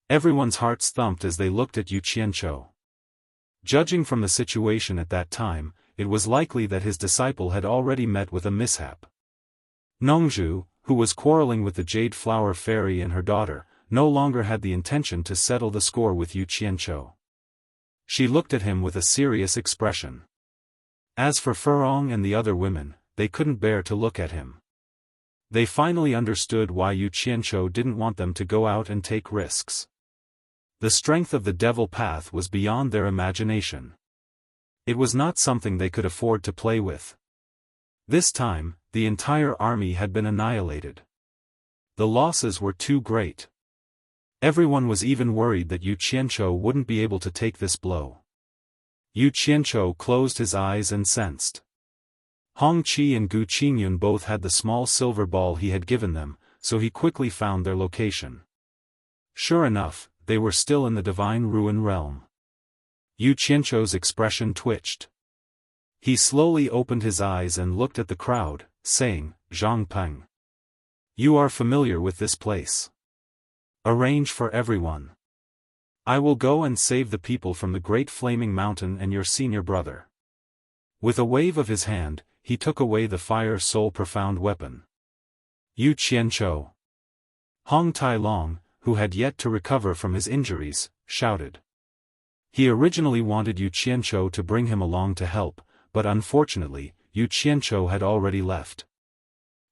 Everyone's hearts thumped as they looked at Yu Qianzhou. Judging from the situation at that time, it was likely that his disciple had already met with a mishap. Nongzhu, who was quarreling with the Jade Flower Fairy and her daughter, no longer had the intention to settle the score with Yu Qianzhou. She looked at him with a serious expression. As for Furong and the other women, they couldn't bear to look at him. They finally understood why Yu Qianzhou didn't want them to go out and take risks. The strength of the devil path was beyond their imagination. It was not something they could afford to play with. This time, the entire army had been annihilated. The losses were too great. Everyone was even worried that Yu Qianzhou wouldn't be able to take this blow. Yu Qianzhou closed his eyes and sensed. Hong Qi and Gu Qingyun both had the small silver ball he had given them, so he quickly found their location. Sure enough, they were still in the Divine Ruin realm. Yu Qianzhou's expression twitched. He slowly opened his eyes and looked at the crowd, saying, "Zhang Peng. You are familiar with this place. Arrange for everyone. I will go and save the people from the great flaming mountain and your senior brother." With a wave of his hand, he took away the fire soul profound weapon. Yu Qianzhou. Hong Tai Long, who had yet to recover from his injuries, shouted. He originally wanted Yu Qianzhou to bring him along to help, but unfortunately, Yu Qianzhou had already left.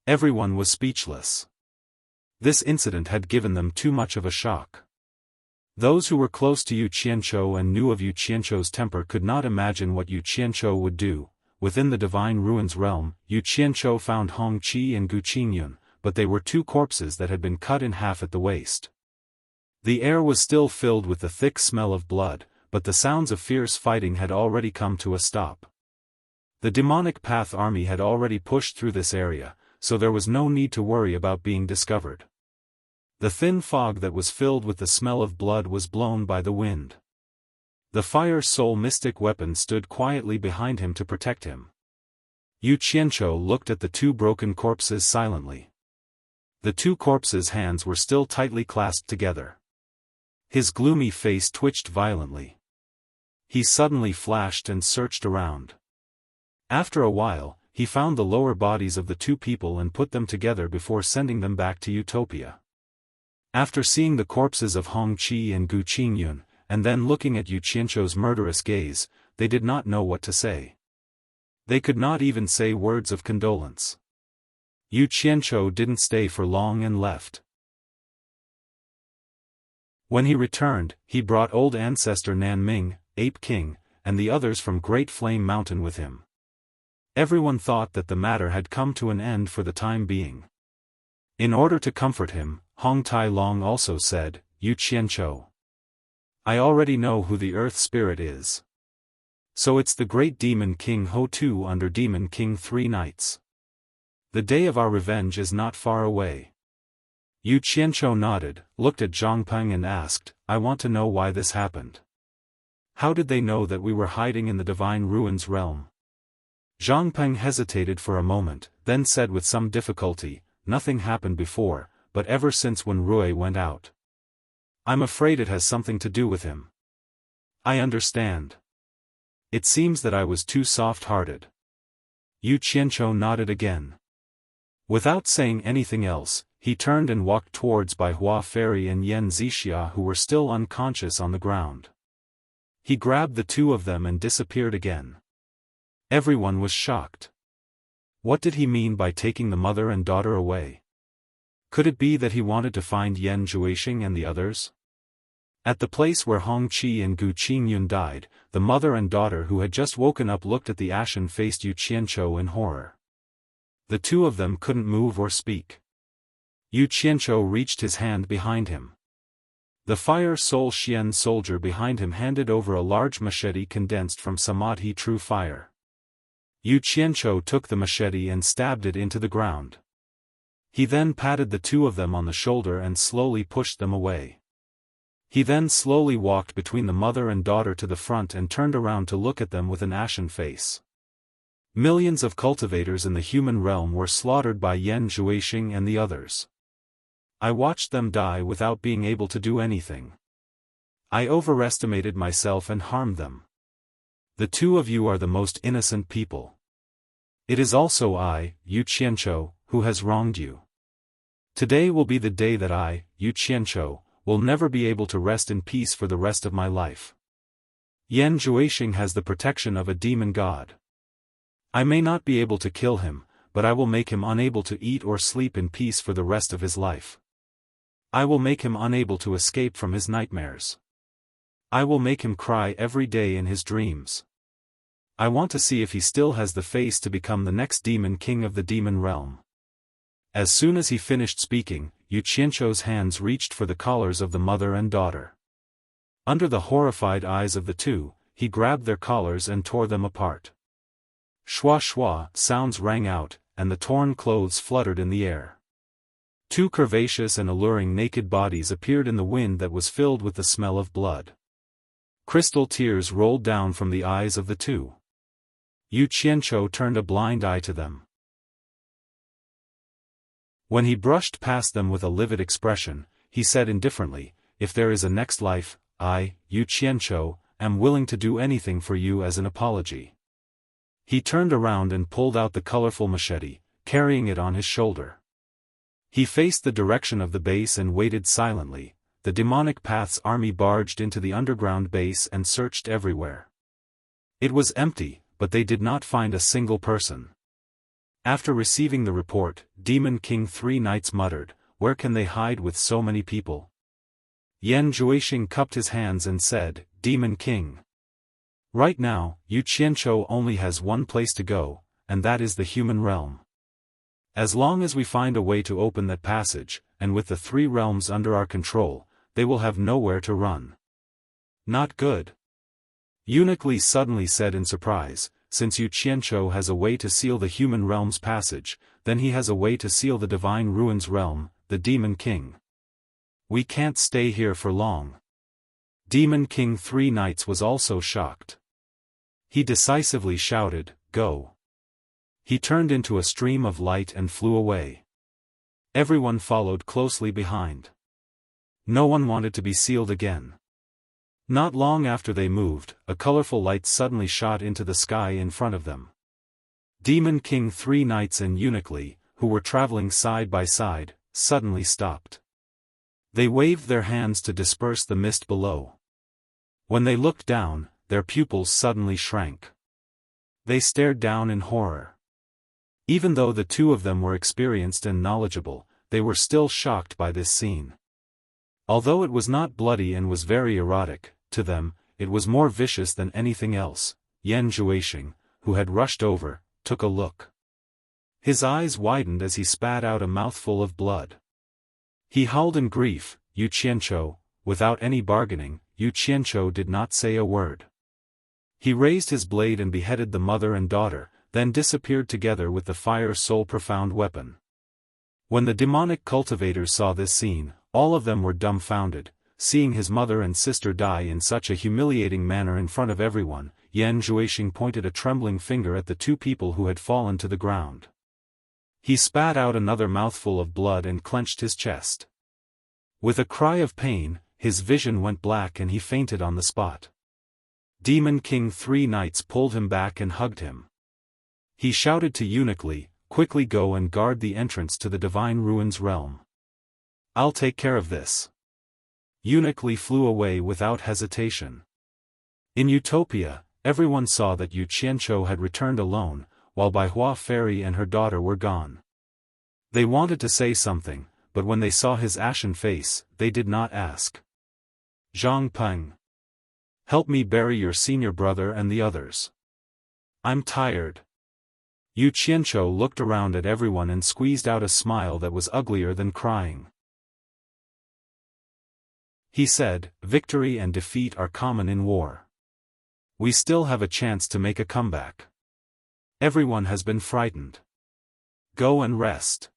Everyone was speechless. This incident had given them too much of a shock. Those who were close to Yu Qianzhou and knew of Yu Qianzhou's temper could not imagine what Yu Qianzhou would do. Within the Divine Ruins realm, Yu Qianzhou found Hong Qi and Gu Qingyun, but they were two corpses that had been cut in half at the waist. The air was still filled with the thick smell of blood, but the sounds of fierce fighting had already come to a stop. The demonic path army had already pushed through this area, so there was no need to worry about being discovered. The thin fog that was filled with the smell of blood was blown by the wind. The fire soul mystic weapon stood quietly behind him to protect him. Yu Qianzhou looked at the two broken corpses silently. The two corpses' hands were still tightly clasped together. His gloomy face twitched violently. He suddenly flashed and searched around. After a while, he found the lower bodies of the two people and put them together before sending them back to Utopia. After seeing the corpses of Hong Qi and Gu Qingyun, and then looking at Yu Qianzhou's murderous gaze, they did not know what to say. They could not even say words of condolence. Yu Qianzhou didn't stay for long and left. When he returned, he brought old ancestor Nanming, Ape King, and the others from Great Flame Mountain with him. Everyone thought that the matter had come to an end for the time being. In order to comfort him, Hong Tai Long also said, Yu Qianzhou. I already know who the Earth Spirit is. So it's the great Demon King Ho Tu under Demon King 3 Nights. The day of our revenge is not far away. Yu Qianzhou nodded, looked at Zhang Peng and asked, I want to know why this happened. How did they know that we were hiding in the Divine Ruins realm? Zhang Peng hesitated for a moment, then said with some difficulty, nothing happened before, but ever since when Rui went out. I'm afraid it has something to do with him. I understand. It seems that I was too soft-hearted. Yu Qianzhou nodded again. Without saying anything else, he turned and walked towards Bai Hua Fairy and Yan Zixia who were still unconscious on the ground. He grabbed the two of them and disappeared again. Everyone was shocked. What did he mean by taking the mother and daughter away? Could it be that he wanted to find Yan Zhuixing and the others? At the place where Hong Qi and Gu Qingyun died, the mother and daughter who had just woken up looked at the ashen-faced Yu Qianzhou in horror. The two of them couldn't move or speak. Yu Qianzhou reached his hand behind him. The Fire Soul Xian soldier behind him handed over a large machete condensed from Samadhi True Fire. Yu Qianzhou took the machete and stabbed it into the ground. He then patted the two of them on the shoulder and slowly pushed them away. He then slowly walked between the mother and daughter to the front and turned around to look at them with an ashen face. Millions of cultivators in the human realm were slaughtered by Yan Zhuixing and the others. I watched them die without being able to do anything. I overestimated myself and harmed them. The two of you are the most innocent people. It is also I, Yu Qianzhou, who has wronged you. Today will be the day that I, Yu Qianzhou, will never be able to rest in peace for the rest of my life. Yan Zhuixing has the protection of a demon god. I may not be able to kill him, but I will make him unable to eat or sleep in peace for the rest of his life. I will make him unable to escape from his nightmares. I will make him cry every day in his dreams. I want to see if he still has the face to become the next demon king of the demon realm." As soon as he finished speaking, Yu Qianzhou's hands reached for the collars of the mother and daughter. Under the horrified eyes of the two, he grabbed their collars and tore them apart. Shwa shwa sounds rang out, and the torn clothes fluttered in the air. Two curvaceous and alluring naked bodies appeared in the wind that was filled with the smell of blood. Crystal tears rolled down from the eyes of the two. Yu Qianzhou turned a blind eye to them. When he brushed past them with a livid expression, he said indifferently, "If there is a next life, I, Yu Qianzhou, am willing to do anything for you as an apology." He turned around and pulled out the colorful machete, carrying it on his shoulder. He faced the direction of the base and waited silently. The demonic path's army barged into the underground base and searched everywhere. It was empty, but they did not find a single person. After receiving the report, Demon King 3 Knights muttered, "Where can they hide with so many people?" Yan Zhuixing cupped his hands and said, "Demon King. Right now, Yu Qianzhou only has one place to go, and that is the human realm. As long as we find a way to open that passage, and with the 3 realms under our control, they will have nowhere to run." "Not good," Eunuch Li suddenly said in surprise. "Since Yu Qianzhou has a way to seal the human realm's passage, then he has a way to seal the divine ruins realm, the Demon King. We can't stay here for long." Demon King 3 Knights was also shocked. He decisively shouted, "Go." He turned into a stream of light and flew away. Everyone followed closely behind. No one wanted to be sealed again. Not long after they moved, a colorful light suddenly shot into the sky in front of them. Demon King 3 Knights and Eunuch Li, who were traveling side by side, suddenly stopped. They waved their hands to disperse the mist below. When they looked down, their pupils suddenly shrank. They stared down in horror. Even though the two of them were experienced and knowledgeable, they were still shocked by this scene. Although it was not bloody and was very erotic, to them, it was more vicious than anything else. Yan Zhuixing, who had rushed over, took a look. His eyes widened as he spat out a mouthful of blood. He howled in grief. Yu Qianzhou, without any bargaining, Yu Qianzhou did not say a word. He raised his blade and beheaded the mother and daughter, then disappeared together with the fire soul profound weapon. When the demonic cultivators saw this scene, all of them were dumbfounded. Seeing his mother and sister die in such a humiliating manner in front of everyone, Yan Zhuixing pointed a trembling finger at the 2 people who had fallen to the ground. He spat out another mouthful of blood and clenched his chest. With a cry of pain, his vision went black and he fainted on the spot. Demon King 3 Knights pulled him back and hugged him. He shouted to Eunuch Li, "Quickly go and guard the entrance to the Divine Ruins realm. I'll take care of this." Eunuch Li flew away without hesitation. In Utopia, everyone saw that Yu Qianzhou had returned alone, while Bai Hua Fairy and her daughter were gone. They wanted to say something, but when they saw his ashen face, they did not ask. "Zhang Peng. Help me bury your senior brother and the others. I'm tired." Yu Qianzhou looked around at everyone and squeezed out a smile that was uglier than crying. He said, "Victory and defeat are common in war. We still have a chance to make a comeback. Everyone has been frightened. Go and rest."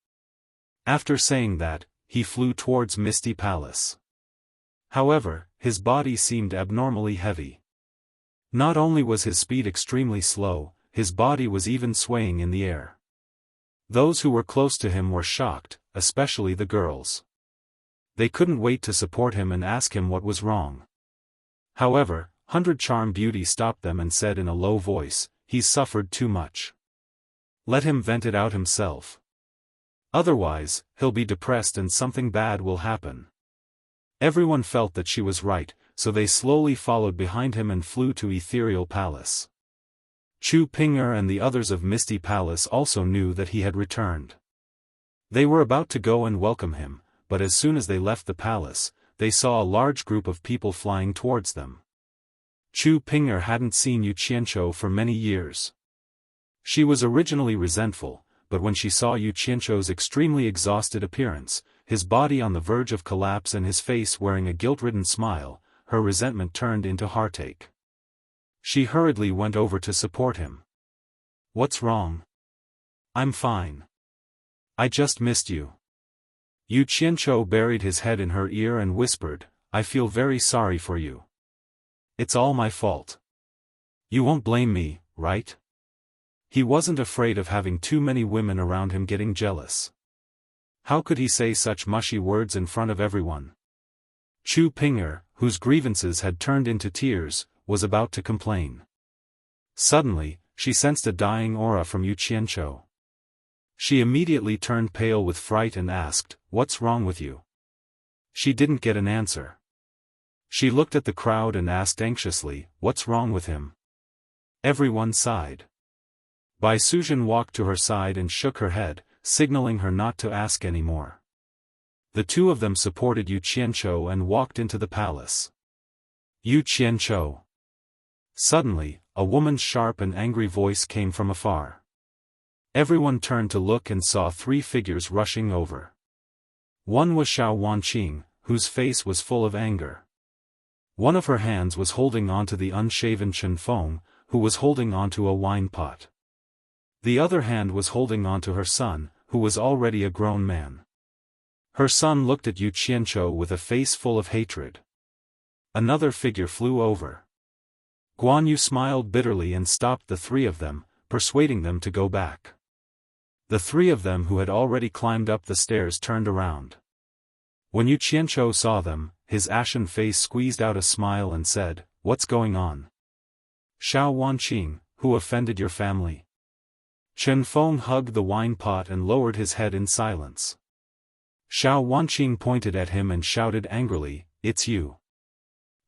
After saying that, he flew towards Misty Palace. However, his body seemed abnormally heavy. Not only was his speed extremely slow, his body was even swaying in the air. Those who were close to him were shocked, especially the girls. They couldn't wait to support him and ask him what was wrong. However, 100 Charm Beauty stopped them and said in a low voice, "He's suffered too much. Let him vent it out himself. Otherwise, he'll be depressed and something bad will happen." Everyone felt that she was right, so they slowly followed behind him and flew to Ethereal Palace. Chu Ping'er and the others of Misty Palace also knew that he had returned. They were about to go and welcome him, but as soon as they left the palace, they saw a large group of people flying towards them. Chu Ping'er hadn't seen Yu Qianzhou for many years. She was originally resentful, but when she saw Yu Qianzhou's extremely exhausted appearance, his body on the verge of collapse and his face wearing a guilt-ridden smile, her resentment turned into heartache. She hurriedly went over to support him. "What's wrong?" "I'm fine. I just missed you." Yu Qianzhou buried his head in her ear and whispered, "I feel very sorry for you. It's all my fault. You won't blame me, right?" He wasn't afraid of having too many women around him getting jealous. How could he say such mushy words in front of everyone? Chu Ping'er, whose grievances had turned into tears, was about to complain. Suddenly, she sensed a dying aura from Yu Qianzhou. She immediately turned pale with fright and asked, "What's wrong with you?" She didn't get an answer. She looked at the crowd and asked anxiously, "What's wrong with him?" Everyone sighed. Bai Suzhen walked to her side and shook her head, signaling her not to ask any more. The two of them supported Yu Qianzhou and walked into the palace. Yu Qianzhou. Suddenly, a woman's sharp and angry voice came from afar. Everyone turned to look and saw three figures rushing over. One was Xiaofan, whose face was full of anger. One of her hands was holding onto the unshaven Chen Feng, who was holding onto a wine pot. The other hand was holding onto her son, who was already a grown man. Her son looked at Yu Qianzhou with a face full of hatred. Another figure flew over. Guan Yu smiled bitterly and stopped the three of them, persuading them to go back. The three of them who had already climbed up the stairs turned around. When Yu Qianzhou saw them, his ashen face squeezed out a smile and said, "What's going on? Xiaofan, who offended your family?" Chen Feng hugged the wine pot and lowered his head in silence. Xiaofan pointed at him and shouted angrily, "It's you.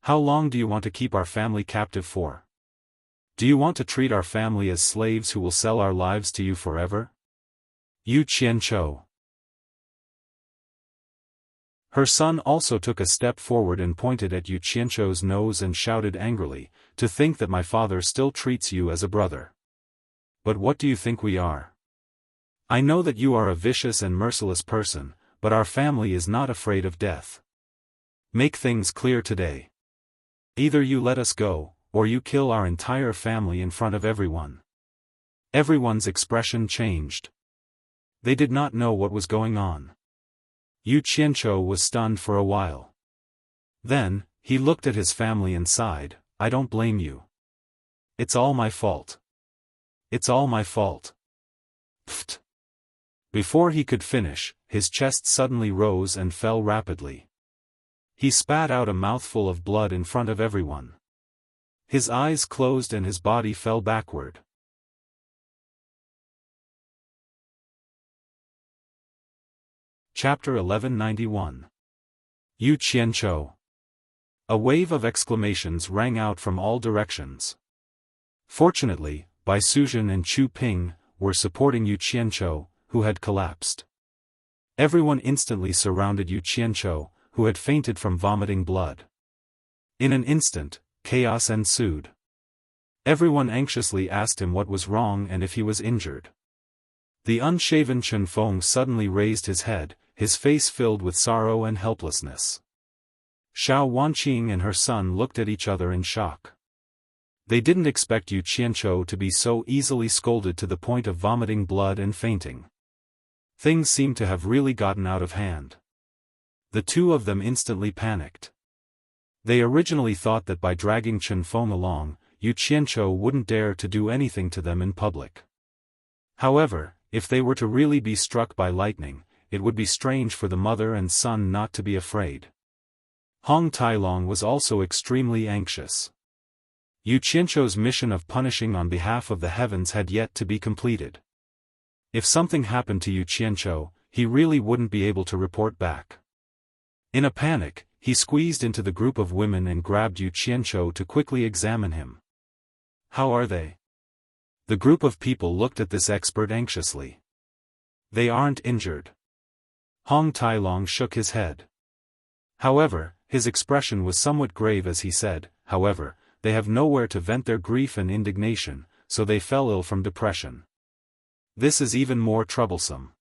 How long do you want to keep our family captive for? Do you want to treat our family as slaves who will sell our lives to you forever?" Yu Qianzhou. Her son also took a step forward and pointed at Yu Qianzhou's nose and shouted angrily, "To think that my father still treats you as a brother. But what do you think we are? I know that you are a vicious and merciless person, but our family is not afraid of death. Make things clear today. Either you let us go, or you kill our entire family in front of everyone." Everyone's expression changed. They did not know what was going on. Yu Qianzhou was stunned for a while. Then, he looked at his family and sighed, "I don't blame you. It's all my fault. It's all my fault." Pfft. Before he could finish, his chest suddenly rose and fell rapidly. He spat out a mouthful of blood in front of everyone. His eyes closed and his body fell backward. Chapter 1191. Yu Qianzhou. A wave of exclamations rang out from all directions. Fortunately, Bai Suzhen and Chu Ping were supporting Yu Qianzhou, who had collapsed. Everyone instantly surrounded Yu Qianzhou, who had fainted from vomiting blood. In an instant, chaos ensued. Everyone anxiously asked him what was wrong and if he was injured. The unshaven Chen Feng suddenly raised his head, his face filled with sorrow and helplessness. Xiaofan and her son looked at each other in shock. They didn't expect Yu Qianzhou to be so easily scolded to the point of vomiting blood and fainting. Things seemed to have really gotten out of hand. The two of them instantly panicked. They originally thought that by dragging Chen Feng along, Yu Qianzhou wouldn't dare to do anything to them in public. However, if they were to really be struck by lightning, it would be strange for the mother and son not to be afraid. Hong Tailong was also extremely anxious. Yu Qianzhou's mission of punishing on behalf of the heavens had yet to be completed. If something happened to Yu Qianzhou, he really wouldn't be able to report back. In a panic, he squeezed into the group of women and grabbed Yu Qianzhou to quickly examine him. "How are they?" The group of people looked at this expert anxiously. They aren't injured. Hong Tailong shook his head. However, his expression was somewhat grave as he said, however, they have nowhere to vent their grief and indignation, so they fell ill from depression. This is even more troublesome.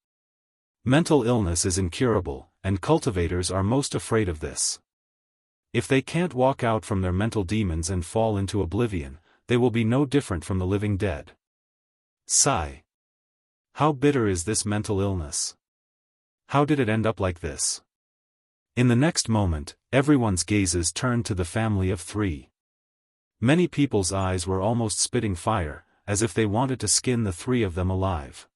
Mental illness is incurable, and cultivators are most afraid of this. If they can't walk out from their mental demons and fall into oblivion, they will be no different from the living dead. Sigh. How bitter is this mental illness? How did it end up like this? In the next moment, everyone's gazes turned to the family of three. Many people's eyes were almost spitting fire, as if they wanted to skin the three of them alive.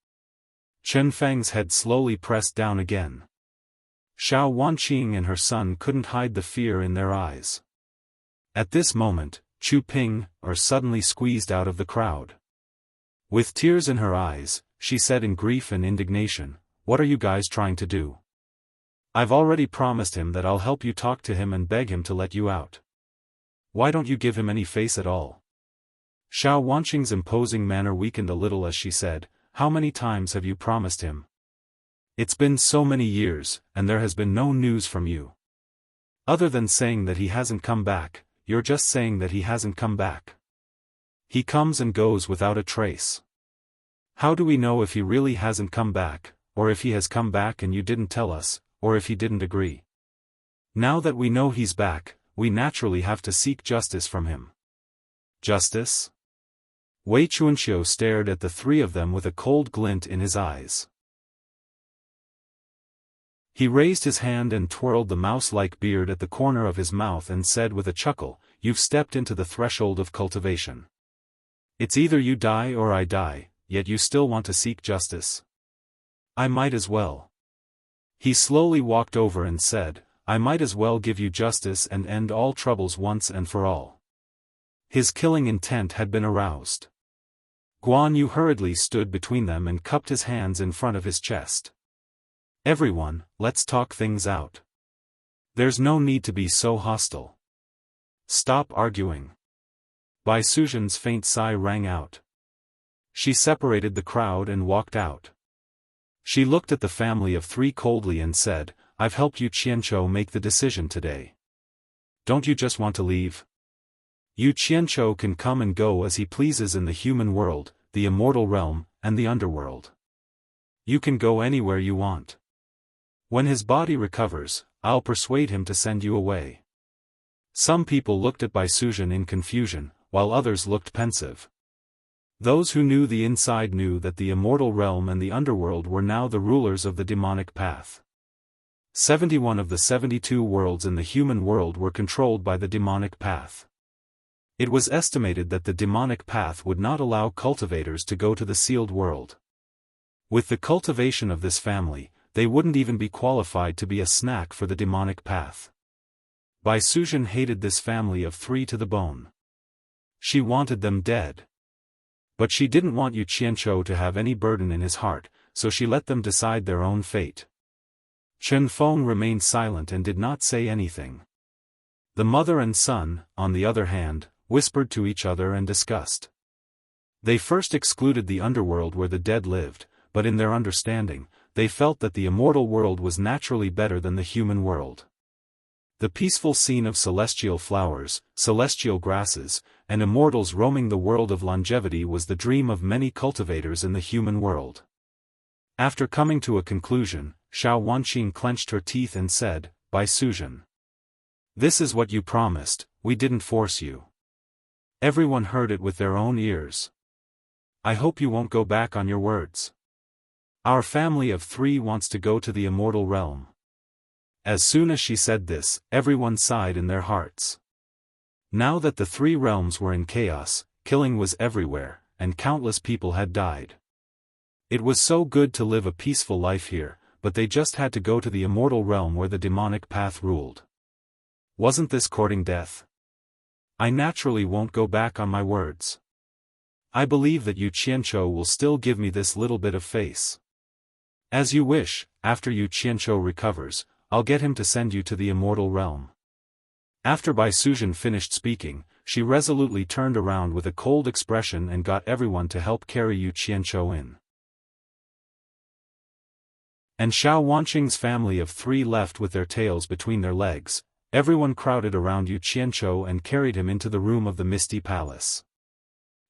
Chen Feng's head slowly pressed down again. Xiao Wanqing and her son couldn't hide the fear in their eyes. At this moment, Chu Ping suddenly squeezed out of the crowd. With tears in her eyes, she said in grief and indignation, "What are you guys trying to do? I've already promised him that I'll help you talk to him and beg him to let you out. Why don't you give him any face at all?" Xiao Wanqing's imposing manner weakened a little as she said, "How many times have you promised him? It's been so many years, and there has been no news from you. Other than saying that he hasn't come back, you're just saying that he hasn't come back. He comes and goes without a trace. How do we know if he really hasn't come back, or if he has come back and you didn't tell us, or if he didn't agree? Now that we know he's back, we naturally have to seek justice from him." Justice? Wei Chunxiu stared at the three of them with a cold glint in his eyes. He raised his hand and twirled the mouse-like beard at the corner of his mouth and said with a chuckle, "You've stepped into the threshold of cultivation. It's either you die or I die, yet you still want to seek justice. I might as well." He slowly walked over and said, "I might as well give you justice and end all troubles once and for all." His killing intent had been aroused. Guan Yu hurriedly stood between them and cupped his hands in front of his chest. "Everyone, let's talk things out. There's no need to be so hostile. Stop arguing." Bai Suzhen's faint sigh rang out. She separated the crowd and walked out. She looked at the family of three coldly and said, "I've helped Yu Qianzhou make the decision today. Don't you just want to leave? Yu Qianzhou can come and go as he pleases in the human world, the immortal realm, and the underworld. You can go anywhere you want. When his body recovers, I'll persuade him to send you away." Some people looked at Bai Suzhen in confusion, while others looked pensive. Those who knew the inside knew that the immortal realm and the underworld were now the rulers of the demonic path. 71 of the 72 worlds in the human world were controlled by the demonic path. It was estimated that the demonic path would not allow cultivators to go to the sealed world. With the cultivation of this family, they wouldn't even be qualified to be a snack for the demonic path. Bai Suzhen hated this family of three to the bone. She wanted them dead. But she didn't want Yu Qianzhou to have any burden in his heart, so she let them decide their own fate. Chen Feng remained silent and did not say anything. The mother and son, on the other hand, whispered to each other and discussed. They first excluded the underworld where the dead lived, but in their understanding, they felt that the immortal world was naturally better than the human world. The peaceful scene of celestial flowers, celestial grasses, and immortals roaming the world of longevity was the dream of many cultivators in the human world. After coming to a conclusion, Xiao Wanqing clenched her teeth and said, "Bai Suzhen. This is what you promised, we didn't force you." Everyone heard it with their own ears. "I hope you won't go back on your words. Our family of three wants to go to the immortal realm." As soon as she said this, everyone sighed in their hearts. Now that the three realms were in chaos, killing was everywhere, and countless people had died. It was so good to live a peaceful life here, but they just had to go to the immortal realm where the demonic path ruled. Wasn't this courting death? I naturally won't go back on my words. I believe that Yu Qianzhou will still give me this little bit of face. As you wish, after Yu Qianzhou recovers, I'll get him to send you to the immortal realm. After Bai Suzhen finished speaking, she resolutely turned around with a cold expression and got everyone to help carry Yu Qianzhou in. And Xiao Wanqing's family of 3 left with their tails between their legs. Everyone crowded around Yu Qianzhou and carried him into the room of the Misty Palace.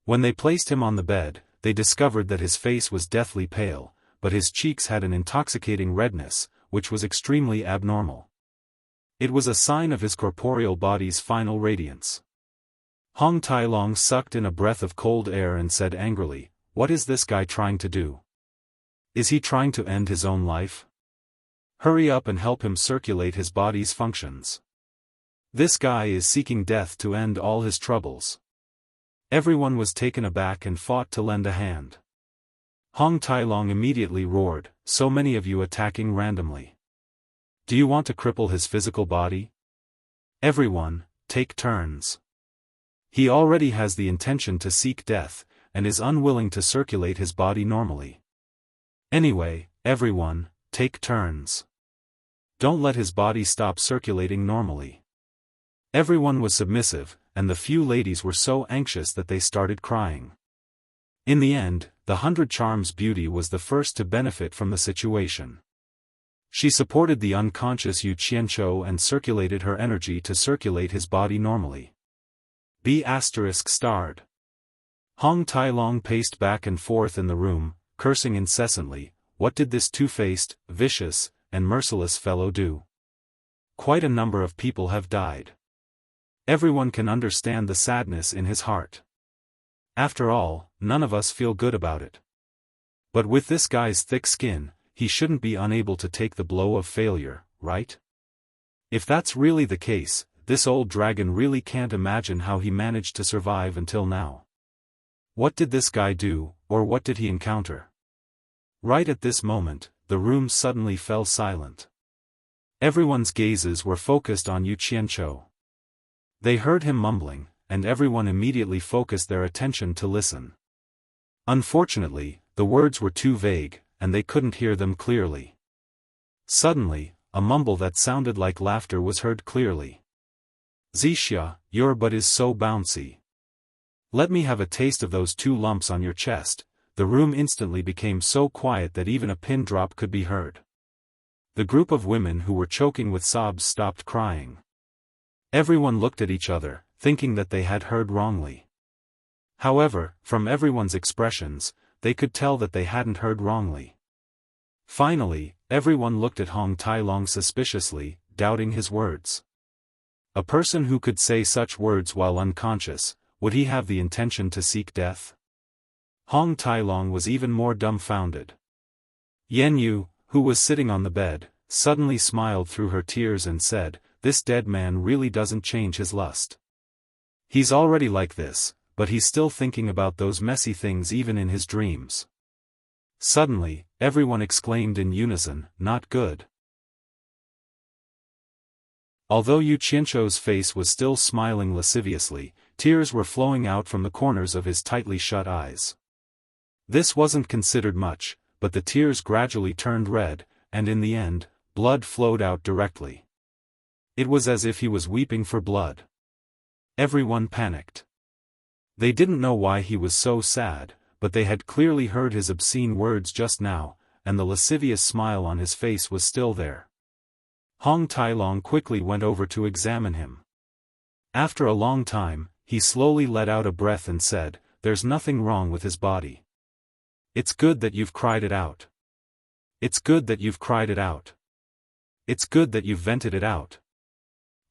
When they placed him on the bed, they discovered that his face was deathly pale, but his cheeks had an intoxicating redness, which was extremely abnormal. It was a sign of his corporeal body's final radiance. Hong Tailong sucked in a breath of cold air and said angrily, "What is this guy trying to do? Is he trying to end his own life? Hurry up and help him circulate his body's functions. This guy is seeking death to end all his troubles." Everyone was taken aback and fought to lend a hand. Hong Tailong immediately roared, "So many of you attacking randomly. Do you want to cripple his physical body? Everyone, take turns. He already has the intention to seek death, and is unwilling to circulate his body normally. Anyway, everyone, take turns. Don't let his body stop circulating normally." Everyone was submissive, and the few ladies were so anxious that they started crying. In the end, the 100 Charms beauty was the first to benefit from the situation. She supported the unconscious Yu Qianzhou and circulated her energy to circulate his body normally. B*****. Hong Tailong paced back and forth in the room, cursing incessantly. What did this two-faced, vicious, and merciless fellow do? Quite a number of people have died. Everyone can understand the sadness in his heart. After all, none of us feel good about it. But with this guy's thick skin, he shouldn't be unable to take the blow of failure, right? If that's really the case, this old dragon really can't imagine how he managed to survive until now. What did this guy do, or what did he encounter? Right at this moment, the room suddenly fell silent. Everyone's gazes were focused on Yu Qianzhou. They heard him mumbling, and everyone immediately focused their attention to listen. Unfortunately, the words were too vague, and they couldn't hear them clearly. Suddenly, a mumble that sounded like laughter was heard clearly. "Zixia, your butt is so bouncy. Let me have a taste of those 2 lumps on your chest." The room instantly became so quiet that even a pin drop could be heard. The group of women who were choking with sobs stopped crying. Everyone looked at each other, thinking that they had heard wrongly. However, from everyone's expressions, they could tell that they hadn't heard wrongly. Finally, everyone looked at Hong Tailong suspiciously, doubting his words. A person who could say such words while unconscious, would he have the intention to seek death? Hong Tailong was even more dumbfounded. Yen Yu, who was sitting on the bed, suddenly smiled through her tears and said, "This dead man really doesn't change his lust. He's already like this, but he's still thinking about those messy things even in his dreams." Suddenly, everyone exclaimed in unison, "Not good." Although Yu Qianzhou's face was still smiling lasciviously, tears were flowing out from the corners of his tightly shut eyes. This wasn't considered much, but the tears gradually turned red, and in the end, blood flowed out directly. It was as if he was weeping for blood. Everyone panicked. They didn't know why he was so sad, but they had clearly heard his obscene words just now, and the lascivious smile on his face was still there. Hong Tailong quickly went over to examine him. After a long time, he slowly let out a breath and said, "There's nothing wrong with his body. It's good that you've cried it out. It's good that you've cried it out. It's good that you've vented it out."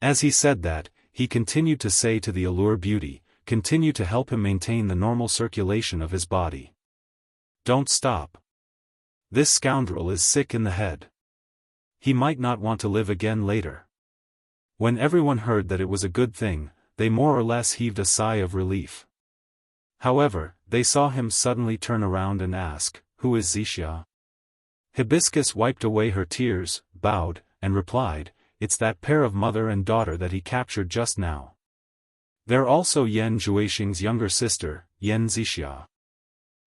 As he said that, he continued to say to the Allure Beauty, "Continue to help him maintain the normal circulation of his body. Don't stop. This scoundrel is sick in the head. He might not want to live again later." When everyone heard that it was a good thing, they more or less heaved a sigh of relief. However, they saw him suddenly turn around and ask, "Who is Zixia?" Hibiscus wiped away her tears, bowed, and replied, "It's that pair of mother and daughter that he captured just now. They're also Yan Zhuixing's younger sister, Yan Zixia.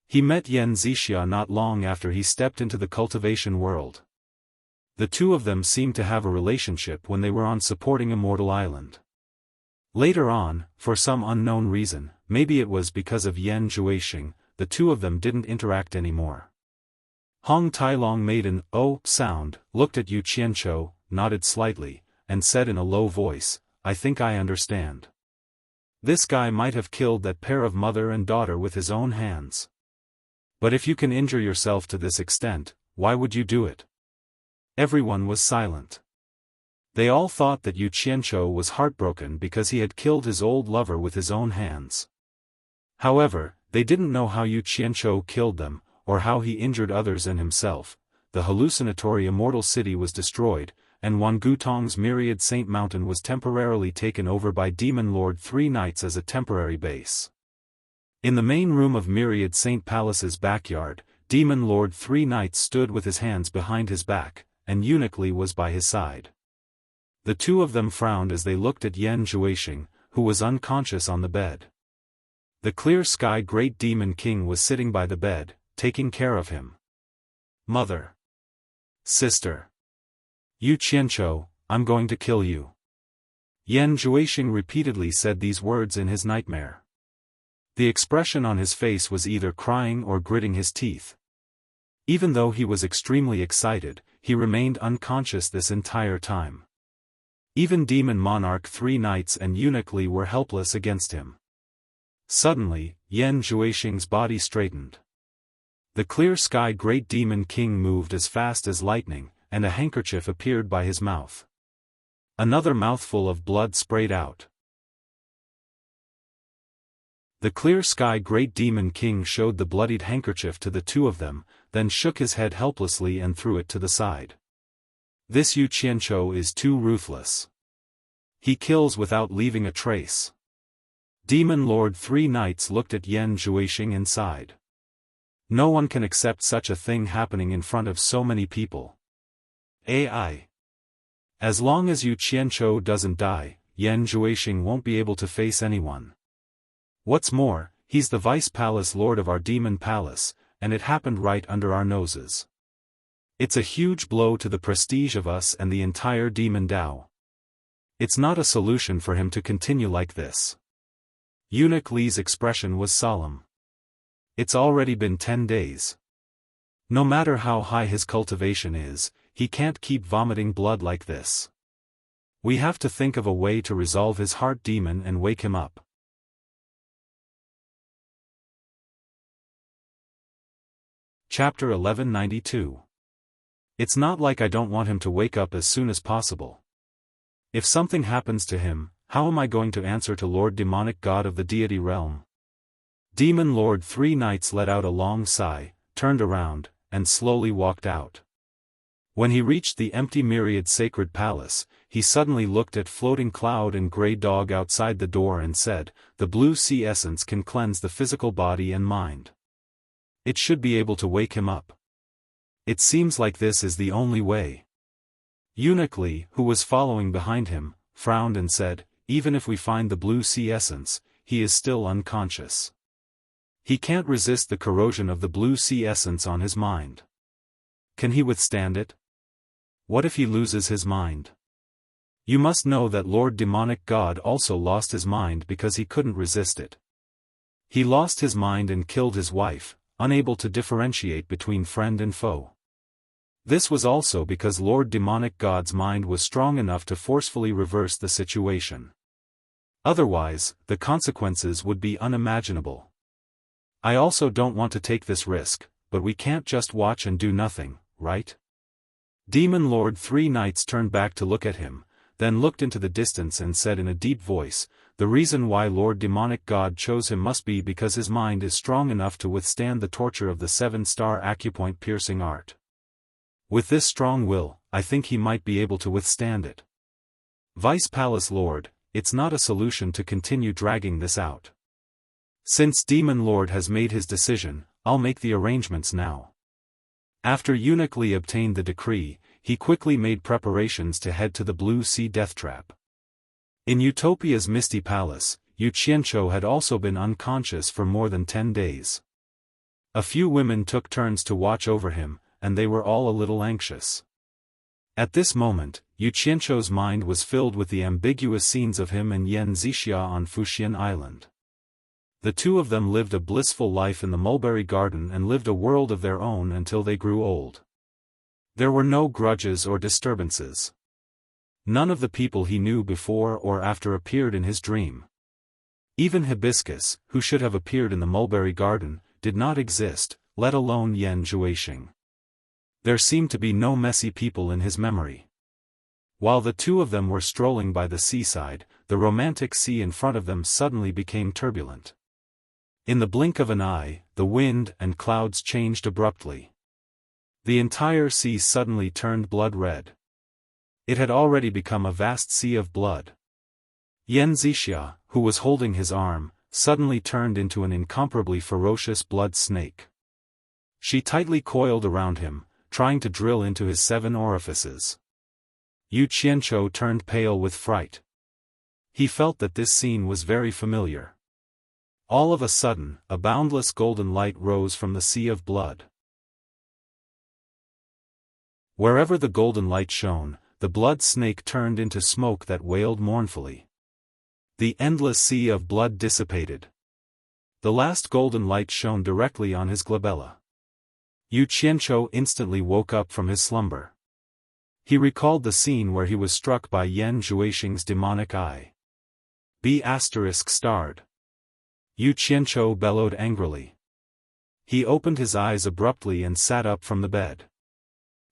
He met Yan Zixia not long after he stepped into the cultivation world. The two of them seemed to have a relationship when they were on supporting Immortal Island. Later on, for some unknown reason, maybe it was because of Yan Zhuixing, the two of them didn't interact anymore. Hong Tailong made an "oh" sound, looked at Yu Qianzhou, nodded slightly, and said in a low voice, "I think I understand. This guy might have killed that pair of mother and daughter with his own hands. But if you can injure yourself to this extent, why would you do it?" Everyone was silent. They all thought that Yu Qianzhou was heartbroken because he had killed his old lover with his own hands. However, they didn't know how Yu Qianzhou killed them, or how he injured others and himself. The hallucinatory immortal city was destroyed, and Wan Gutong's myriad saint mountain was temporarily taken over by Demon Lord Three Knights as a temporary base. In the main room of Myriad Saint Palace's backyard, Demon Lord Three Knights stood with his hands behind his back, and Eunuch Li was by his side. The two of them frowned as they looked at Yan Zhuixing, who was unconscious on the bed. The Clear Sky Great Demon King was sitting by the bed, taking care of him. "Mother. Sister. Yu Qianzhou, I'm going to kill you." Yan Zhuixing repeatedly said these words in his nightmare. The expression on his face was either crying or gritting his teeth. Even though he was extremely excited, he remained unconscious this entire time. Even Demon Monarch Three Knights and Eunuch Li were helpless against him. Suddenly, Yan Zhuixing's body straightened. The Clear Sky Great Demon King moved as fast as lightning, and a handkerchief appeared by his mouth. Another mouthful of blood sprayed out. The Clear Sky Great Demon King showed the bloodied handkerchief to the two of them, then shook his head helplessly and threw it to the side. "This Yu Qianzhou is too ruthless. He kills without leaving a trace." Demon Lord Three Knights looked at Yan Zhuixing and sighed. No one can accept such a thing happening in front of so many people. AI. As long as Yu Qianzhou doesn't die, Yan Zhuixing won't be able to face anyone. What's more, he's the Vice Palace Lord of our Demon Palace, and it happened right under our noses. It's a huge blow to the prestige of us and the entire Demon Dao. It's not a solution for him to continue like this. Eunuch Li's expression was solemn. It's already been 10 days. No matter how high his cultivation is, he can't keep vomiting blood like this. We have to think of a way to resolve his heart demon and wake him up. Chapter 1192. It's not like I don't want him to wake up as soon as possible. If something happens to him, how am I going to answer to Lord Demonic God of the Deity Realm? Demon Lord Three Knights let out a long sigh, turned around, and slowly walked out. When he reached the empty Myriad Sacred Palace, he suddenly looked at Floating Cloud and Grey Dog outside the door and said, "The blue sea essence can cleanse the physical body and mind. It should be able to wake him up. It seems like this is the only way." Eunuch Li, who was following behind him, frowned and said, "Even if we find the blue sea essence, he is still unconscious. He can't resist the corrosion of the blue sea essence on his mind. Can he withstand it? What if he loses his mind? You must know that Lord Demonic God also lost his mind because he couldn't resist it. He lost his mind and killed his wife, unable to differentiate between friend and foe. This was also because Lord Demonic God's mind was strong enough to forcefully reverse the situation. Otherwise, the consequences would be unimaginable. I also don't want to take this risk, but we can't just watch and do nothing, right?" Demon Lord Three Knights turned back to look at him, then looked into the distance and said in a deep voice, "The reason why Lord Demonic God chose him must be because his mind is strong enough to withstand the torture of the 7-star acupoint piercing art. With this strong will, I think he might be able to withstand it. Vice Palace Lord, it's not a solution to continue dragging this out. Since Demon Lord has made his decision, I'll make the arrangements now." After Eunuch Li obtained the decree, he quickly made preparations to head to the Blue Sea Death Trap. In Utopia's Misty Palace, Yu Qianzhou had also been unconscious for more than 10 days. A few women took turns to watch over him, and they were all a little anxious. At this moment, Yu Qianzhou's mind was filled with the ambiguous scenes of him and Yan Zixia on Fuxian Island. The two of them lived a blissful life in the mulberry garden and lived a world of their own until they grew old. There were no grudges or disturbances. None of the people he knew before or after appeared in his dream. Even Hibiscus, who should have appeared in the mulberry garden, did not exist, let alone Yan Zhuixing. There seemed to be no messy people in his memory. While the two of them were strolling by the seaside, the romantic sea in front of them suddenly became turbulent. In the blink of an eye, the wind and clouds changed abruptly. The entire sea suddenly turned blood red. It had already become a vast sea of blood. Yan Zixia, who was holding his arm, suddenly turned into an incomparably ferocious blood snake. She tightly coiled around him, trying to drill into his 7 orifices. Yu Qianzhou turned pale with fright. He felt that this scene was very familiar. All of a sudden, a boundless golden light rose from the sea of blood. Wherever the golden light shone, the blood snake turned into smoke that wailed mournfully. The endless sea of blood dissipated. The last golden light shone directly on his glabella. Yu Qianzhou instantly woke up from his slumber. He recalled the scene where he was struck by Yan Zhuixing's demonic eye. B*****. Yu Qianzhou bellowed angrily. He opened his eyes abruptly and sat up from the bed.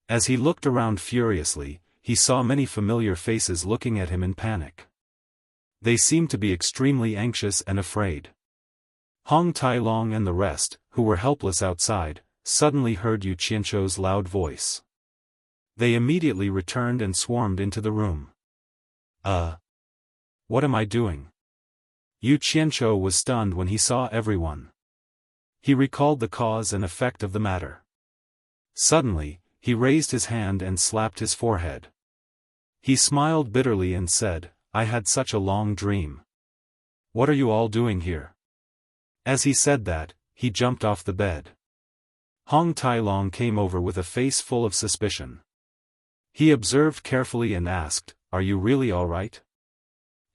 As he looked around furiously, he saw many familiar faces looking at him in panic. They seemed to be extremely anxious and afraid. Hong Tailong and the rest, who were helpless outside, suddenly heard Yu Qianzhou's loud voice. They immediately returned and swarmed into the room. What am I doing? Yu Qianzhou was stunned when he saw everyone. He recalled the cause and effect of the matter. Suddenly, he raised his hand and slapped his forehead. He smiled bitterly and said, I had such a long dream. What are you all doing here? As he said that, he jumped off the bed. Hong Tailong came over with a face full of suspicion. He observed carefully and asked, Are you really all right?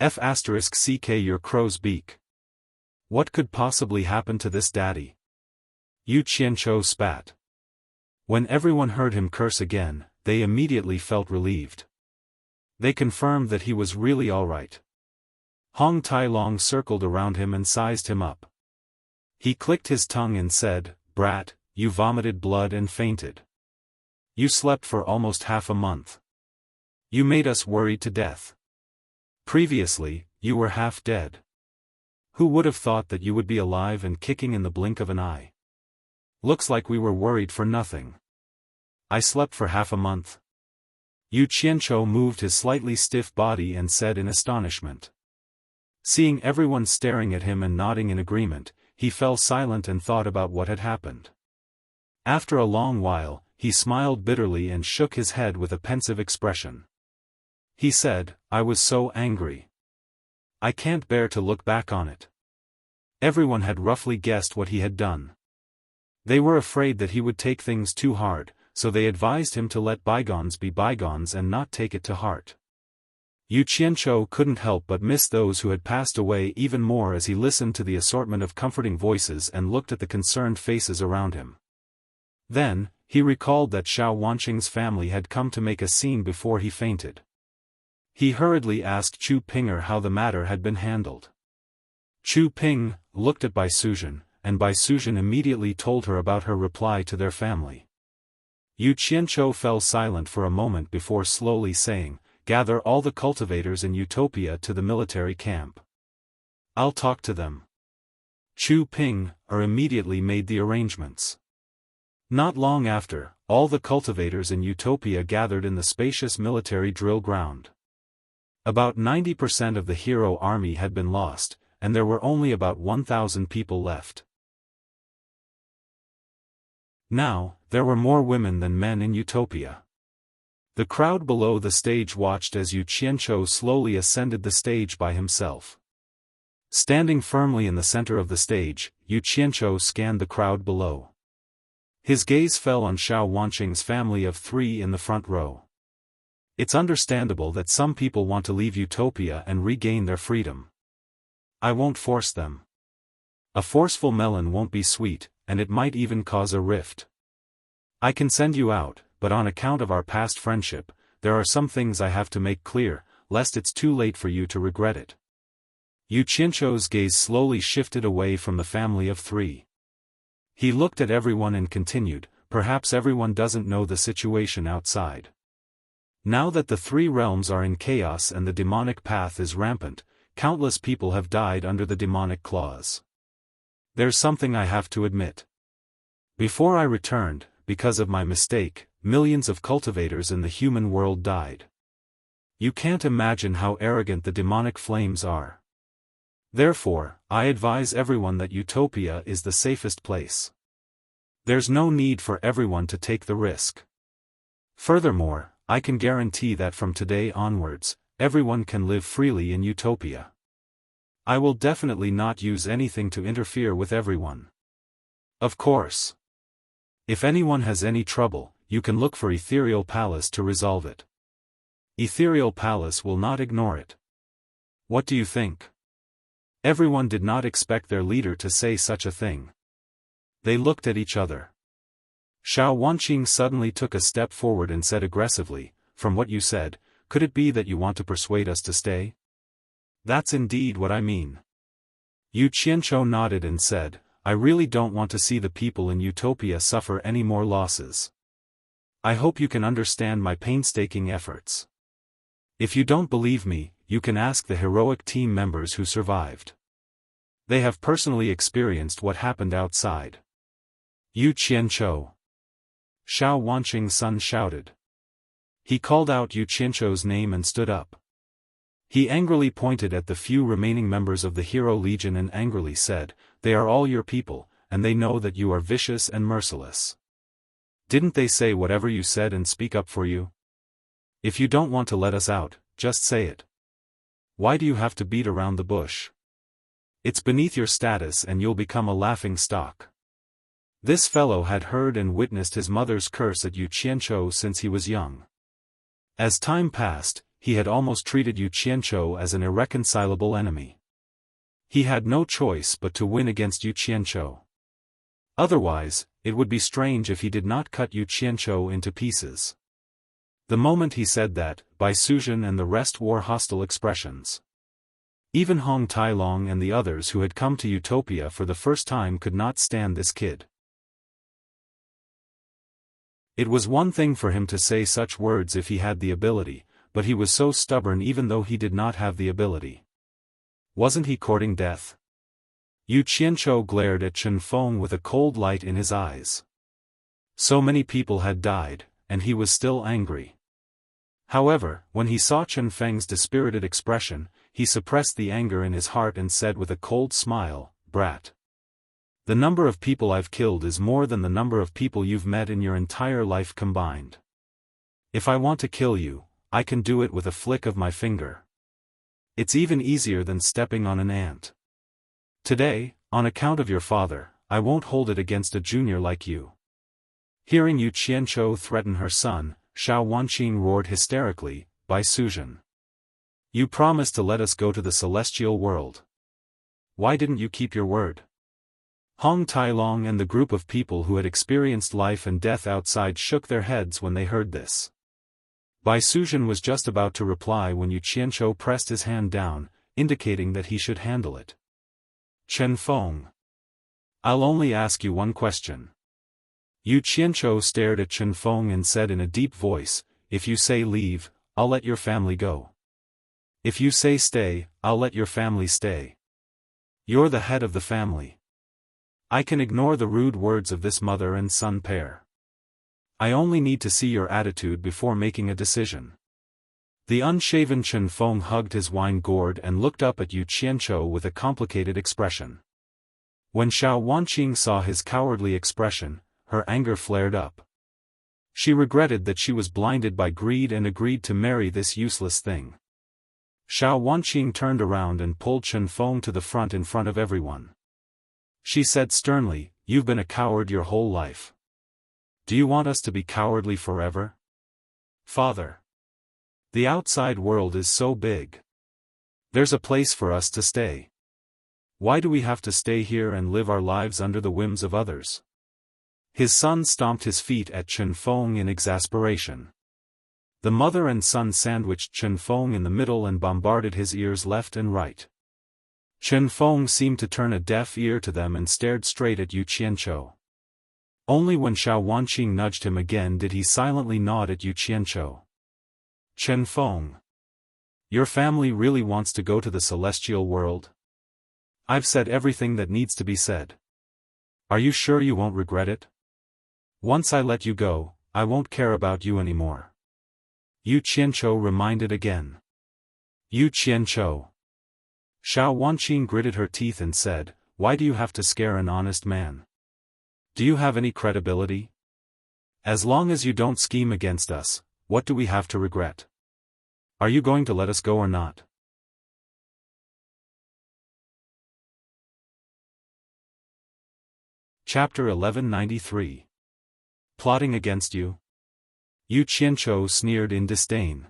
F***ck your crow's beak. What could possibly happen to this daddy? Yu Qianzhou spat. When everyone heard him curse again, they immediately felt relieved. They confirmed that he was really all right. Hong Tailong circled around him and sized him up. He clicked his tongue and said, Brat, you vomited blood and fainted. You slept for almost half a month. You made us worried to death. Previously, you were half dead. Who would have thought that you would be alive and kicking in the blink of an eye? Looks like we were worried for nothing. I slept for half a month. Yu Qianzhou moved his slightly stiff body and said in astonishment. Seeing everyone staring at him and nodding in agreement, he fell silent and thought about what had happened. After a long while, he smiled bitterly and shook his head with a pensive expression. He said, I was so angry. I can't bear to look back on it. Everyone had roughly guessed what he had done. They were afraid that he would take things too hard, so they advised him to let bygones be bygones and not take it to heart. Yu Qianzhou couldn't help but miss those who had passed away even more as he listened to the assortment of comforting voices and looked at the concerned faces around him. Then, he recalled that Xiao Wanqing's family had come to make a scene before he fainted. He hurriedly asked Chu Pinger how the matter had been handled. Chu Ping looked at Bai Suzhen, and Bai Suzhen immediately told her about her reply to their family. Yu Qianzhou fell silent for a moment before slowly saying, Gather all the cultivators in Utopia to the military camp. I'll talk to them. Chu Ping immediately made the arrangements. Not long after, all the cultivators in Utopia gathered in the spacious military drill ground. About 90% of the hero army had been lost, and there were only about 1,000 people left. Now, there were more women than men in Utopia. The crowd below the stage watched as Yu Qianzhou slowly ascended the stage by himself. Standing firmly in the center of the stage, Yu Qianzhou scanned the crowd below. His gaze fell on Xiao Wanqing's family of 3 in the front row. It's understandable that some people want to leave Utopia and regain their freedom. I won't force them. A forceful melon won't be sweet, and it might even cause a rift. I can send you out, but on account of our past friendship, there are some things I have to make clear, lest it's too late for you to regret it. Yu Qianzhou's gaze slowly shifted away from the family of three. He looked at everyone and continued, perhaps everyone doesn't know the situation outside. Now that the three realms are in chaos and the demonic path is rampant, countless people have died under the demonic claws. There's something I have to admit. Before I returned, because of my mistake, millions of cultivators in the human world died. You can't imagine how arrogant the demonic flames are. Therefore, I advise everyone that Utopia is the safest place. There's no need for everyone to take the risk. Furthermore, I can guarantee that from today onwards, everyone can live freely in Utopia. I will definitely not use anything to interfere with everyone. Of course. If anyone has any trouble, you can look for Ethereal Palace to resolve it. Ethereal Palace will not ignore it. What do you think? Everyone did not expect their leader to say such a thing. They looked at each other. Xiao Wanqing suddenly took a step forward and said aggressively, "From what you said, could it be that you want to persuade us to stay?" "That's indeed what I mean." Yu Qianzhou nodded and said, "I really don't want to see the people in Utopia suffer any more losses. I hope you can understand my painstaking efforts. If you don't believe me, you can ask the heroic team members who survived. They have personally experienced what happened outside." Yu Qianzhou. Xiao Wanqing's son shouted. He called out Yu Qianzhou's name and stood up. He angrily pointed at the few remaining members of the Hero Legion and angrily said, "They are all your people, and they know that you are vicious and merciless. Didn't they say whatever you said and speak up for you? If you don't want to let us out, just say it. Why do you have to beat around the bush? It's beneath your status and you'll become a laughing stock." This fellow had heard and witnessed his mother's curse at Yu Qianzhou since he was young. As time passed, he had almost treated Yu Qianzhou as an irreconcilable enemy. He had no choice but to win against Yu Qianzhou. Otherwise, it would be strange if he did not cut Yu Qianzhou into pieces. The moment he said that, Bai Suzhen and the rest wore hostile expressions. Even Hong Tailong and the others who had come to Utopia for the first time could not stand this kid. It was one thing for him to say such words if he had the ability, but he was so stubborn even though he did not have the ability. Wasn't he courting death? Yu Qianzhou glared at Chen Feng with a cold light in his eyes. So many people had died, and he was still angry. However, when he saw Chen Feng's dispirited expression, he suppressed the anger in his heart and said with a cold smile, "Brat. The number of people I've killed is more than the number of people you've met in your entire life combined. If I want to kill you, I can do it with a flick of my finger. It's even easier than stepping on an ant. Today, on account of your father, I won't hold it against a junior like you." Hearing Yu Qianzhou threaten her son, Xiao Wanqing roared hysterically, "Bai Suzhen. You promised to let us go to the celestial world. Why didn't you keep your word?" Hong Tailong and the group of people who had experienced life and death outside shook their heads when they heard this. Bai Suzhen was just about to reply when Yu Qianzhou pressed his hand down, indicating that he should handle it. "Chen Feng. I'll only ask you one question." Yu Qianzhou stared at Chen Feng and said in a deep voice, "If you say leave, I'll let your family go. If you say stay, I'll let your family stay. You're the head of the family. I can ignore the rude words of this mother and son pair. I only need to see your attitude before making a decision." The unshaven Chen Feng hugged his wine gourd and looked up at Yu Qianzhou with a complicated expression. When Xiao Wanqing saw his cowardly expression, her anger flared up. She regretted that she was blinded by greed and agreed to marry this useless thing. Xiao Wanqing turned around and pulled Chen Feng to the front in front of everyone. She said sternly, "You've been a coward your whole life. Do you want us to be cowardly forever?" "Father. The outside world is so big. There's a place for us to stay. Why do we have to stay here and live our lives under the whims of others? His son stomped his feet at Chen Feng in exasperation. The mother and son sandwiched Chen Feng in the middle and bombarded his ears left and right. Chen Feng seemed to turn a deaf ear to them and stared straight at Yu Qianzhou. Only when Xiao Wanqing nudged him again did he silently nod at Yu Qianzhou. Chen Feng. Your family really wants to go to the celestial world? I've said everything that needs to be said. Are you sure you won't regret it? Once I let you go, I won't care about you anymore. Yu Qianzhou reminded again. Yu Qianzhou. Xiao Wanqing gritted her teeth and said, why do you have to scare an honest man? Do you have any credibility? As long as you don't scheme against us, what do we have to regret? Are you going to let us go or not? Chapter 1193. Plotting against you? Yu Qianzhou sneered in disdain.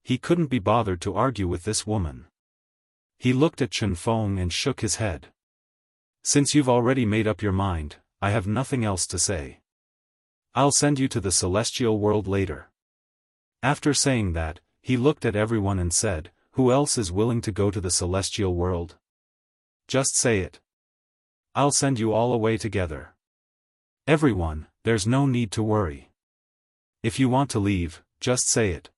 He couldn't be bothered to argue with this woman. He looked at Chen Feng and shook his head. Since you've already made up your mind, I have nothing else to say. I'll send you to the celestial world later. After saying that, he looked at everyone and said, who else is willing to go to the celestial world? Just say it. I'll send you all away together. Everyone, there's no need to worry. If you want to leave, just say it.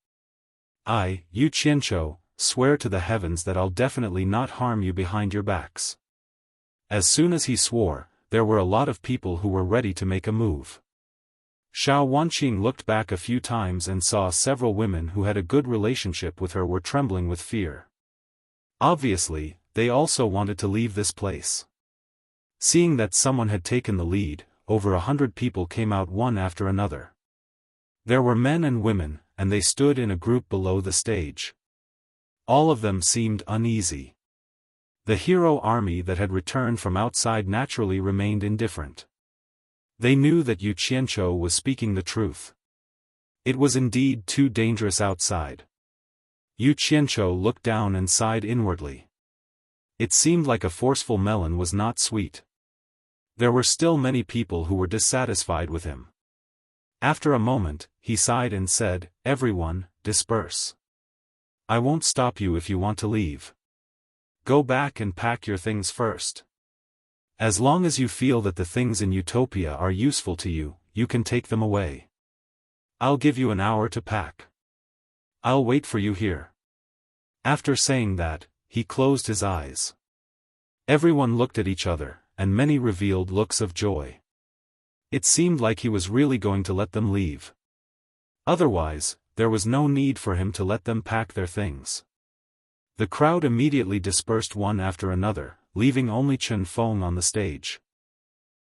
I, Yu Qianzhou, swear to the heavens that I'll definitely not harm you behind your backs. As soon as he swore, there were a lot of people who were ready to make a move. Xiao Wanqing looked back a few times and saw several women who had a good relationship with her were trembling with fear. Obviously, they also wanted to leave this place. Seeing that someone had taken the lead, over 100 people came out one after another. There were men and women, and they stood in a group below the stage. All of them seemed uneasy. The hero army that had returned from outside naturally remained indifferent. They knew that Yu Qianzhou was speaking the truth. It was indeed too dangerous outside. Yu Qianzhou looked down and sighed inwardly. It seemed like a forceful melon was not sweet. There were still many people who were dissatisfied with him. After a moment, he sighed and said, everyone, disperse. I won't stop you if you want to leave. Go back and pack your things first. As long as you feel that the things in Utopia are useful to you, you can take them away. I'll give you an hour to pack. I'll wait for you here. After saying that, he closed his eyes. Everyone looked at each other, and many revealed looks of joy. It seemed like he was really going to let them leave. Otherwise, there was no need for him to let them pack their things. The crowd immediately dispersed one after another, leaving only Chen Feng on the stage.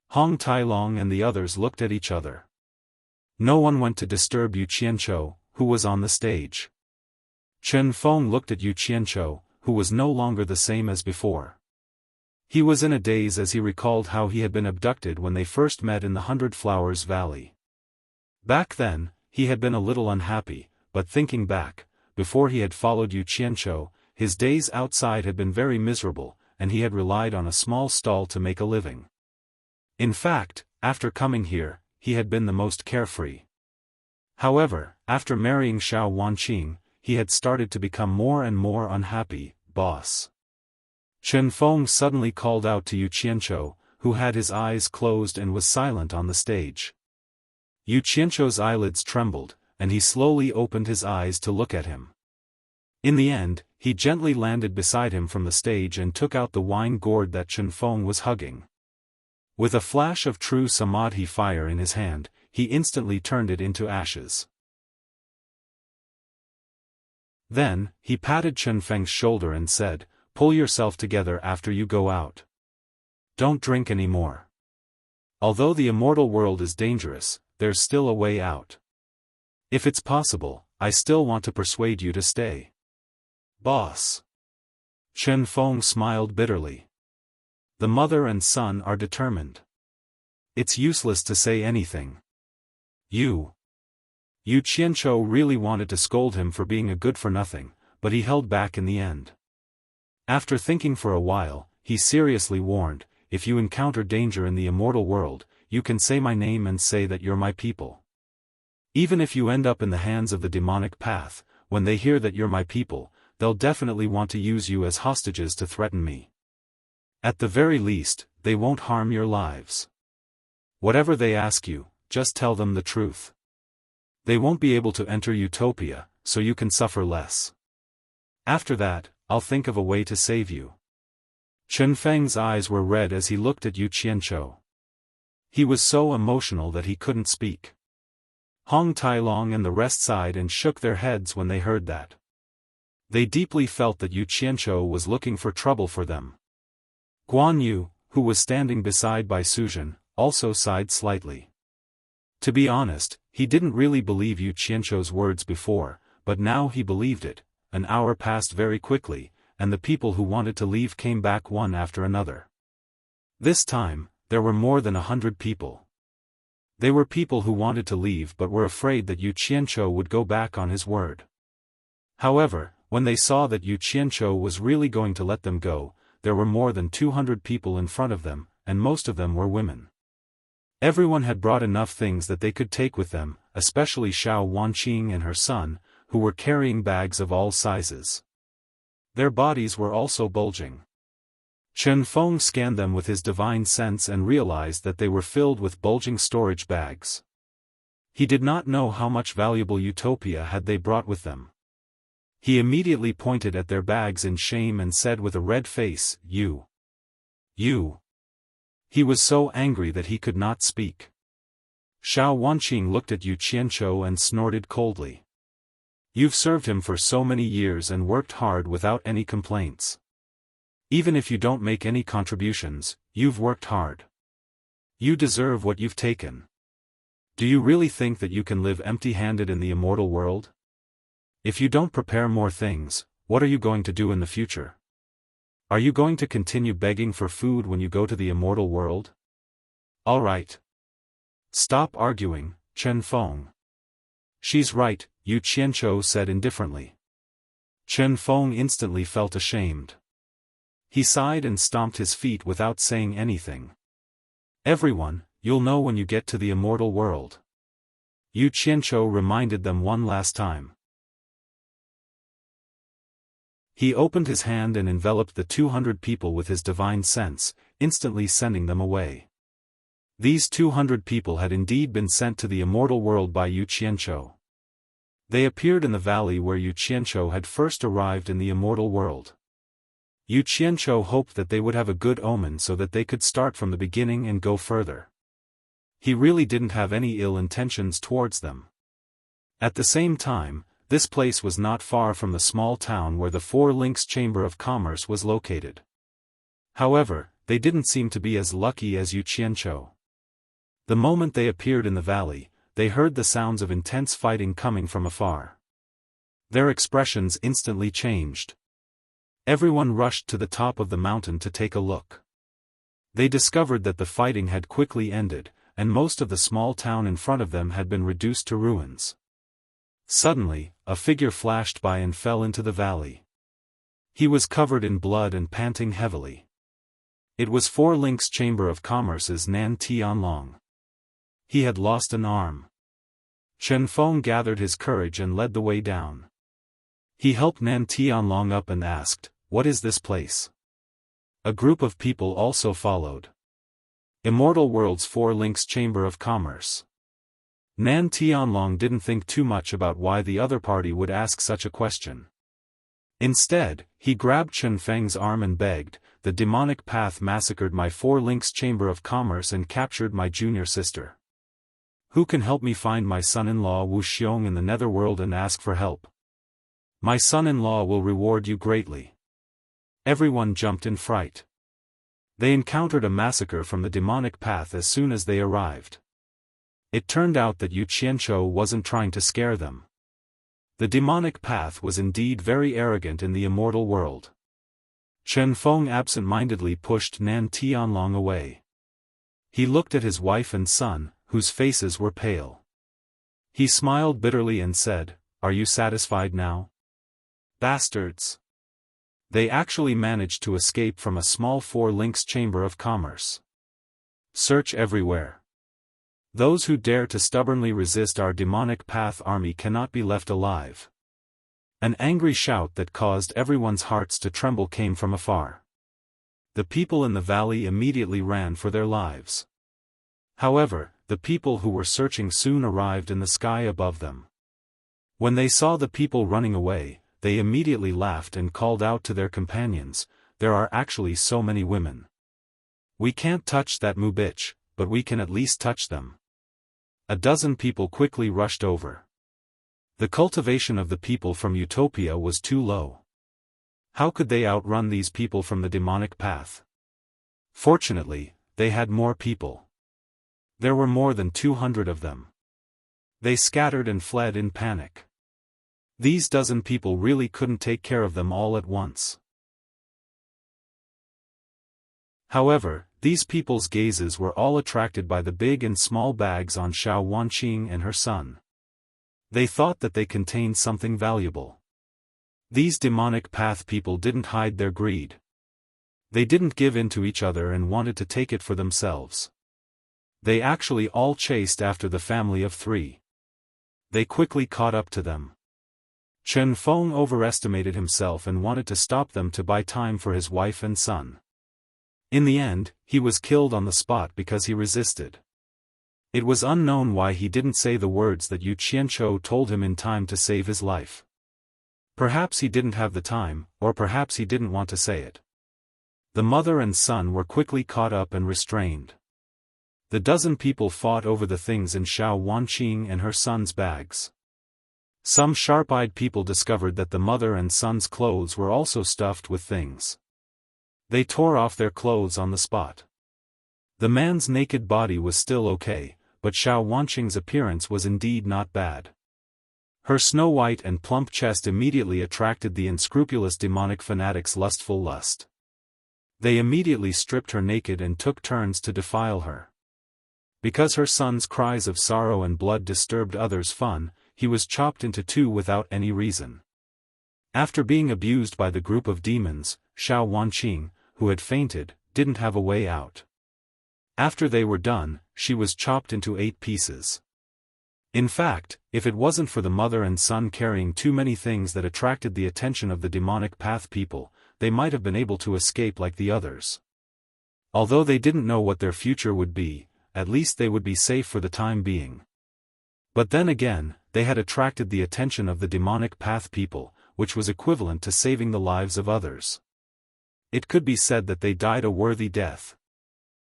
Hong Tailong and the others looked at each other. No one went to disturb Yu Qianzhou, who was on the stage. Chen Feng looked at Yu Qianzhou, who was no longer the same as before. He was in a daze as he recalled how he had been abducted when they first met in the 100 Flowers Valley. Back then, he had been a little unhappy, but thinking back, before he had followed Yu Qianzhou, his days outside had been very miserable, and he had relied on a small stall to make a living. In fact, after coming here, he had been the most carefree. However, after marrying Xiao Wanqing, he had started to become more and more unhappy, boss. Chen Feng suddenly called out to Yu Qianzhou, who had his eyes closed and was silent on the stage. Yu Qianzhou's eyelids trembled, and he slowly opened his eyes to look at him. In the end, he gently landed beside him from the stage and took out the wine gourd that Chen Feng was hugging. With a flash of true samadhi fire in his hand, he instantly turned it into ashes. Then, he patted Chen Feng's shoulder and said, pull yourself together after you go out. Don't drink anymore. Although the immortal world is dangerous, there's still a way out. If it's possible, I still want to persuade you to stay. Boss. Chen Feng smiled bitterly. The mother and son are determined. It's useless to say anything. You. Yu Qianzhou really wanted to scold him for being a good-for-nothing, but he held back in the end. After thinking for a while, he seriously warned, if you encounter danger in the immortal world, you can say my name and say that you're my people. Even if you end up in the hands of the demonic path, when they hear that you're my people, they'll definitely want to use you as hostages to threaten me. At the very least, they won't harm your lives. Whatever they ask you, just tell them the truth. They won't be able to enter Utopia, so you can suffer less. After that, I'll think of a way to save you. Chen Feng's eyes were red as he looked at Yu Qianzhou. He was so emotional that he couldn't speak. Hong Tailong and the rest sighed and shook their heads when they heard that. They deeply felt that Yu Qianzhou was looking for trouble for them. Guan Yu, who was standing beside Bai Suzhen, also sighed slightly. To be honest, he didn't really believe Yu Qianzhou's words before, but now he believed it. An hour passed very quickly, and the people who wanted to leave came back one after another. This time, there were more than 100 people. They were people who wanted to leave but were afraid that Yu Qianzhou would go back on his word. However, when they saw that Yu Qianzhou was really going to let them go, there were more than 200 people in front of them, and most of them were women. Everyone had brought enough things that they could take with them, especially Xiao Wanqing and her son, who were carrying bags of all sizes. Their bodies were also bulging. Chen Feng scanned them with his divine sense and realized that they were filled with bulging storage bags. He did not know how much valuable utopia had they brought with them. He immediately pointed at their bags in shame and said with a red face, You. He was so angry that he could not speak. Xiao Wanqing looked at Yu Qianzhou and snorted coldly. You've served him for so many years and worked hard without any complaints. Even if you don't make any contributions, you've worked hard. You deserve what you've taken. Do you really think that you can live empty-handed in the immortal world? If you don't prepare more things, what are you going to do in the future? Are you going to continue begging for food when you go to the immortal world? All right. Stop arguing, Chen Feng. She's right, Yu Qianzhou said indifferently. Chen Feng instantly felt ashamed. He sighed and stomped his feet without saying anything. Everyone, you'll know when you get to the immortal world. Yu Qianzhou reminded them one last time. He opened his hand and enveloped the 200 people with his divine sense, instantly sending them away. These 200 people had indeed been sent to the immortal world by Yu Qianzhou. They appeared in the valley where Yu Qianzhou had first arrived in the immortal world. Yu Qianzhou hoped that they would have a good omen so that they could start from the beginning and go further. He really didn't have any ill intentions towards them. At the same time, this place was not far from the small town where the Four Links Chamber of Commerce was located. However, they didn't seem to be as lucky as Yu Qianzhou. The moment they appeared in the valley, they heard the sounds of intense fighting coming from afar. Their expressions instantly changed. Everyone rushed to the top of the mountain to take a look. They discovered that the fighting had quickly ended, and most of the small town in front of them had been reduced to ruins. Suddenly, a figure flashed by and fell into the valley. He was covered in blood and panting heavily. It was Four Links Chamber of Commerce's Nan Tianlong. He had lost an arm. Chen Feng gathered his courage and led the way down. He helped Nan Tianlong up and asked, "What is this place?" A group of people also followed. Immortal World's Four Links Chamber of Commerce. Nan Tianlong didn't think too much about why the other party would ask such a question. Instead, he grabbed Chen Feng's arm and begged, "The demonic path massacred my Four Links Chamber of Commerce and captured my junior sister. Who can help me find my son-in-law Wu Xiong in the netherworld and ask for help? My son-in-law will reward you greatly." Everyone jumped in fright. They encountered a massacre from the demonic path as soon as they arrived. It turned out that Yu Qianzhou wasn't trying to scare them. The demonic path was indeed very arrogant in the immortal world. Chen Feng absent-mindedly pushed Nan Tianlong away. He looked at his wife and son, whose faces were pale. He smiled bitterly and said, "Are you satisfied now? Bastards!" They actually managed to escape from a small 4-links chamber of commerce. Search everywhere. Those who dare to stubbornly resist our demonic path army cannot be left alive. An angry shout that caused everyone's hearts to tremble came from afar. The people in the valley immediately ran for their lives. However, the people who were searching soon arrived in the sky above them. When they saw the people running away, they immediately laughed and called out to their companions, "There are actually so many women. We can't touch that moo bitch, but we can at least touch them." A dozen people quickly rushed over. The cultivation of the people from Utopia was too low. How could they outrun these people from the demonic path? Fortunately, they had more people. There were more than 200 of them. They scattered and fled in panic. These dozen people really couldn't take care of them all at once. However, these people's gazes were all attracted by the big and small bags on Xiaofan and her son. They thought that they contained something valuable. These demonic path people didn't hide their greed. They didn't give in to each other and wanted to take it for themselves. They actually all chased after the family of 3. They quickly caught up to them. Chen Feng overestimated himself and wanted to stop them to buy time for his wife and son. In the end, he was killed on the spot because he resisted. It was unknown why he didn't say the words that Yu Qianzhou told him in time to save his life. Perhaps he didn't have the time, or perhaps he didn't want to say it. The mother and son were quickly caught up and restrained. The dozen people fought over the things in Xiaofan and her son's bags. Some sharp-eyed people discovered that the mother and son's clothes were also stuffed with things. They tore off their clothes on the spot. The man's naked body was still okay, but Xiaofan's appearance was indeed not bad. Her snow-white and plump chest immediately attracted the unscrupulous demonic fanatics' lustful lust. They immediately stripped her naked and took turns to defile her. Because her son's cries of sorrow and blood disturbed others' fun, he was chopped into 2 without any reason. After being abused by the group of demons, Xiaofan, who had fainted, didn't have a way out. After they were done, she was chopped into 8 pieces. In fact, if it wasn't for the mother and son carrying too many things that attracted the attention of the demonic path people, they might have been able to escape like the others. Although they didn't know what their future would be, at least they would be safe for the time being. But then again, they had attracted the attention of the demonic path people, which was equivalent to saving the lives of others. It could be said that they died a worthy death.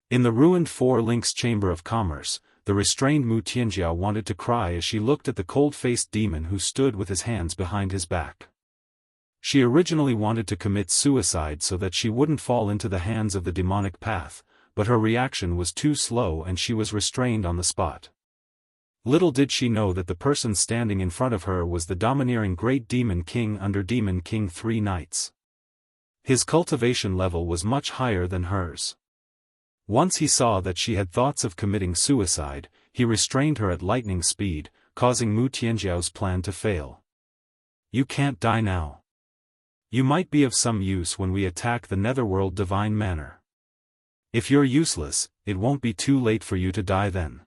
In the ruined 4-links chamber of commerce, the restrained Mu Tianjiao wanted to cry as she looked at the cold-faced demon who stood with his hands behind his back. She originally wanted to commit suicide so that she wouldn't fall into the hands of the demonic path, but her reaction was too slow and she was restrained on the spot. Little did she know that the person standing in front of her was the domineering Great Demon King under Demon King 3 Knights. His cultivation level was much higher than hers. Once he saw that she had thoughts of committing suicide, he restrained her at lightning speed, causing Mu Tianjiao's plan to fail. "You can't die now. You might be of some use when we attack the netherworld divine manor. If you're useless, it won't be too late for you to die then."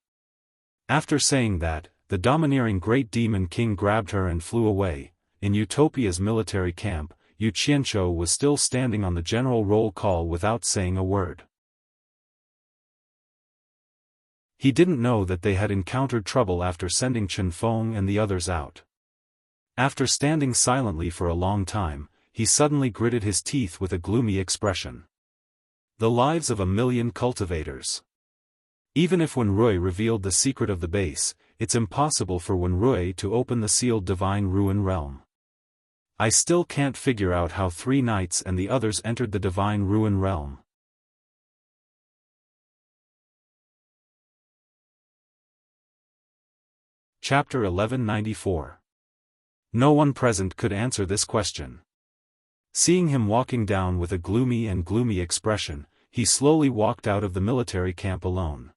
After saying that, the domineering Great Demon King grabbed her and flew away. In Utopia's military camp, Yu Qianzhou was still standing on the general roll call without saying a word. He didn't know that they had encountered trouble after sending Chen Feng and the others out. After standing silently for a long time, he suddenly gritted his teeth with a gloomy expression. The lives of 1,000,000 cultivators. Even if Wenrui revealed the secret of the base, it's impossible for Wenrui to open the sealed divine ruin realm. I still can't figure out how 3 knights and the others entered the divine ruin realm. Chapter 1194. No one present could answer this question. Seeing him walking down with a gloomy expression, he slowly walked out of the military camp alone.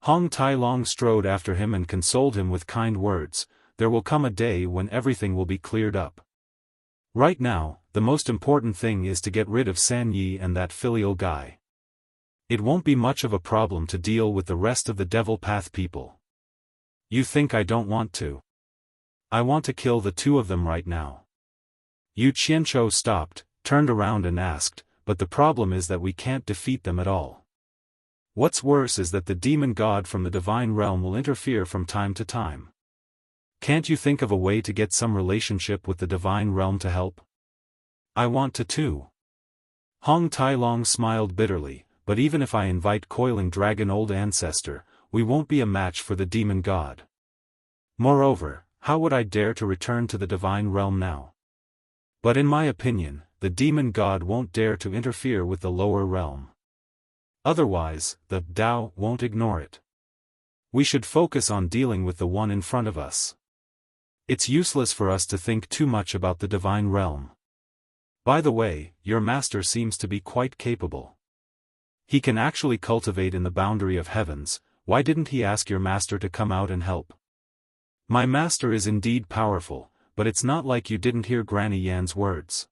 Hong Tai Long strode after him and consoled him with kind words. There will come a day when everything will be cleared up. Right now, the most important thing is to get rid of San Yi and that filial guy. It won't be much of a problem to deal with the rest of the Devil Path people. You think I don't want to? I want to kill the two of them right now. Yu Qianzhou stopped, turned around and asked, but the problem is that we can't defeat them at all. What's worse is that the demon god from the divine realm will interfere from time to time. Can't you think of a way to get some relationship with the divine realm to help? I want to too. Hong Tai Long smiled bitterly, but even if I invite Coiling Dragon Old Ancestor, we won't be a match for the demon god. Moreover, how would I dare to return to the divine realm now? But in my opinion, the demon god won't dare to interfere with the lower realm. Otherwise, the Tao won't ignore it. We should focus on dealing with the one in front of us. It's useless for us to think too much about the divine realm. By the way, your master seems to be quite capable. He can actually cultivate in the boundary of heavens. Why didn't he ask your master to come out and help? My master is indeed powerful, but it's not like you didn't hear Granny Yan's words.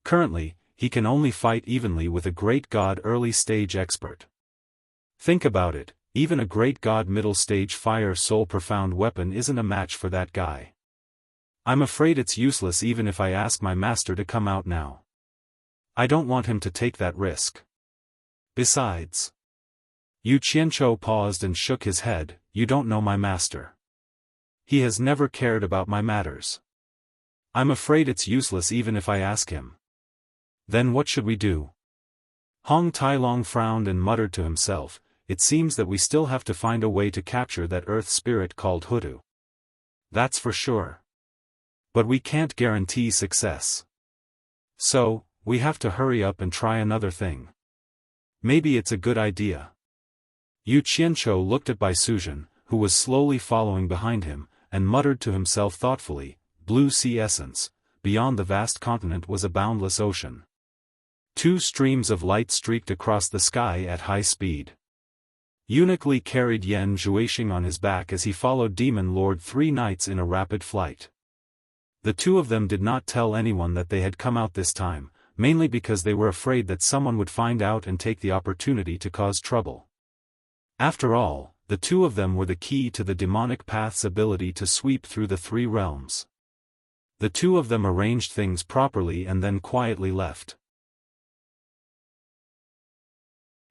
Currently, he can only fight evenly with a great god early stage expert. Think about it. Even a great god middle stage fire soul profound weapon isn't a match for that guy. I'm afraid it's useless even if I ask my master to come out now. I don't want him to take that risk. Besides. Yu Qianzhou paused and shook his head. You don't know my master. He has never cared about my matters. I'm afraid it's useless even if I ask him. Then what should we do? Hong Tai Long frowned and muttered to himself. It seems that we still have to find a way to capture that earth spirit called Hoodoo. That's for sure. But we can't guarantee success. So, we have to hurry up and try another thing. Maybe it's a good idea. Yu Qianzhou looked at Bai Suzhen, who was slowly following behind him, and muttered to himself thoughtfully, blue sea essence. Beyond the vast continent was a boundless ocean. Two streams of light streaked across the sky at high speed. Eunuch Li carried Yan Zhuixing on his back as he followed Demon Lord 3 knights in a rapid flight. The two of them did not tell anyone that they had come out this time, mainly because they were afraid that someone would find out and take the opportunity to cause trouble. After all, the two of them were the key to the demonic path's ability to sweep through the 3 realms. The two of them arranged things properly and then quietly left.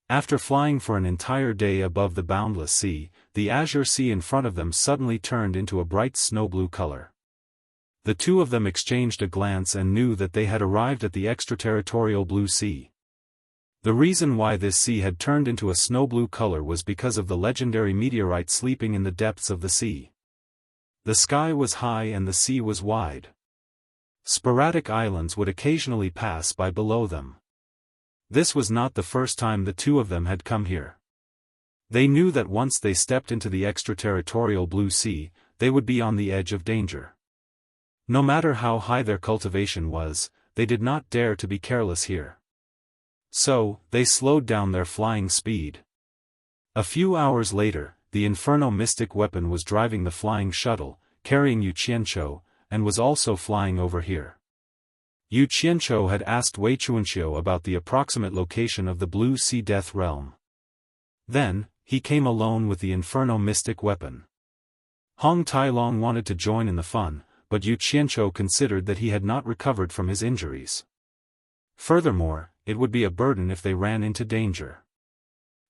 After flying for an entire day above the boundless sea, the azure sea in front of them suddenly turned into a bright snow-blue color. The two of them exchanged a glance and knew that they had arrived at the extraterritorial blue sea. The reason why this sea had turned into a snow-blue color was because of the legendary meteorite sleeping in the depths of the sea. The sky was high and the sea was wide. Sporadic islands would occasionally pass by below them. This was not the first time the two of them had come here. They knew that once they stepped into the extraterritorial blue sea, they would be on the edge of danger. No matter how high their cultivation was, they did not dare to be careless here. So, they slowed down their flying speed. A few hours later, the Inferno Mystic weapon was driving the flying shuttle, carrying Yu Qianzhou, and was also flying over here. Yu Qianzhou had asked Wei Chuanxiu about the approximate location of the Blue Sea Death Realm. Then, he came alone with the Inferno Mystic weapon. Hong Tai Long wanted to join in the fun, but Yu Qianzhou considered that he had not recovered from his injuries. Furthermore, it would be a burden if they ran into danger.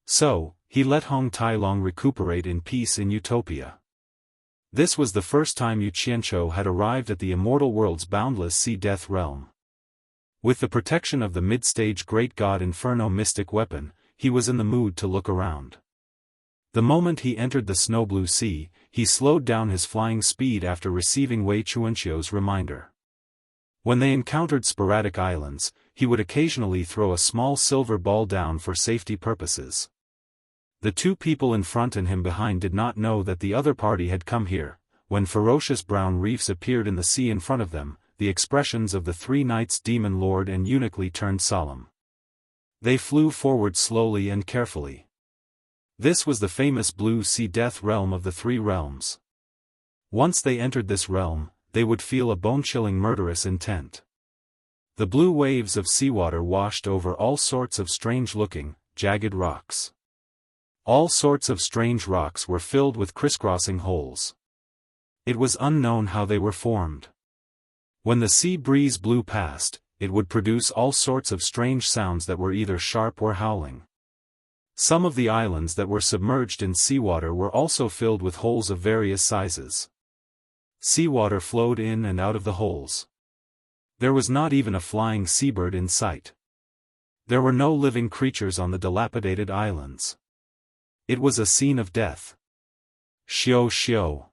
So, he let Hong Tai Long recuperate in peace in Utopia. This was the first time Yu Qianzhou had arrived at the immortal world's boundless sea death realm. With the protection of the mid-stage great god Inferno Mystic weapon, he was in the mood to look around. The moment he entered the snow-blue sea, he slowed down his flying speed after receiving Wei Chuanxiu's reminder. When they encountered sporadic islands, he would occasionally throw a small silver ball down for safety purposes. The two people in front and him behind did not know that the other party had come here. When ferocious brown reefs appeared in the sea in front of them, the expressions of the 3 knights Demon Lord and Eunuch Li turned solemn. They flew forward slowly and carefully. This was the famous Blue Sea Death Realm of the Three Realms. Once they entered this realm, they would feel a bone-chilling murderous intent. The blue waves of seawater washed over all sorts of strange-looking, jagged rocks. All sorts of strange rocks were filled with crisscrossing holes. It was unknown how they were formed. When the sea breeze blew past, it would produce all sorts of strange sounds that were either sharp or howling. Some of the islands that were submerged in seawater were also filled with holes of various sizes. Seawater flowed in and out of the holes. There was not even a flying seabird in sight. There were no living creatures on the dilapidated islands. It was a scene of death. Xiao.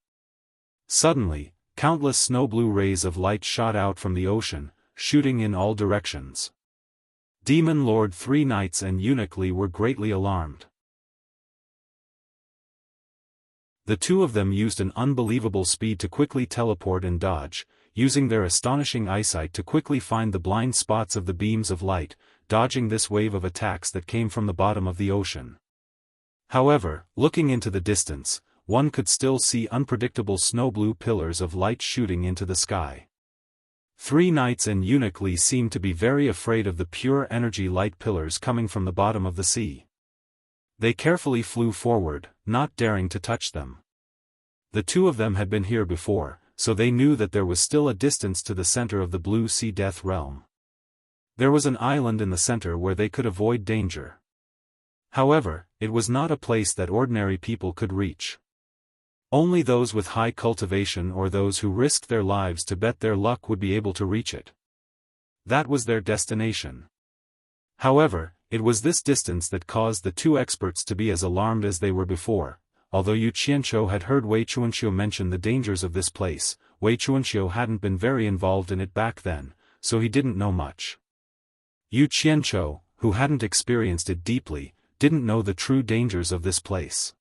Suddenly, countless snow-blue rays of light shot out from the ocean, shooting in all directions. Demon Lord Three Knights and Eunuch Li were greatly alarmed. The two of them used an unbelievable speed to quickly teleport and dodge, using their astonishing eyesight to quickly find the blind spots of the beams of light, dodging this wave of attacks that came from the bottom of the ocean. However, looking into the distance, one could still see unpredictable snow-blue pillars of light shooting into the sky. Three Knights and Eunuch Li seemed to be very afraid of the pure energy light pillars coming from the bottom of the sea. They carefully flew forward, not daring to touch them. The two of them had been here before, so they knew that there was still a distance to the center of the Blue Sea Death Realm. There was an island in the center where they could avoid danger. However, it was not a place that ordinary people could reach. Only those with high cultivation or those who risked their lives to bet their luck would be able to reach it. That was their destination. However, it was this distance that caused the two experts to be as alarmed as they were before. Although Yu Qianqiu had heard Wei Chuanqiu mention the dangers of this place, Wei Chuanqiu hadn't been very involved in it back then, so he didn't know much. Yu Qianqiu, who hadn't experienced it deeply, didn't know the true dangers of this place.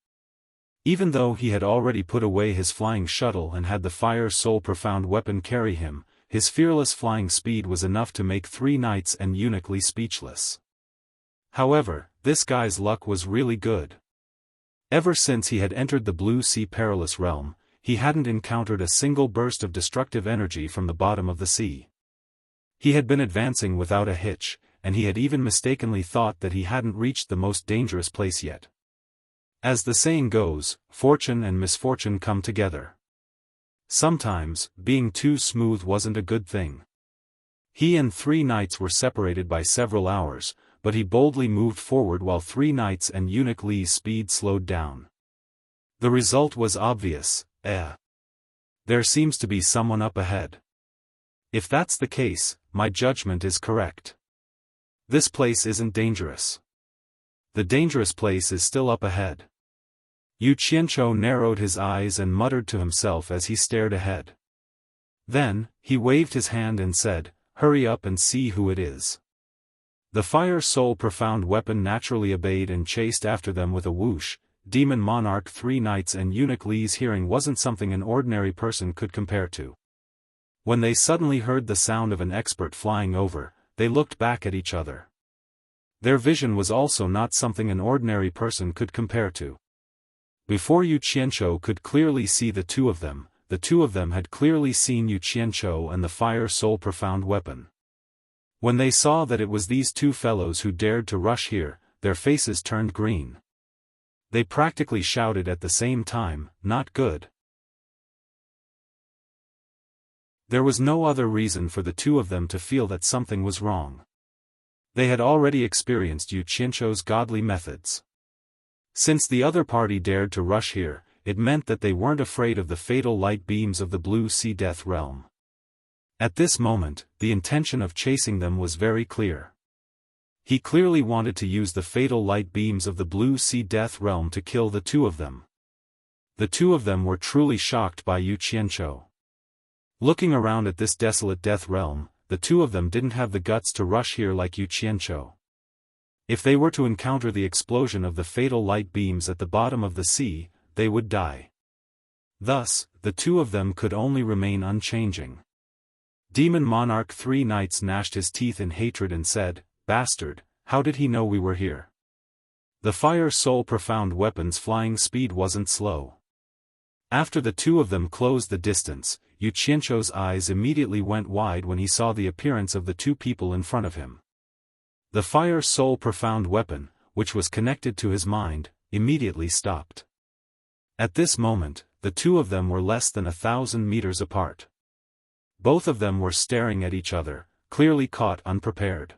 Even though he had already put away his flying shuttle and had the Fire Soul Profound weapon carry him, his fearless flying speed was enough to make Three Knights and Eunuch Li speechless. However, this guy's luck was really good. Ever since he had entered the Blue Sea Perilous Realm, he hadn't encountered a single burst of destructive energy from the bottom of the sea. He had been advancing without a hitch, and he had even mistakenly thought that he hadn't reached the most dangerous place yet. As the saying goes, fortune and misfortune come together. Sometimes, being too smooth wasn't a good thing. He and Three Knights were separated by several hours, but he boldly moved forward while Three Knights and Eunuch Li's speed slowed down. The result was obvious. There seems to be someone up ahead. If that's the case, my judgment is correct. This place isn't dangerous. The dangerous place is still up ahead. Yu Qianqiu narrowed his eyes and muttered to himself as he stared ahead. Then, he waved his hand and said, "Hurry up and see who it is." The Fire Soul Profound weapon naturally obeyed and chased after them with a whoosh. Demon Monarch Three Knights and Eunuch Li's hearing wasn't something an ordinary person could compare to. When they suddenly heard the sound of an expert flying over, they looked back at each other. Their vision was also not something an ordinary person could compare to. Before Yu Qianqiu could clearly see the two of them had clearly seen Yu Qianqiu and the Fire Soul Profound weapon. When they saw that it was these two fellows who dared to rush here, their faces turned green. They practically shouted at the same time, "Not good." There was no other reason for the two of them to feel that something was wrong. They had already experienced Yu Qianqiu's godly methods. Since the other party dared to rush here, it meant that they weren't afraid of the fatal light beams of the Blue Sea Death Realm. At this moment, the intention of chasing them was very clear. He clearly wanted to use the fatal light beams of the Blue Sea Death Realm to kill the two of them. The two of them were truly shocked by Yu Qianqiu. Looking around at this desolate death realm, the two of them didn't have the guts to rush here like Yu Qianqiu. If they were to encounter the explosion of the fatal light beams at the bottom of the sea, they would die. Thus, the two of them could only remain unchanging. Demon Monarch Three Knights gnashed his teeth in hatred and said, "Bastard, how did he know we were here?" The Fire Soul Profound weapon's flying speed wasn't slow. After the two of them closed the distance, Yu Qianzhou's eyes immediately went wide when he saw the appearance of the two people in front of him. The Fire Soul Profound weapon, which was connected to his mind, immediately stopped. At this moment, the two of them were less than 1,000 meters apart. Both of them were staring at each other, clearly caught unprepared.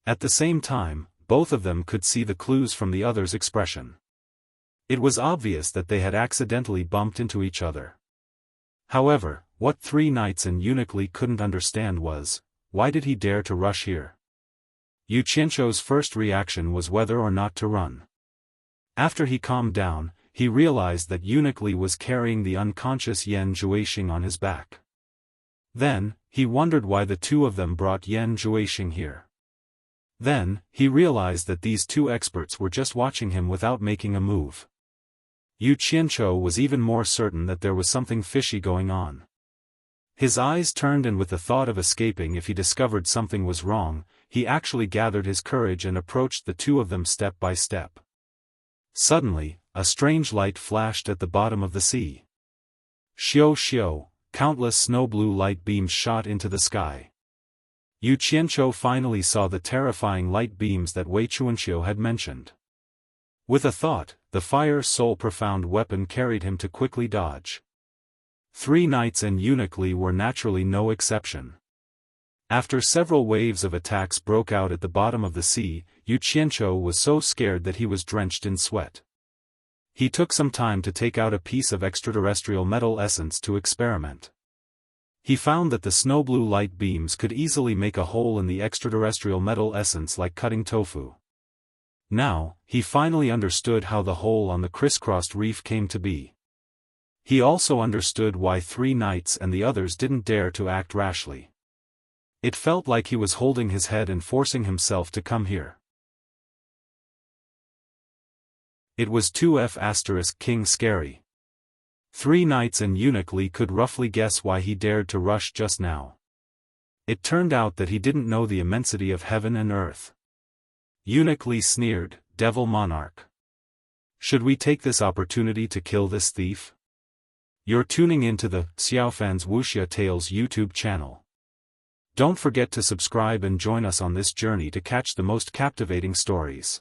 At the same time, both of them could see the clues from the other's expression. It was obvious that they had accidentally bumped into each other. However, what three knights and Eunuch Li couldn't understand was, why did he dare to rush here? Yu Qianzhou's first reaction was whether or not to run. After he calmed down, he realized that Eunuch Li was carrying the unconscious Yan Zhuixing on his back. Then, he wondered why the two of them brought Yan Zhuixing here. Then, he realized that these two experts were just watching him without making a move. Yu Qianzhou was even more certain that there was something fishy going on. His eyes turned, and with the thought of escaping if he discovered something was wrong, he actually gathered his courage and approached the two of them step by step. Suddenly, a strange light flashed at the bottom of the sea. Xiao xiao, countless snow-blue light beams shot into the sky. Yu Qianzhou finally saw the terrifying light beams that Wei Chuanxiu had mentioned. With a thought, the Fire Soul Profound weapon carried him to quickly dodge. Three knights and Eunuch Li were naturally no exception. After several waves of attacks broke out at the bottom of the sea, Yu Qianzhou was so scared that he was drenched in sweat. He took some time to take out a piece of extraterrestrial metal essence to experiment. He found that the snow-blue light beams could easily make a hole in the extraterrestrial metal essence like cutting tofu. Now, he finally understood how the hole on the crisscrossed reef came to be. He also understood why three knights and the others didn't dare to act rashly. It felt like he was holding his head and forcing himself to come here. It was 2F** King Scary. Three knights and Eunuch Li could roughly guess why he dared to rush just now. It turned out that he didn't know the immensity of heaven and earth. Eunuch Li sneered, "Devil Monarch. Should we take this opportunity to kill this thief?" You're tuning into the Xiaofan's Wuxia Tales YouTube channel. Don't forget to subscribe and join us on this journey to catch the most captivating stories.